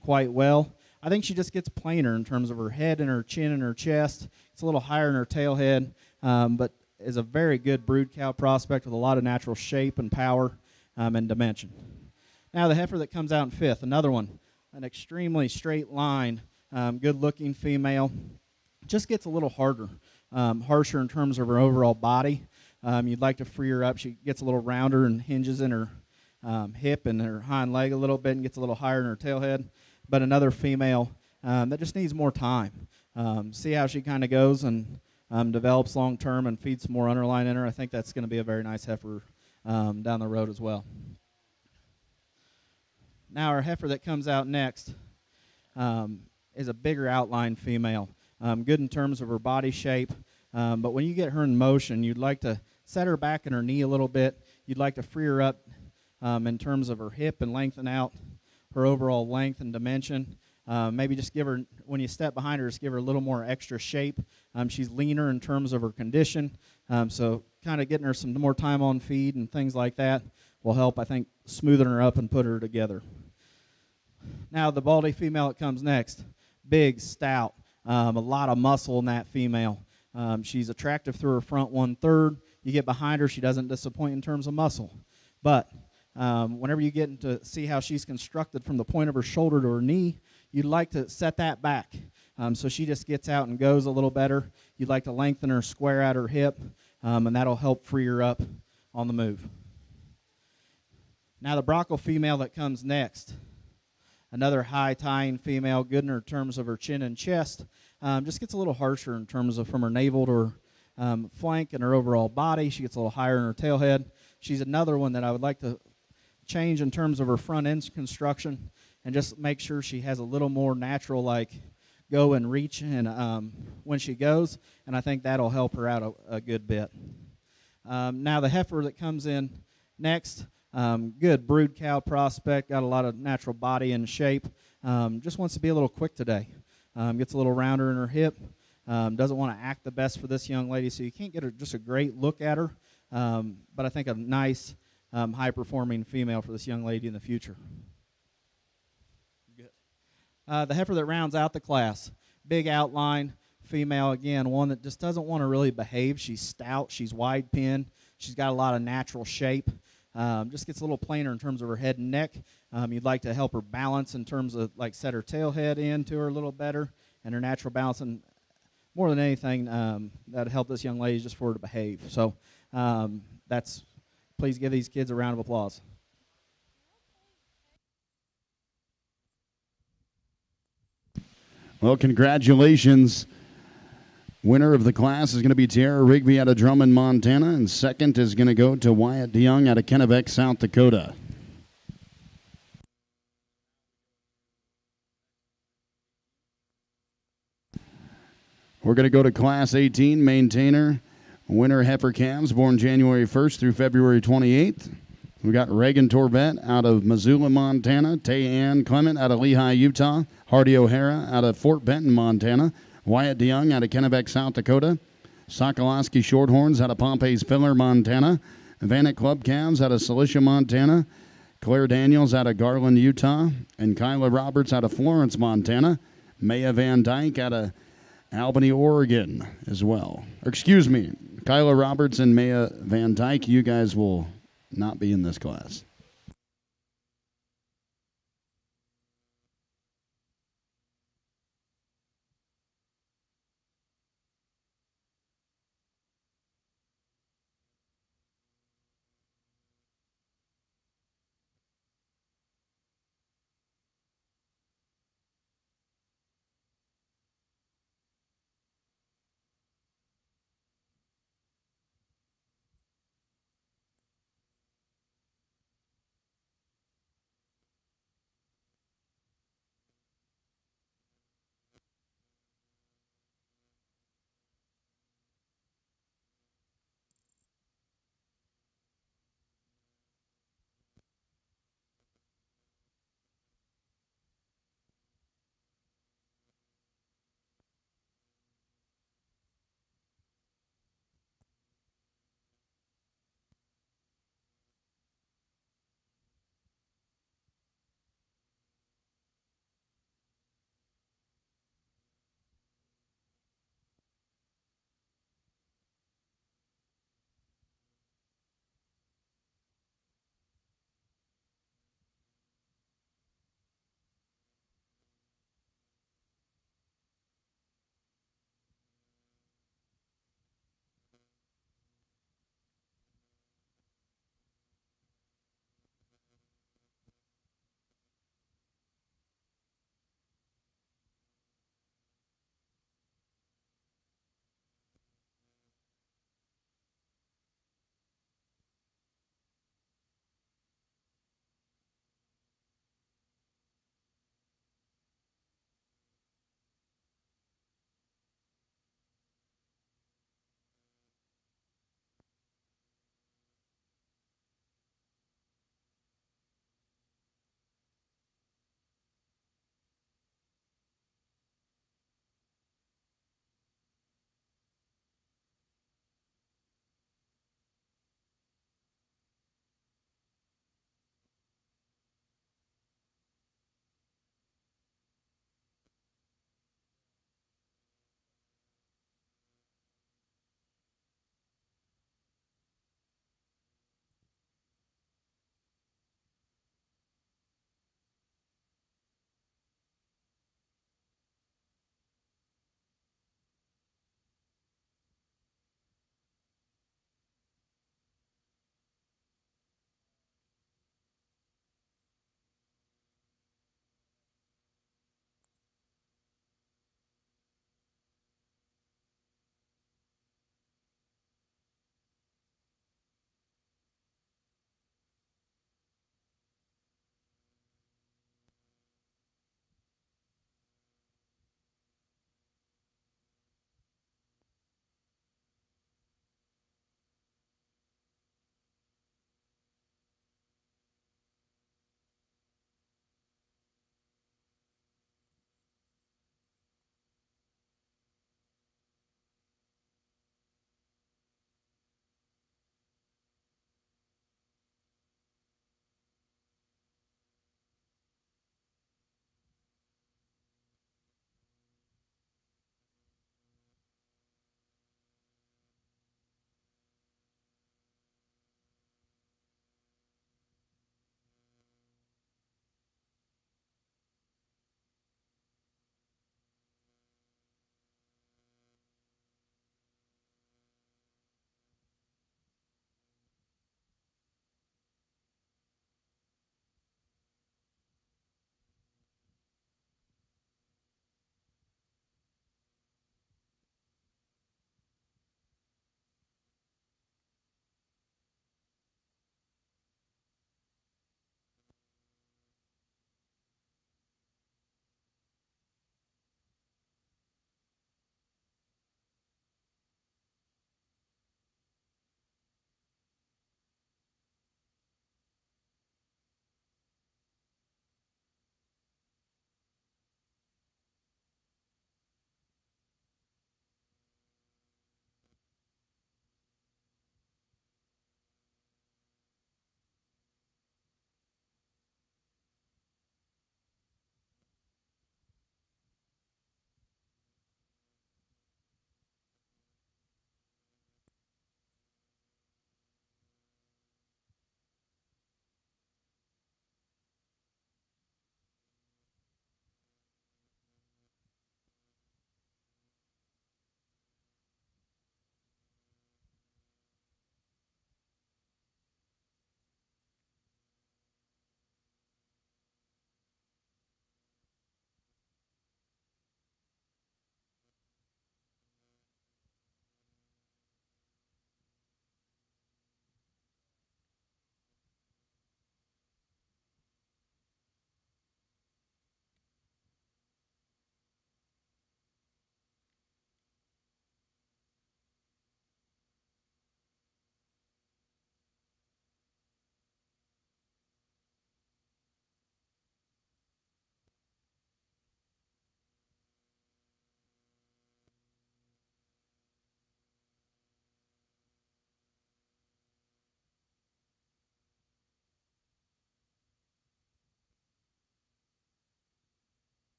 Speaker 4: quite well. I think she just gets plainer in terms of her head and her chin and her chest. It's a little higher in her tail head, but is a very good brood cow prospect with a lot of natural shape and power and dimension. Now, the heifer that comes out in fifth, another one, an extremely straight line, good-looking female, just gets a little harsher in terms of her overall body. You'd like to free her up. She gets a little rounder and hinges in her hip and her hind leg a little bit and gets a little higher in her tail head. But another female that just needs more time. See how she kind of goes and develops long term and feeds some more underline in her. I think that's going to be a very nice heifer down the road as well. Now our heifer that comes out next is a bigger outline female. Good in terms of her body shape, but when you get her in motion, you'd like to set her back in her knee a little bit. You'd like to free her up in terms of her hip and lengthen out her overall length and dimension. Maybe just give her, when you step behind her, just give her a little more extra shape. She's leaner in terms of her condition, so kind of getting her some more time on feed and things like that will help, I think, smoothing her up and put her together. Now the baldy female that comes next, big, stout, a lot of muscle in that female. She's attractive through her front 1/3. You get behind her, she doesn't disappoint in terms of muscle. But whenever you get to see how she's constructed from the point of her shoulder to her knee, you'd like to set that back. So she just gets out and goes a little better. You'd like to lengthen her, square out her hip, and that'll help free her up on the move. Now the Bronco female that comes next, another high tying female, good in her terms of her chin and chest. Just gets a little harsher in terms of from her navel to her flank and her overall body. She gets a little higher in her tail head. She's another one that I would like to change in terms of her front end construction and just make sure she has a little more natural, like go and reach and when she goes, and I think that'll help her out a good bit. Now the heifer that comes in next, good brood cow prospect, got a lot of natural body and shape, just wants to be a little quick today. Gets a little rounder in her hip, doesn't want to act the best for this young lady, so you can't get just a great look at her, but I think a nice high-performing female for this young lady in the future. Good. The heifer that rounds out the class, big outline female, again, one that just doesn't want to really behave. She's stout, she's wide pinned, she's got a lot of natural shape. Just gets a little plainer in terms of her head and neck. You'd like to help her balance in terms of like set her tail head into her a little better and her natural balance, and more than anything that'd help this young lady just for her to behave. So please give these kids a round of applause.
Speaker 1: Well, congratulations. Winner of the class is going to be Tara Rigby out of Drummond, Montana, and second is going to go to Wyatt DeYoung out of Kennebec, South Dakota. We're going to go to Class 18, Mainetainer. Winner heifer calves born January 1st through February 28th. We got Reagan Torbett out of Missoula, Montana. Tayanne Clement out of Lehi, Utah. Hardy O'Hara out of Fort Benton, Montana. Wyatt DeYoung out of Kennebec, South Dakota. Sokolowski Shorthorns out of Pompey's Filler, Montana. Vanek Club Calves out of Cilicia, Montana. Claire Daniels out of Garland, Utah. And Kyla Roberts out of Florence, Montana. Maya Van Dyke out of Albany, Oregon as well. Or excuse me, Kyla Roberts and Maya Van Dyke, you guys will not be in this class.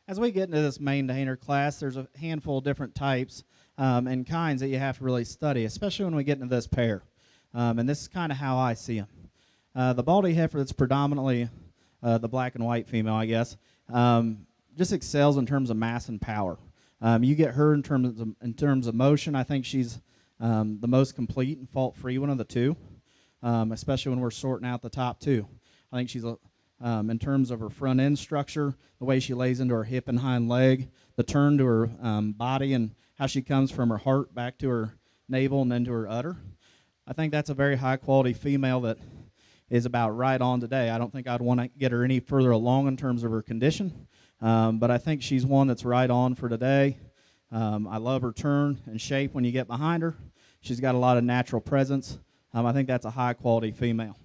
Speaker 4: as we get into this Mainetainer class, there's a handful of different types and kinds that you have to really study, especially when we get into this pair. And this is kind of how I see them. The Baldy heifer that's predominantly the black and white female, I guess, just excels in terms of mass and power. You get her in terms of motion. I think she's the most complete and fault-free one of the two, especially when we're sorting out the top two. I think she's in terms of her front end structure, the way she lays into her hip and hind leg, the turn to her body, and how she comes from her heart back to her navel and then to her udder. I think that's a very high-quality female that is about right on today. I don't think I'd want to get her any further along in terms of her condition, but I think she's one that's right on for today. I love her turn and shape when you get behind her. She's got a lot of natural presence. I think that's a high-quality female.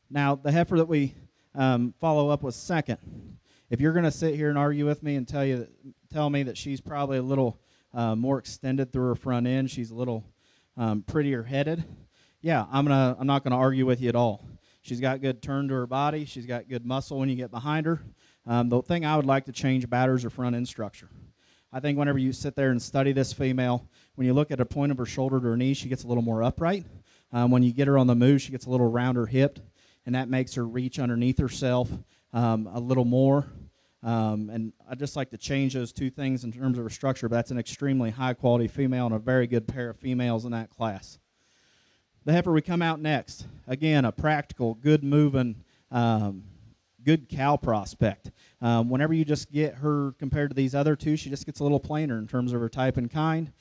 Speaker 4: Now, the heifer that we follow up with second, if you're going to sit here and argue with me and tell me that she's probably a little more extended through her front end, she's a little prettier headed, yeah, I'm not going to argue with you at all. She's got good turn to her body. She's got good muscle when you get behind her. The thing I would like to change about her is her front end structure. I think whenever you sit there and study this female, when you look at the point of her shoulder to her knee, she gets a little more upright. When you get her on the move, she gets a little rounder hipped, and that makes her reach underneath herself a little more. And I'd just like to change those two things in terms of her structure, but that's an extremely high-quality female and a very good pair of females in that class. The heifer we come out next, again, a practical, good-moving, good cow prospect. Whenever you just get her compared to these other two, she just gets a little plainer in terms of her type and kind.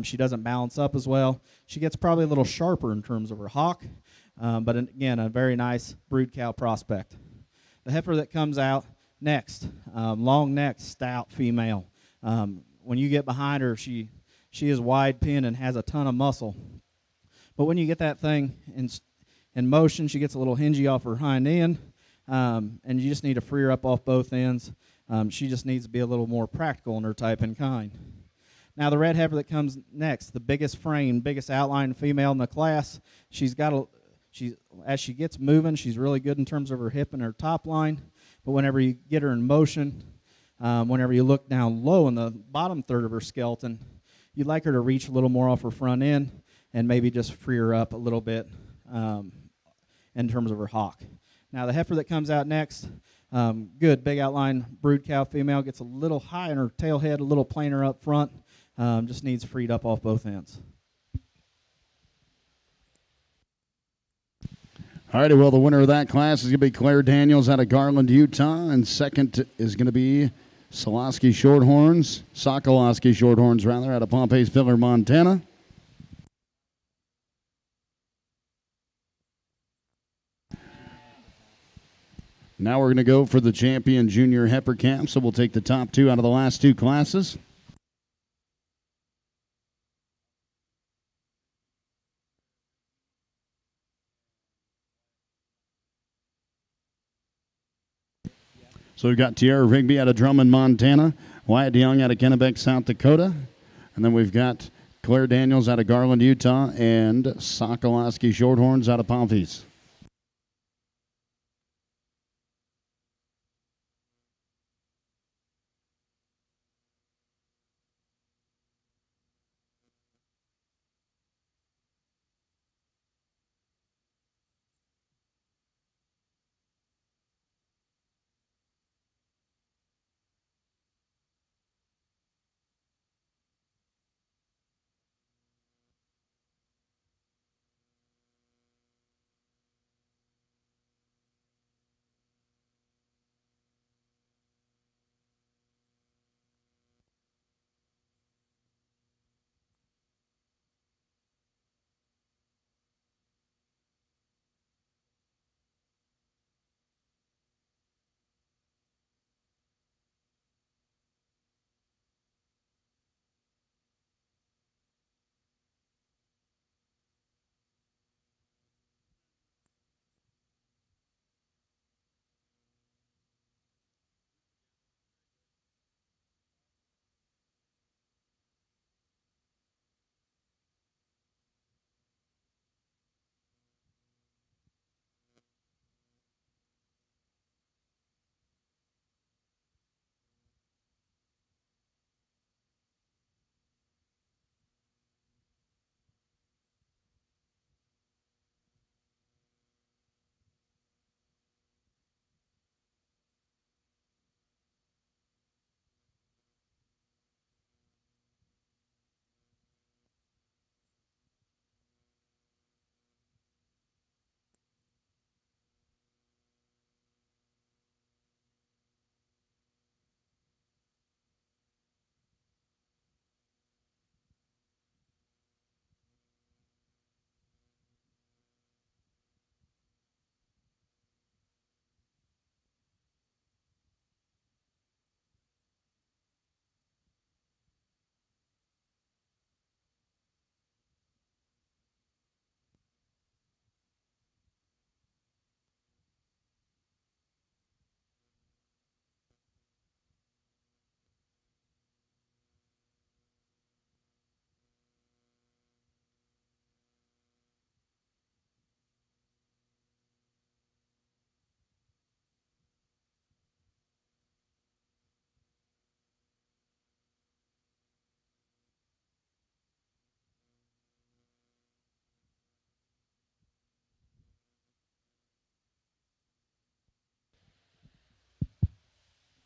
Speaker 4: She doesn't balance up as well. She gets probably a little sharper in terms of her hock, but again, a very nice brood cow prospect. The heifer that comes out next, long-necked, stout female. When you get behind her, she is wide-pinned and has a ton of muscle. But when you get that thing in motion, she gets a little hingy off her hind end, and you just need to free her up off both ends. She just needs to be a little more practical in her type and kind. Now, the red heifer that comes next, the biggest frame, biggest outline female in the class, as she gets moving, she's really good in terms of her hip and her top line. But whenever you get her in motion, whenever you look down low in the bottom third of her skeleton, you'd like her to reach a little more off her front end and maybe just free her up a little bit in terms of her hock. Now, the heifer that comes out next, good big outline brood cow female, gets a little high in her tail head, a little plainer up front, just needs freed up off both ends.
Speaker 1: All righty, well, the winner of that class is going to be Claire Daniels out of Garland, Utah, and second is going to be Sokolowski Shorthorns, out of Pompey's Filler, Montana. Now we're going to go for the champion junior heifer calf, so we'll take the top two out of the last two classes. So we've got Tierra Rigby out of Drummond, Montana, Wyatt DeYoung out of Kennebec, South Dakota, and then we've got Claire Daniels out of Garland, Utah, and Sokolowski Shorthorns out of Pomfries.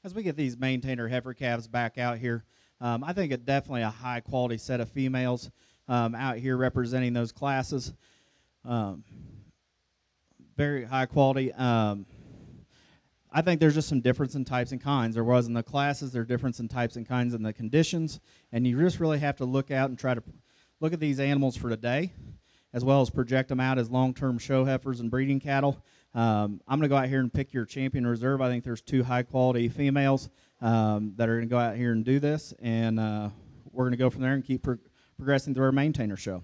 Speaker 4: as we get these Maintainer heifer calves back out here, I think it definitely a high quality set of females out here representing those classes. Very high quality. I think there's just some difference in types and kinds. There was in the classes, there's difference in types and kinds in the conditions, and you just really have to look out and try to look at these animals for today, as well as project them out as long-term show heifers and breeding cattle. I'm going to go out here and pick your champion reserve. I think there's 2 high-quality females that are going to go out here and do this, and we're going to go from there and keep progressing through our Maintainer show.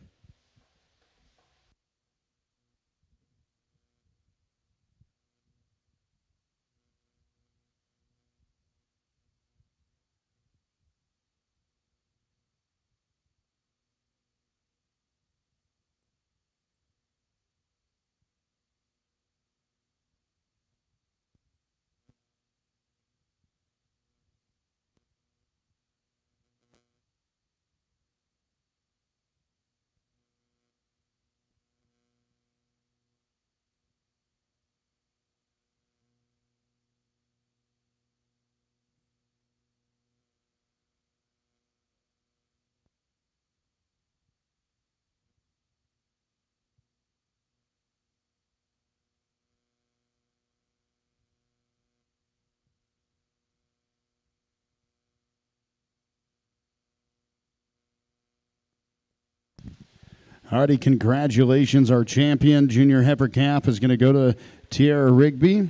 Speaker 1: Alrighty, congratulations. Our champion junior heifer calf is going to go to Tierra Rigby.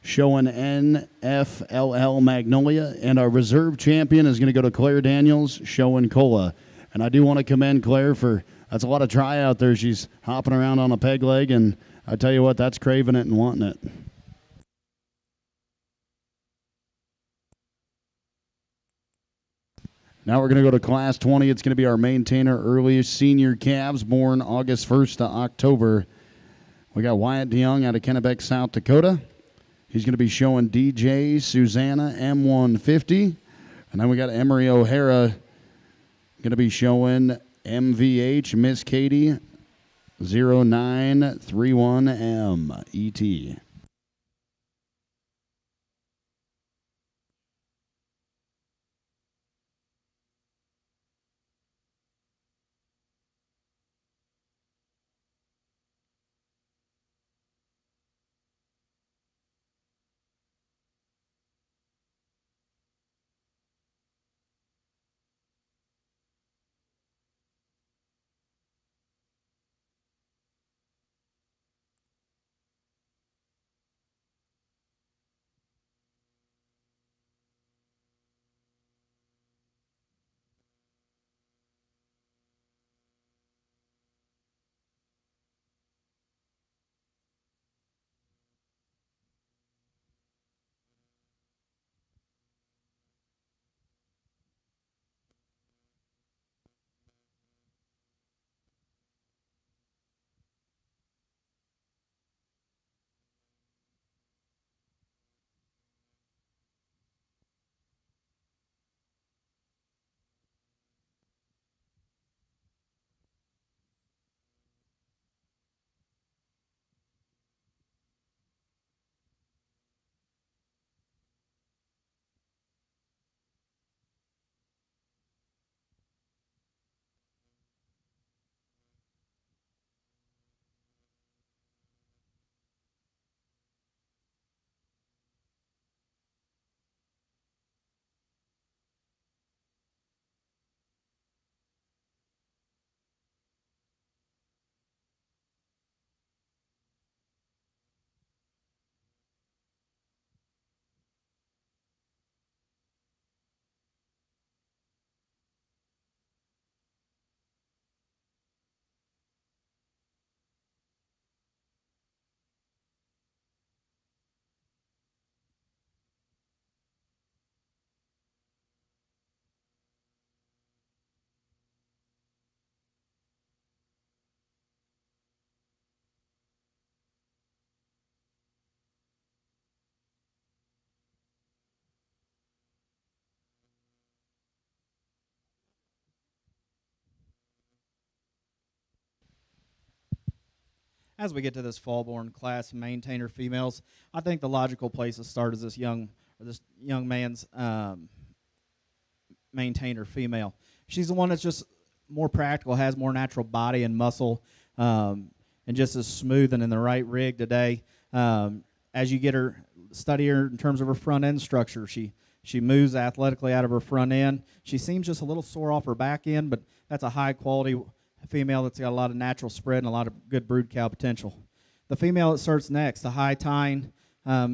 Speaker 1: Showing NFLL Magnolia. And our reserve champion is going to go to Claire Daniels, showing Cola. And I do want to commend Claire for, that's a lot of try out there. She's hopping around on a peg leg, and I tell you what, that's craving it and wanting it. Now we're going to go to Class 20. It's going to be our Maintainer earliest senior calves born August 1st to October. We got Wyatt DeYoung out of Kennebec, South Dakota. He's going to be showing DJ Susanna M150. And then we got Emery O'Hara going to be showing MVH Miss Katie 0931M ET.
Speaker 4: As we get to this fall-born class of maintainer females, I think the logical place to start is this young man's maintainer female. She's the one that's just more practical, has more natural body and muscle, and just as smooth and in the right rig today. As you get her, study her in terms of her front end structure, she moves athletically out of her front end. She seems just a little sore off her back end, but that's a high quality female that's got a lot of natural spread and a lot of good brood cow potential. The female that starts next, the high tine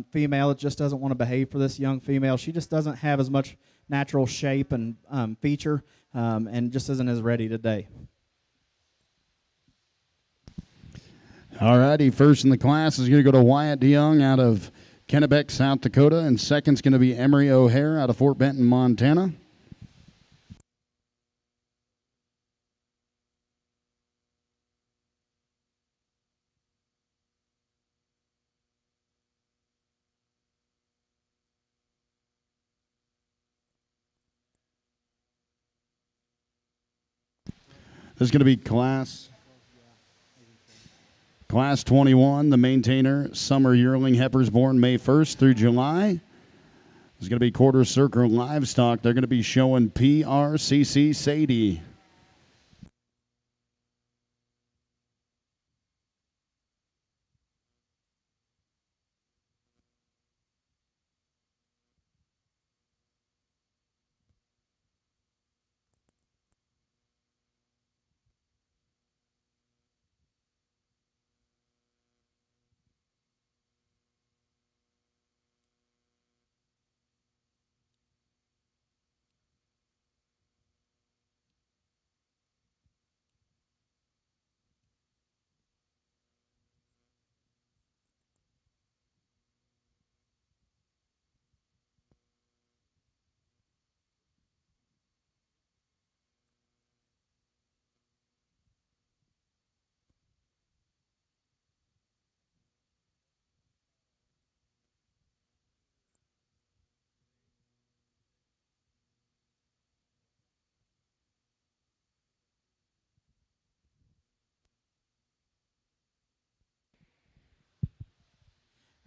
Speaker 4: female that just doesn't want to behave for this young female. She just doesn't have as much natural shape and feature and just isn't as ready today.
Speaker 1: All righty, first in the class is going to go to Wyatt DeYoung out of Kennebec, South Dakota, and second's going to be Emery O'Hare out of Fort Benton, Montana. This is going to be class 21, the Maintainer Summer Yearling Heifers born May 1st through July. It's going to be Quarter Circle Livestock. They're going to be showing PRCC Sadie.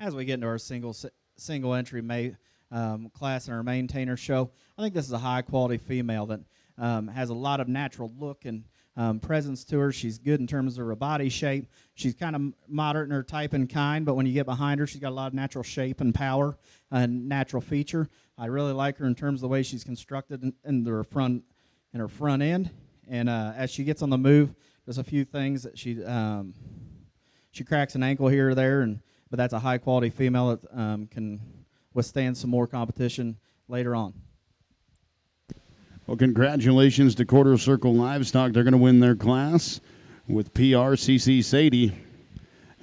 Speaker 4: As we get into our single entry class in our maintainer show, I think this is a high quality female that has a lot of natural look and presence to her. She's good in terms of her body shape. She's kind of moderate in her type and kind, but when you get behind her, she's got a lot of natural shape and power and natural feature. I really like her in terms of the way she's constructed in her front end. And as she gets on the move, there's a few things that she cracks an ankle here or there, but that's a high quality female that can withstand some more competition later on.
Speaker 1: Well, congratulations to Quarter Circle Livestock. They're going to win their class with PRCC Sadie.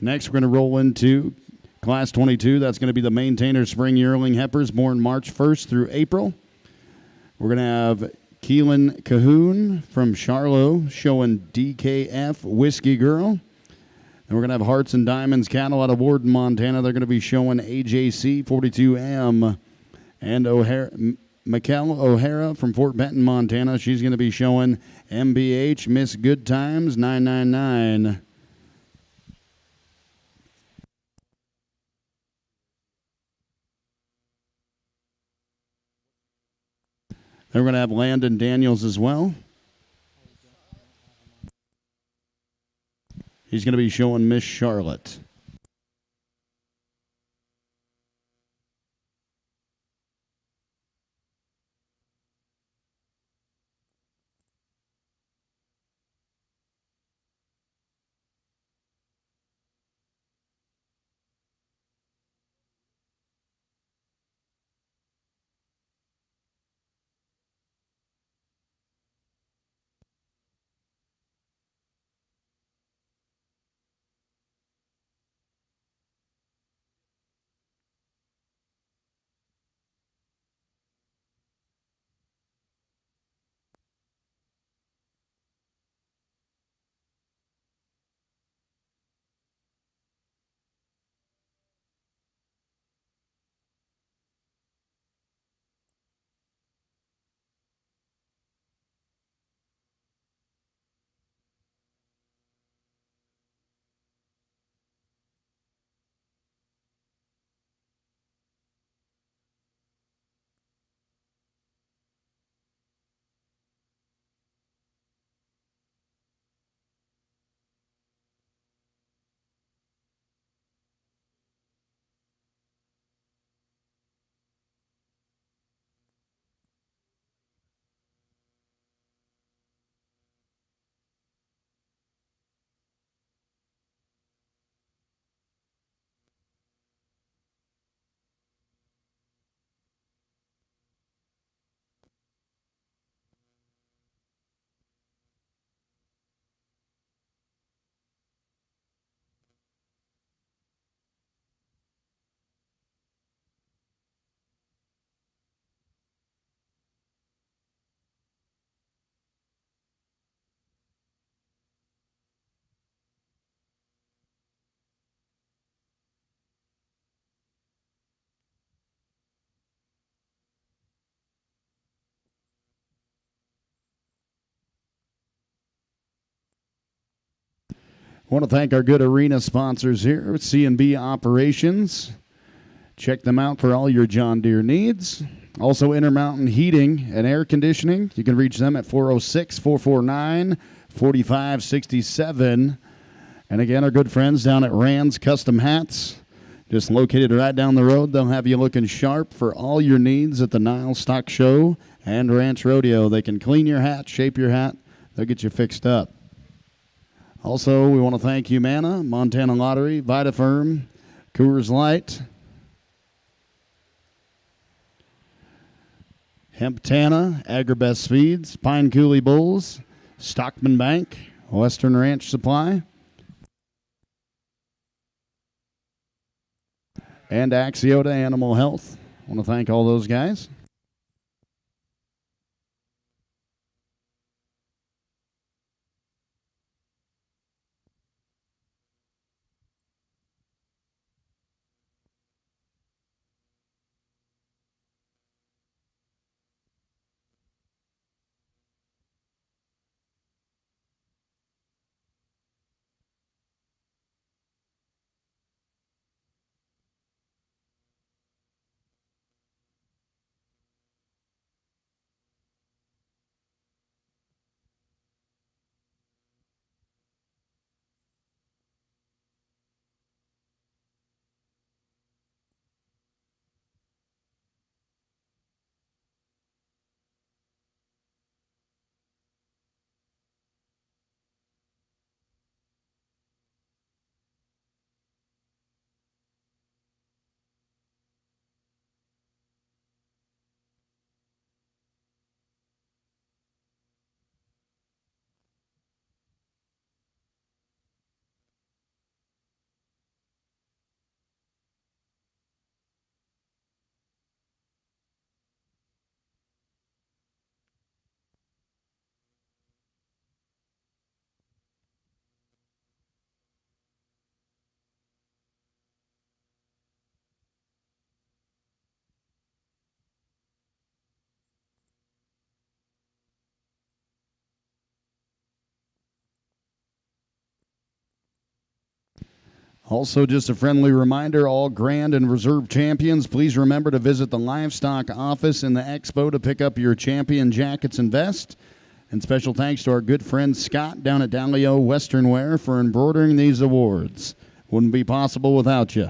Speaker 1: Next, we're going to roll into Class 22. That's going to be the Maintainer Spring Yearling Heifers born March 1st through April. We're going to have Keelan Cahoon from Charlotte showing DKF Whiskey Girl. And we're going to have Hearts and Diamonds Cattle out of Warden, Montana. They're going to be showing AJC 42M. And Mikkel O'Hara from Fort Benton, Montana. She's going to be showing MBH Miss Good Times 999. Then we're going to have Landon Daniels as well. He's going to be showing Miss Charlotte. Want to thank our good arena sponsors here, C&B Operations. Check them out for all your John Deere needs. Also, Intermountain Heating and Air Conditioning. You can reach them at 406-449-4567. And again, our good friends down at Rand's Custom Hats, just located right down the road. They'll have you looking sharp for all your needs at the NILE Stock Show and Ranch Rodeo. They can clean your hat, shape your hat. They'll get you fixed up. Also, we want to thank Humana, Montana Lottery, VitaFirm, Coors Light, Hemptana, Agribest Feeds, Pine Coulee Bulls, Stockman Bank, Western Ranch Supply, and Axiota Animal Health. I want to thank all those guys. Also, just a friendly reminder, all Grand and Reserve champions, please remember to visit the livestock office in the expo to pick up your champion jackets and vests. And special thanks to our good friend Scott down at Dalio Western Wear for embroidering these awards. Wouldn't be possible without you.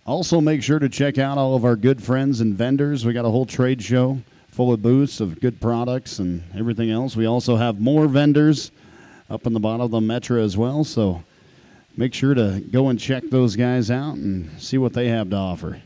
Speaker 1: Also, make sure to check out all of our good friends and vendors. We got a whole trade show full of booths of good products and everything else. We also have more vendors up in the bottom of the Metro as well. So make sure to go and check those guys out and see what they have to offer.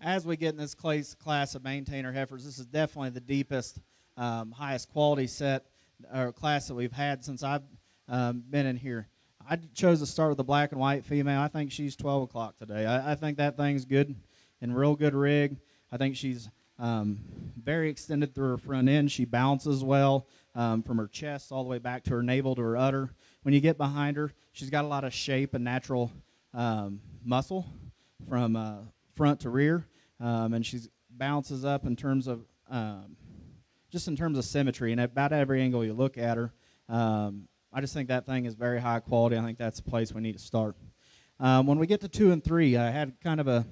Speaker 4: As we get in this class of maintainer heifers, this is definitely the deepest, highest quality set or class that we've had since I've been in here. I chose to start with the black and white female. I think she's 12 o'clock today. I think that thing's good and real good rig. I think she's very extended through her front end. She bounces well from her chest all the way back to her navel to her udder. When you get behind her, she's got a lot of shape and natural muscle from front to rear, and she bounces up in terms of just in terms of symmetry. And at about every angle you look at her, I just think that thing is very high quality. I think that's a place we need to start. When we get to 2 and 3, I had kind of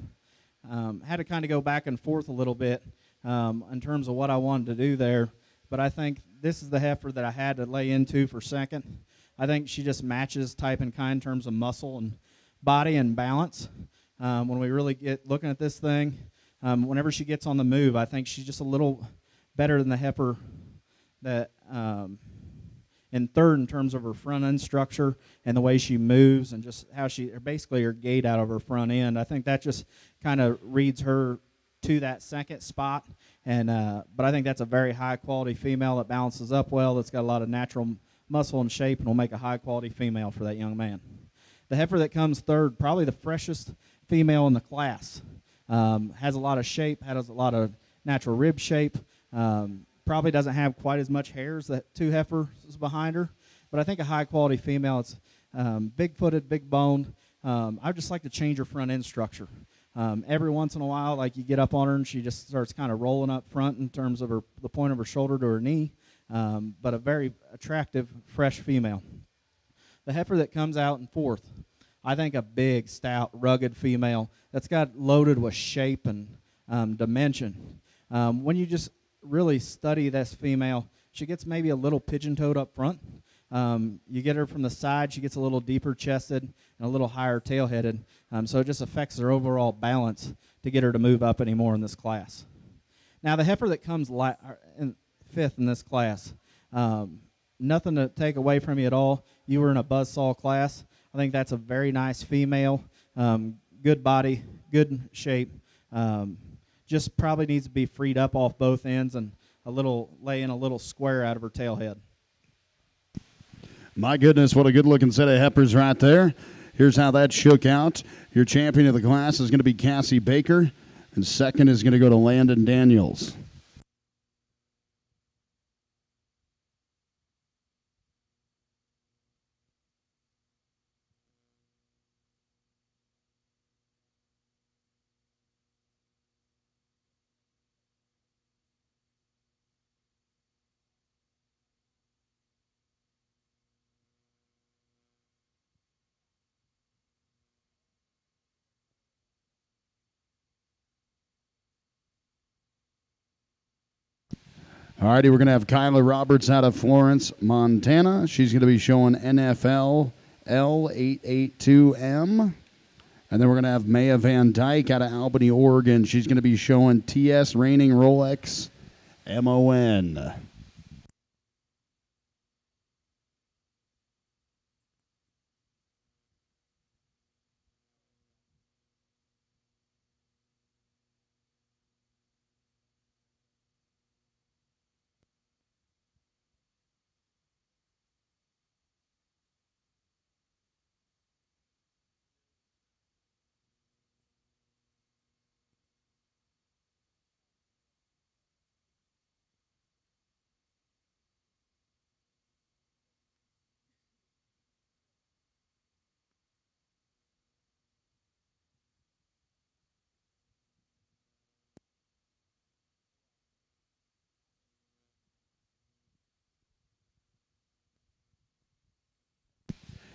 Speaker 4: had to kind of go back and forth a little bit in terms of what I wanted to do there. But I think this is the heifer that I had to lay into for second. I think she just matches type and kind in terms of muscle and body and balance. When we really get looking at this thing, whenever she gets on the move, I think she's just a little better than the heifer that in third in terms of her front end structure and the way she moves and just how she basically her gait out of her front end. I think that just kind of reads her to that second spot. And but I think that's a very high quality female that balances up well. That's got a lot of natural muscle and shape and will make a high quality female for that young man. The heifer that comes third, probably the freshest female in the class. Has a lot of shape, has a lot of natural rib shape. Probably doesn't have quite as much hair as that 2 heifers behind her, but I think a high-quality female. It's big-footed, big-boned. I'd just like to change her front end structure. Every once in a while, like you get up on her and she just starts kind of rolling up front in terms of the point of her shoulder to her knee, but a very attractive, fresh female. The heifer that comes out in fourth, I think a big, stout, rugged female that's got loaded with shape and dimension. When you just really study this female, she gets maybe a little pigeon-toed up front. You get her from the side, she gets a little deeper chested and a little higher tail-headed. So it just affects her overall balance to get her to move up anymore in this class. Now the heifer that comes in fifth in this class, nothing to take away from you at all. You were in a buzzsaw class. I think that's a very nice female, good body, good shape. Just probably needs to be freed up off both ends and lay in a little square out of her tail head.
Speaker 1: My goodness, what a good-looking set of heifers right there. Here's how that shook out. Your champion of the class is going to be Cassie Baker, and second is going to go to Landon Daniels. All righty, we're going to have Kyla Roberts out of Florence, Montana. She's going to be showing NFL L882M. And then we're going to have Maya Van Dyke out of Albany, Oregon. She's going to be showing TS Reigning Rolex MON.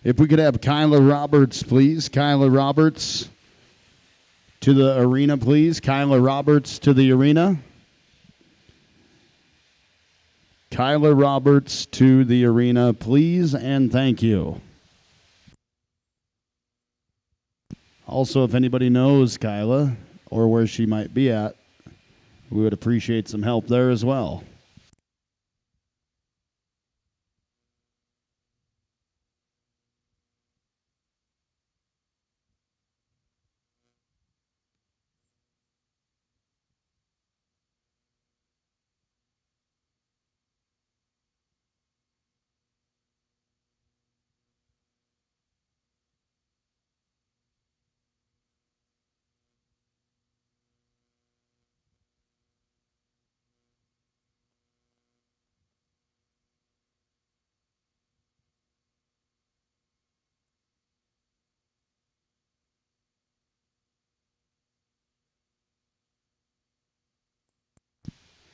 Speaker 1: If we could have Kyla Roberts, please. Kyla Roberts to the arena, please. Kyla Roberts to the arena. Kyla Roberts to the arena, please, and thank you. Also, if anybody knows Kyla or where she might be at, we would appreciate some help there as well.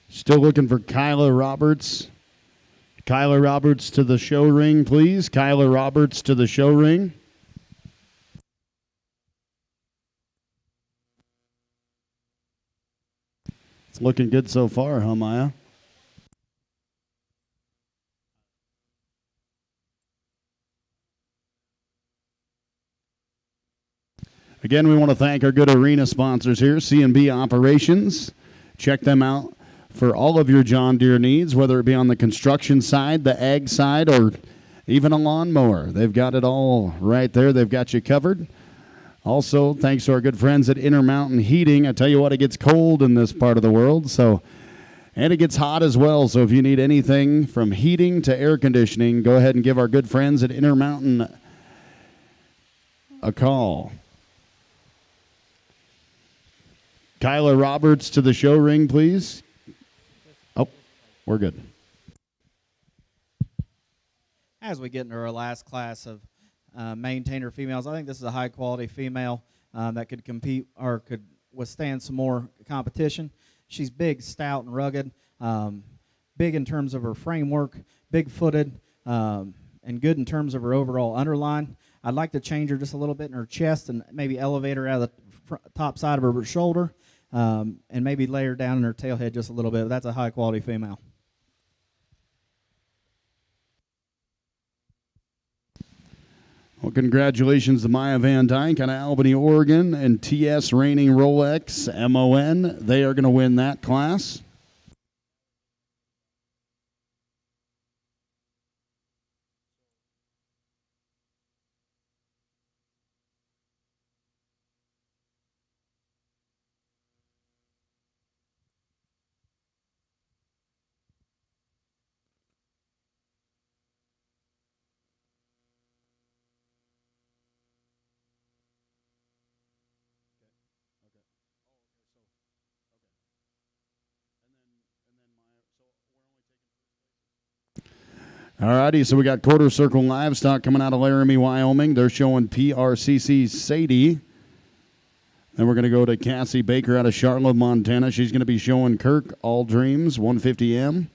Speaker 1: Still looking for Kyla Roberts. Kyla Roberts to the show ring, please. Kyla Roberts to the show ring. It's looking good so far, huh, Maya? Again, we want to thank our good arena sponsors here, C&B Operations. Check them out for all of your John Deere needs, whether it be on the construction side, the ag side, or even a lawnmower. They've got it all right there. They've got you covered. Also, thanks to our good friends at Intermountain Heating. I tell you what, it gets cold in this part of the world, and it gets hot as well. So if you need anything from heating to air conditioning, go ahead and give our good friends at Intermountain a call. Kyla Roberts to the show ring, please. Oh, we're good.
Speaker 4: As we get into our last class of maintainer females, I think this is a high-quality female that could compete or could withstand some more competition. She's big, stout, and rugged, big in terms of her framework, big-footed, and good in terms of her overall underline. I'd like to change her just a little bit in her chest and maybe elevate her out of the top side of her shoulder and maybe lay her down in her tailhead just a little bit. That's a high-quality female.
Speaker 1: Well, congratulations to Maya Van Dyke out of Albany, Oregon, and TS Reigning Rolex MON. They are going to win that class. All righty, so we got Quarter Circle Livestock coming out of Laramie, Wyoming. They're showing PRCC Sadie. Then we're going to go to Cassie Baker out of Charlotte, Montana. She's going to be showing Kirk All Dreams 150M.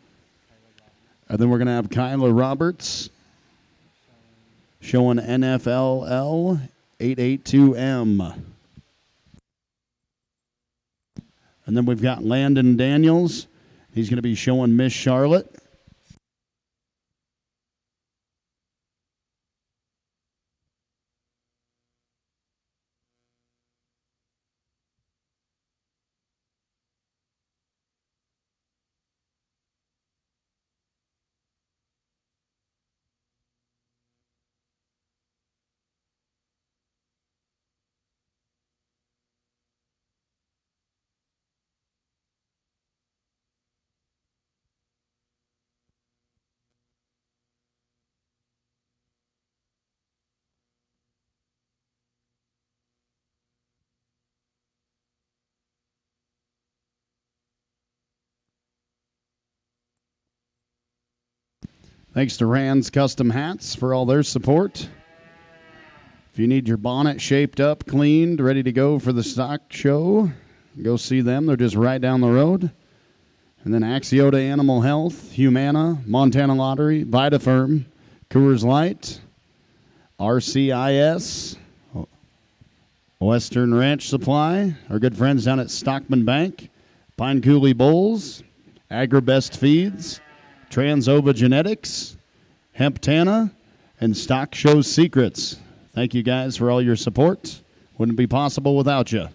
Speaker 1: And then we're going to have Kyla Roberts showing NFLL 882M. And then we've got Landon Daniels. He's going to be showing Miss Charlotte. Thanks to Rand's Custom Hats for all their support. If you need your bonnet shaped up, cleaned, ready to go for the stock show, go see them. They're just right down the road. And then Axiota Animal Health, Humana, Montana Lottery, VitaFirm, Coors Light, RCIS, Western Ranch Supply, our good friends down at Stockman Bank, Pine Coulee Bulls, Agribest Feeds, Transova Genetics, Hemptana, and Stock Show Secrets. Thank you guys for all your support. Wouldn't be possible without you.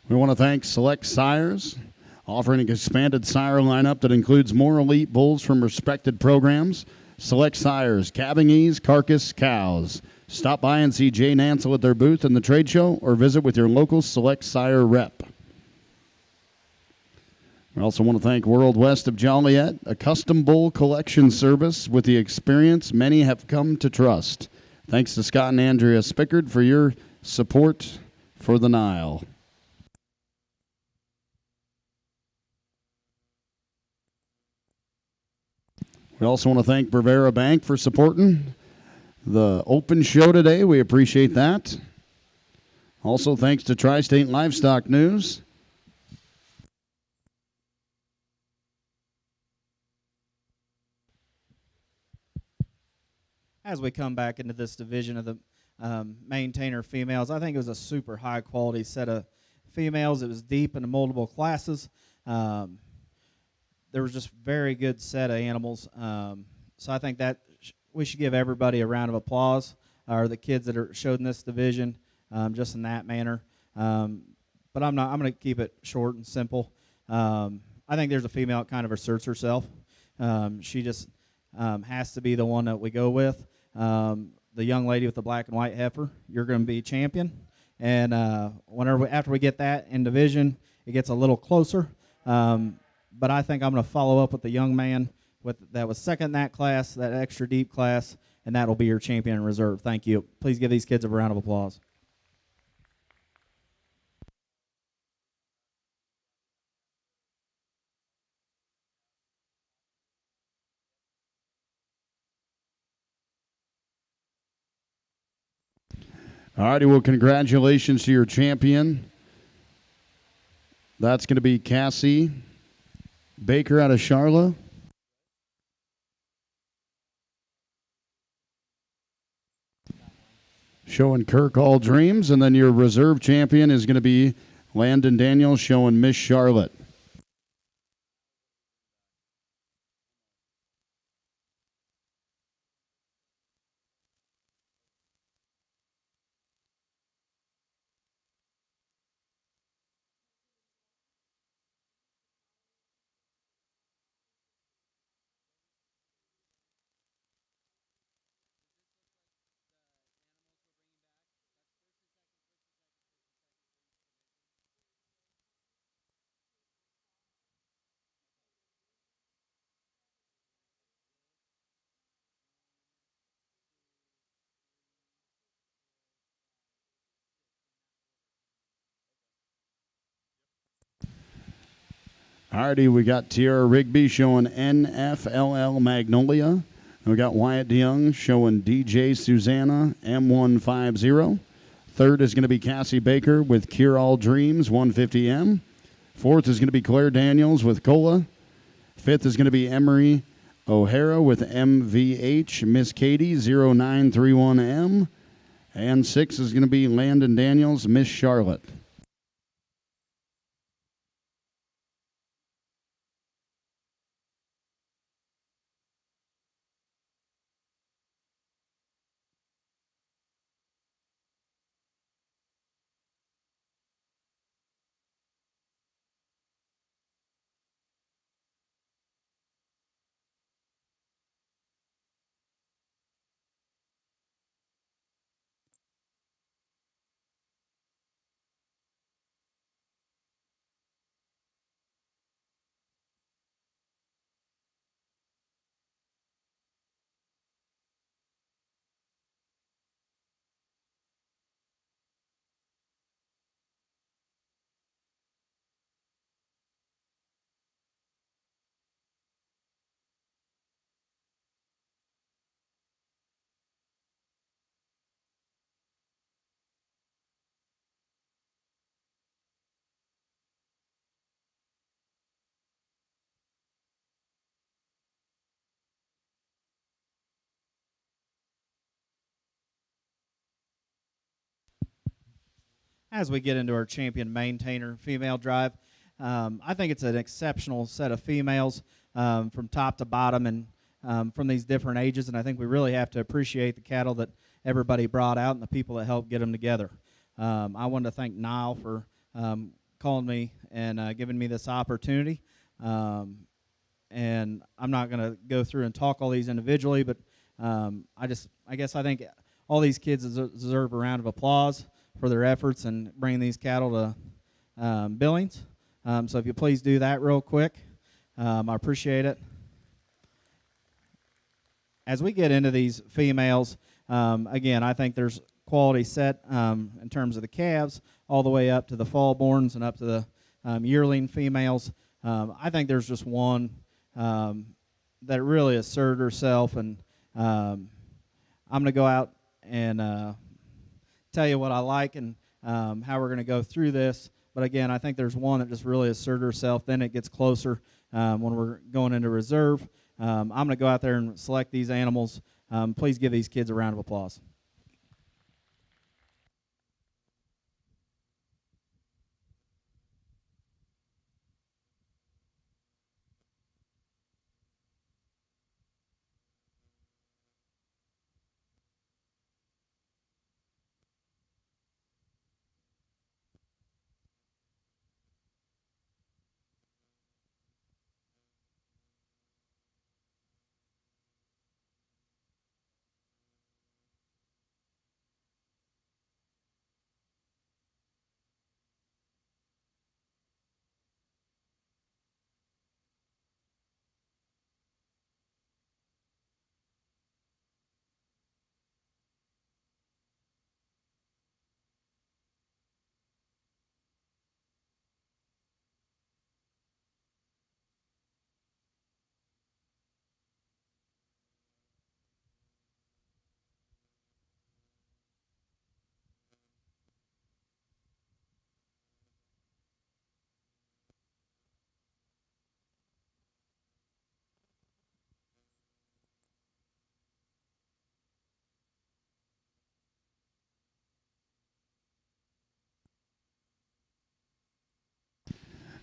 Speaker 1: We want to thank Select Sires, offering an expanded sire lineup that includes more elite bulls from respected programs. Select Sires, Cabingese, Carcass, Cows. Stop by and see Jay Nansel at their booth in the trade show or visit with your local Select Sire rep. We also want to thank World West of Joliet, a custom bull collection service with the experience many have come to trust. Thanks to Scott and Andrea Spickard for your support for the NILE. We also want to thank Bravera Bank for supporting the open show today. We appreciate that. Also, thanks to Tri-State Livestock News.
Speaker 4: As we come back into this division of the Mainetainer females, I think it was a super high quality set of females. It was deep into multiple classes. There was just very good set of animals. So I think that we should give everybody a round of applause, or the kids that are showed in this division, just in that manner. But I'm going to keep it short and simple. I think there's a female that kind of asserts herself. She just has to be the one that we go with. The young lady with the black and white heifer, you're going to be champion. And after we get that in division, it gets a little closer. But I think I'm going to follow up with the young man that was second in that class, that extra deep class, and that will be your champion in reserve. Thank you. Please give these kids a round of applause.
Speaker 1: All righty, well, congratulations to your champion. That's going to be Cassie Baker out of Charlotte. Showing Kirk All Dreams, and then your reserve champion is going to be Landon Daniels showing Miss Charlotte. Alrighty, we got Tierra Rigby showing NFLL Magnolia. And we got Wyatt DeYoung showing DJ Susanna M150. Third is going to be Cassie Baker with Cure All Dreams 150M. Fourth is going to be Claire Daniels with Cola. Fifth is going to be Emery O'Hara with MVH Miss Katie 0931M. And sixth is going to be Landon Daniels Miss Charlotte.
Speaker 4: as we get into our champion Mainetainer female drive. I think it's an exceptional set of females from top to bottom and from these different ages, and I think we really have to appreciate the cattle that everybody brought out and the people that helped get them together. I wanted to thank NILE for calling me and giving me this opportunity. And I'm not going to go through and talk all these individually, but I think all these kids deserve a round of applause for their efforts in bringing these cattle to Billings. So if you please do that real quick, I appreciate it. As we get into these females, again, I think there's quality set in terms of the calves, all the way up to the fall-borns and up to the yearling females. I think there's just one that really asserted herself, and I'm going to go out and tell you what I like and how we're going to go through this. But again, I think there's one that just really asserted herself. Then it gets closer when we're going into reserve. I'm going to go out there and select these animals. Please give these kids a round of applause.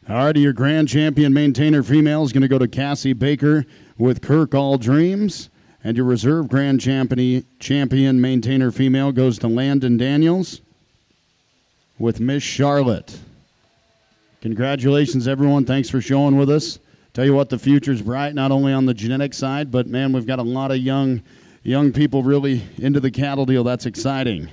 Speaker 1: All righty, your grand champion maintainer female is going to go to Cassie Baker with Kirk All Dreams. And your reserve grand champion maintainer female goes to Landon Daniels with Miss Charlotte. Congratulations, everyone. Thanks for showing with us. Tell you what, the future's bright, not only on the genetic side, but, man, we've got a lot of young people really into the cattle deal. That's exciting.